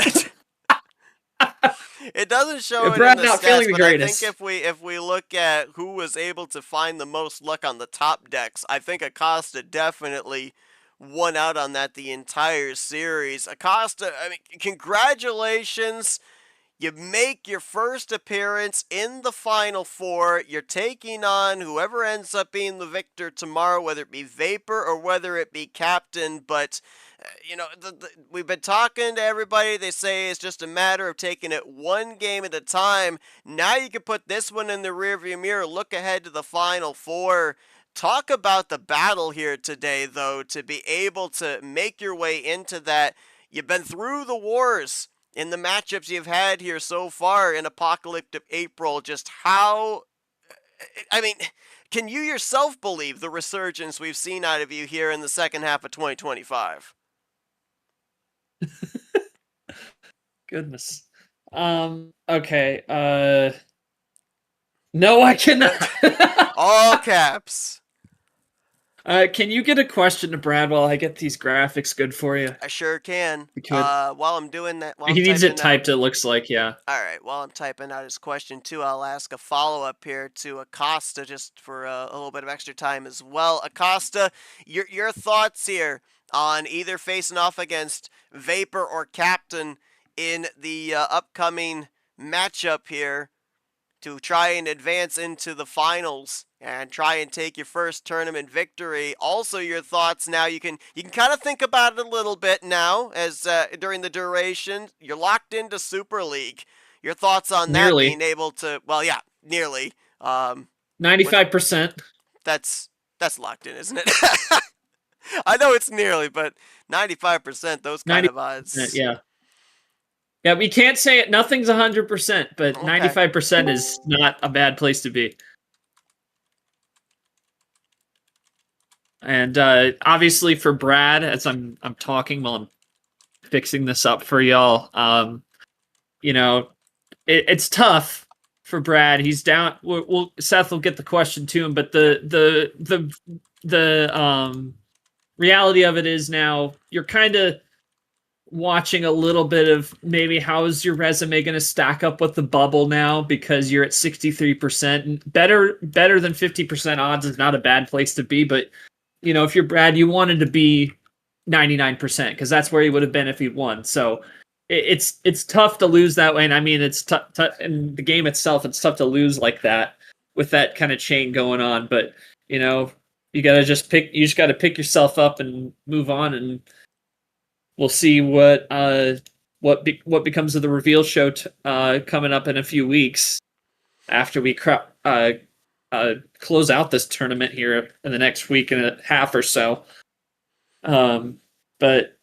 B: It doesn't show it
C: Brad
B: in the
C: not
B: stats,
C: feeling the
B: but
C: greatest.
B: I think if we look at who was able to find the most luck on the top decks, I think Acosta definitely won out on that the entire series. Acosta, I mean, congratulations. You make your first appearance in the Final Four. You're taking on whoever ends up being the victor tomorrow, whether it be Vapor or whether it be Captain. But, you know, we've been talking to everybody. They say it's just a matter of taking it one game at a time. Now you can put this one in the rearview mirror, look ahead to the Final Four. Talk about the battle here today, though, to be able to make your way into that. You've been through the wars in the matchups you've had here so far in Apocalyptic April. Just how, I mean, can you yourself believe the resurgence we've seen out of you here in the second half of 2025?
C: Goodness. Okay. No, I cannot.
B: All caps.
C: Can you get a question to Brad while I get these graphics good for you?
B: I sure can. While I'm doing that,
C: he needs it typed. It looks like, yeah.
B: All right. While I'm typing out his question too, I'll ask a follow-up here to Acosta just for a little bit of extra time as well. Acosta, your thoughts here on either facing off against Vapor or Captain in the upcoming matchup here to try and advance into the finals and try and take your first tournament victory. Also, your thoughts now. You can kind of think about it a little bit now as during the duration. You're locked into Super League. Your thoughts on
C: nearly.
B: That being able to, well, yeah, nearly.
C: 95%.
B: That's locked in, isn't it? I know it's nearly, but 95%, those kind of odds.
C: Yeah. Yeah, we can't say it. Nothing's 100%, but
B: Okay.
C: 95% is not a bad place to be. And obviously for Brad, as I'm talking while I'm fixing this up for y'all, you know, it's tough for Brad. He's down. Seth will get the question to him, but the reality of it is now you're kind of watching a little bit of maybe how is your resume going to stack up with the bubble now, because you're at 63%. Better than 50% odds is not a bad place to be, but you know, if you're Brad, you wanted to be 99% because that's where he would have been if he won. So it's tough to lose that way. And I mean, it's tough in the game itself. It's tough to lose like that with that kind of chain going on. But you know, You just gotta pick yourself up and move on, and we'll see what becomes of the reveal show coming up in a few weeks after we close out this tournament here in the next week and a half or so. But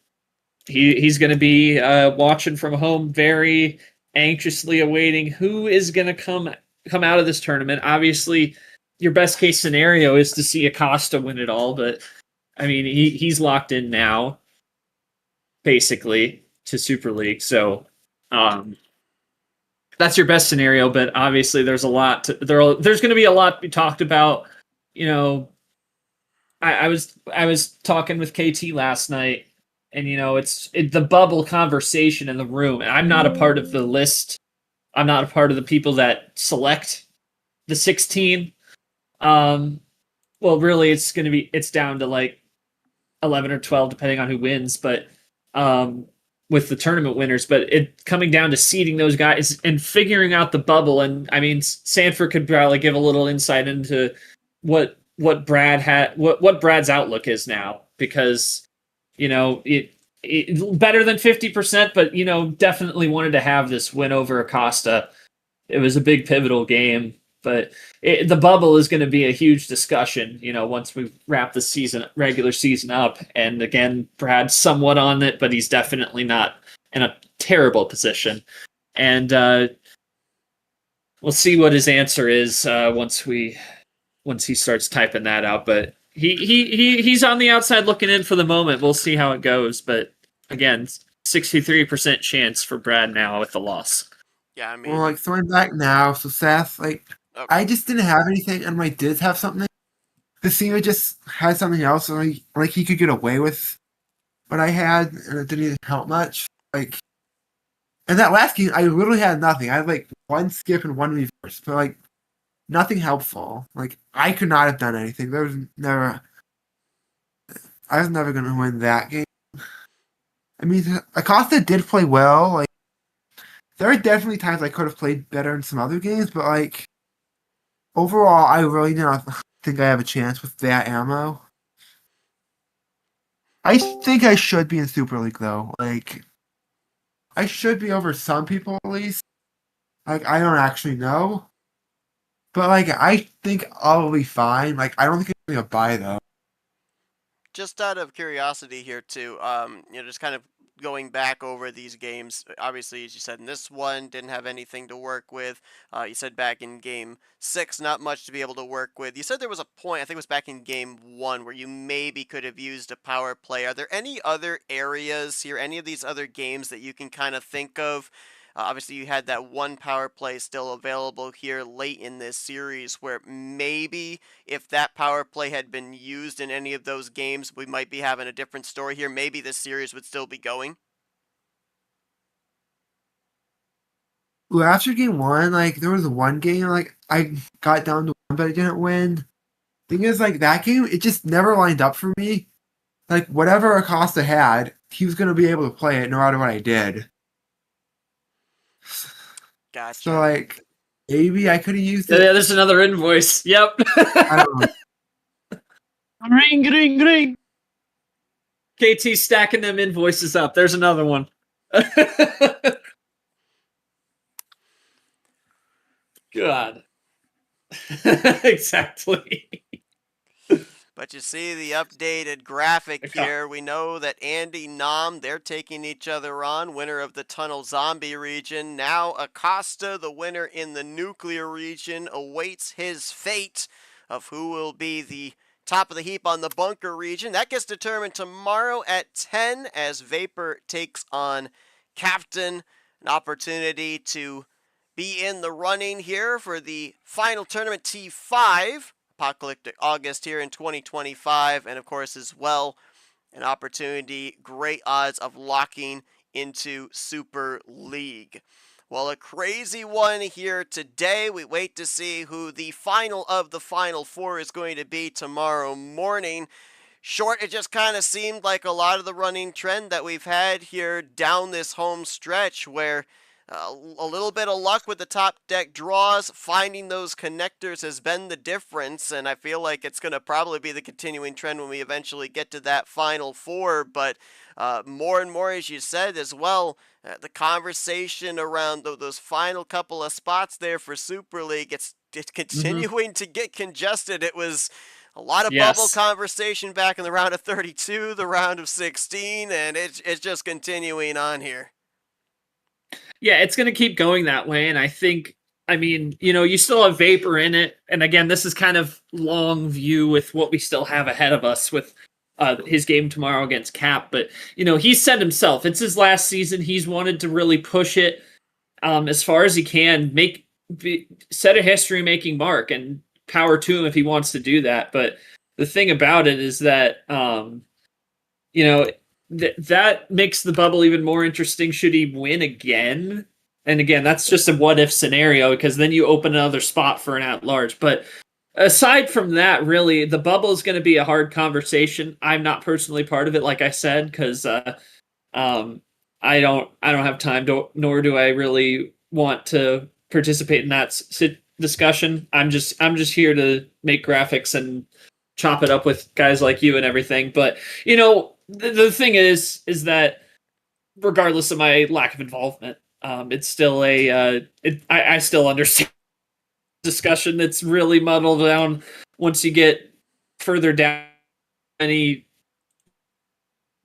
C: he's going to be watching from home, very anxiously awaiting who is going to come out of this tournament. Obviously, your best case scenario is to see Acosta win it all, but I mean he's locked in now, basically, to Super League. So that's your best scenario, but obviously there's there's going to be a lot to be talked about. You know, I was talking with KT last night, and you know, it's the bubble conversation in the room, and I'm not a part of the list. I'm not a part of the people that select the 16. Well, really, it's down to like 11 or 12, depending on who wins, but with the tournament winners. But it coming down to seeding those guys and figuring out the bubble. And I mean, Sanford could probably give a little insight into what Brad had, what Brad's outlook is now, because you know it better than 50%, but you know, definitely wanted to have this win over Acosta. It was a big pivotal game. But the bubble is going to be a huge discussion, you know, once we wrap the regular season up. And again, Brad's somewhat on it, but he's definitely not in a terrible position. And we'll see what his answer is once he starts typing that out. But he's on the outside looking in for the moment. We'll see how it goes. But again, 63% chance for Brad now with the loss.
B: Yeah, I mean,
D: Well, like throwing back now, so Seth, like
B: okay.
D: I just didn't have anything, and my did have something. Haseem just had something else, and like he could get away with what I had, and it didn't even help much. Like, in that last game, I literally had nothing. I had like one skip and one reverse, but like nothing helpful. Like I could not have done anything. I was never gonna win that game. I mean, Acosta did play well. Like, there are definitely times I could have played better in some other games, but like overall, I really do not think I have a chance with that ammo. I think I should be in Super League though. Like, I should be over some people at least. Like, I don't actually know, but like I think I'll be fine. Like, I don't think I'm gonna buy though.
B: Just out of curiosity here too, you know, just kind of going back over these games. Obviously, as you said, in this one didn't have anything to work with. You said back in game 6, not much to be able to work with. You said there was a point, I think it was back in game 1, where you maybe could have used a power play. Are there any other areas here, any of these other games that you can kind of think of? Obviously, you had that one power play still available here late in this series where maybe if that power play had been used in any of those games, we might be having a different story here. Maybe this series would still be going.
D: Well, after game 1, like there was one game like I got down to 1, but I didn't win. Thing is, like that game, it just never lined up for me. Like whatever Acosta had, he was gonna be able to play it no matter what I did.
B: Gotcha.
D: So like maybe I could have used it.
C: Yeah, there's another invoice. Yep.
D: I don't know.
C: Ring. KT stacking them invoices up. There's another one. God. Exactly.
B: But you see the updated graphic here. We know that Andy Nam, they're taking each other on. Winner of the Tunnel Zombie region. Now Acosta, the winner in the Nuclear region, awaits his fate of who will be the top of the heap on the Bunker region. That gets determined tomorrow at 10 as Vapor takes on Captain. An opportunity to be in the running here for the final tournament T5. Apocalyptic August here in 2025, and of course as well an opportunity, great odds of locking into Super League. Well, a crazy one here today. We wait to see who the final of the Final Four is going to be tomorrow morning. Short, it just kind of seemed like a lot of the running trend that we've had here down this home stretch where a little bit of luck with the top deck draws. Finding those connectors has been the difference, and I feel like it's going to probably be the continuing trend when we eventually get to that Final Four. But more and more, as you said as well, the conversation around those final couple of spots there for Super League, it's continuing to get congested. It was a lot of bubble conversation back in the round of 32, the round of 16, and it's just continuing on here.
C: Yeah, it's going to keep going that way. And I think, I mean, you still have Vapor in it. And again, this is kind of long view with what we still have ahead of us with his game tomorrow against Cap. But, he said himself, it's his last season. He's wanted to really push it as far as he can, set a history-making mark, and power to him if he wants to do that. But the thing about it is that, that makes the bubble even more interesting should he win again. And again, that's just a what-if scenario, because then you open another spot for an at-large. But aside from that, really, the bubble is going to be a hard conversation. I'm not personally part of it, like I said, because I don't have time to, nor do I really want to participate in that discussion. I'm just here to make graphics and chop it up with guys like you and everything. But the thing is that regardless of my lack of involvement, it's still I still understand discussion that's really muddled down once you get further down and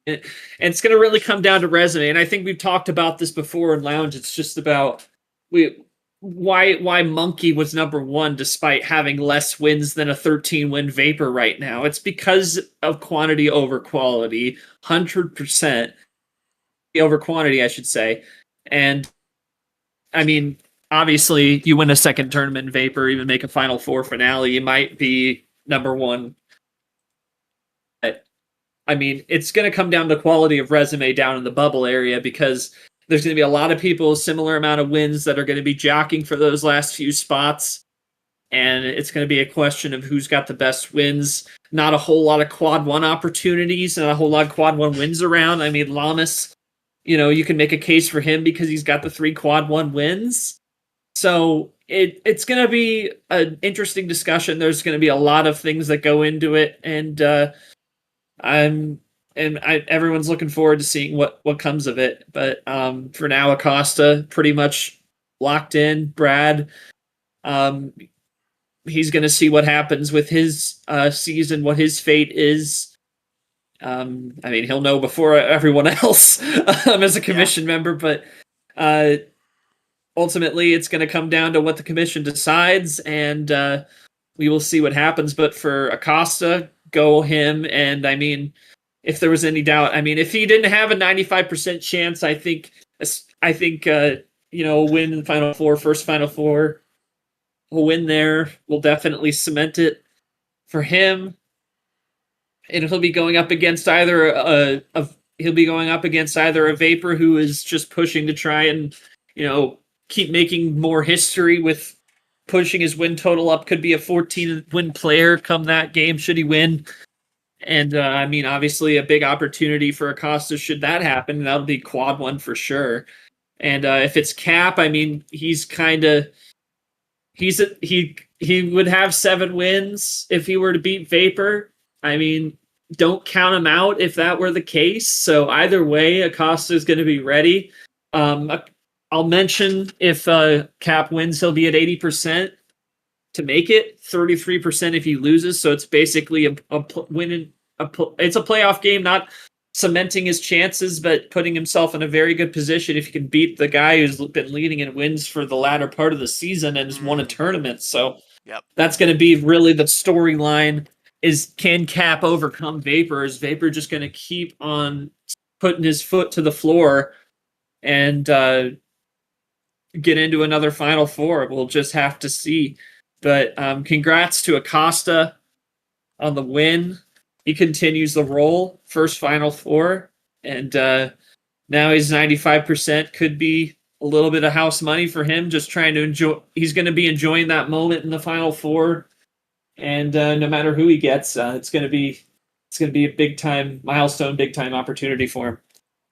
C: it's going to really come down to resume. And I think we've talked about this before in Lounge. It's just about why Monkey was number one despite having less wins than a 13-win Vapor right now. It's because of quantity over quality, 100% over quantity, I should say. And I mean, obviously, you win a second tournament in Vapor, even make a Final Four finale, you might be number one. I mean, it's going to come down to quality of resume down in the bubble area, because there's going to be a lot of people, similar amount of wins, that are going to be jockeying for those last few spots. And it's going to be a question of who's got the best wins. Not a whole lot of quad one opportunities and a whole lot of quad one wins around. I mean, Lamas, you can make a case for him because he's got the 3 quad one wins. So it's going to be an interesting discussion. There's going to be a lot of things that go into it. And everyone's looking forward to seeing what comes of it. But for now, Acosta pretty much locked in. Brad, he's going to see what happens with his season, what his fate is. I mean, he'll know before everyone else as a commission member, but ultimately it's going to come down to what the commission decides, and we will see what happens. But for Acosta, go him. And I mean, if there was any doubt, I mean, if he didn't have a 95% chance, I think win the Final Four, first Final Four, a win there will definitely cement it for him. And he'll be going up against either a Vapor who is just pushing to try and keep making more history with pushing his win total up. Could be a 14-win player come that game should he win. And I mean, obviously, a big opportunity for Acosta should that happen. That'll be quad one for sure. And if it's Cap, I mean, he would have 7 wins if he were to beat Vapor. I mean, don't count him out if that were the case. So either way, Acosta is going to be ready. I'll mention if Cap wins, he'll be at 80% to make it, 33% if he loses. So it's basically it's a playoff game, not cementing his chances, but putting himself in a very good position if he can beat the guy who's been leading in wins for the latter part of the season and has won a tournament. So that's going to be really the storyline, is can Cap overcome Vapor? Is Vapor just going to keep on putting his foot to the floor and get into another Final Four? We'll just have to see. But congrats to Acosta on the win. He continues the roll, first Final Four, and now he's 95%. Could be a little bit of house money for him, just trying to enjoy. He's going to be enjoying that moment in the Final Four, and no matter who he gets, it's going to be a big time milestone, big time opportunity for him.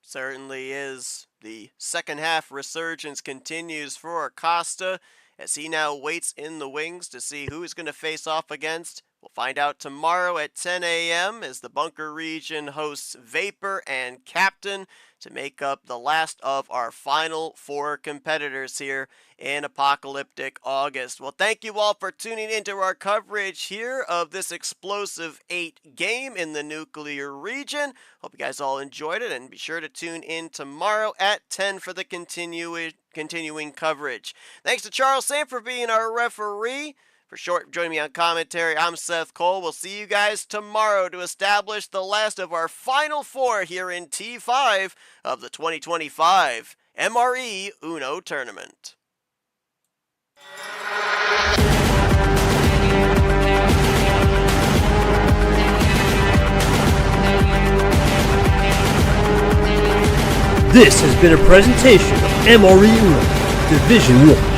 B: Certainly is. the second half resurgence continues for Acosta as he now waits in the wings to see who he's going to face off against. We'll find out tomorrow at 10 a.m. as the Bunker region hosts Vapor and Captain to make up the last of our final 4 competitors here in Apocalyptic August. Well, thank you all for tuning into our coverage here of this explosive 8 game in the nuclear region. Hope you guys all enjoyed it, and be sure to tune in tomorrow at 10 for the continuing coverage. Thanks to Charles Sam for being our referee. For short, join me on commentary. I'm Seth Cole. We'll see you guys tomorrow to establish the last of our final 4 here in T5 of the 2025 MRE Uno Tournament.
A: This has been a presentation of MRE Uno Division 1.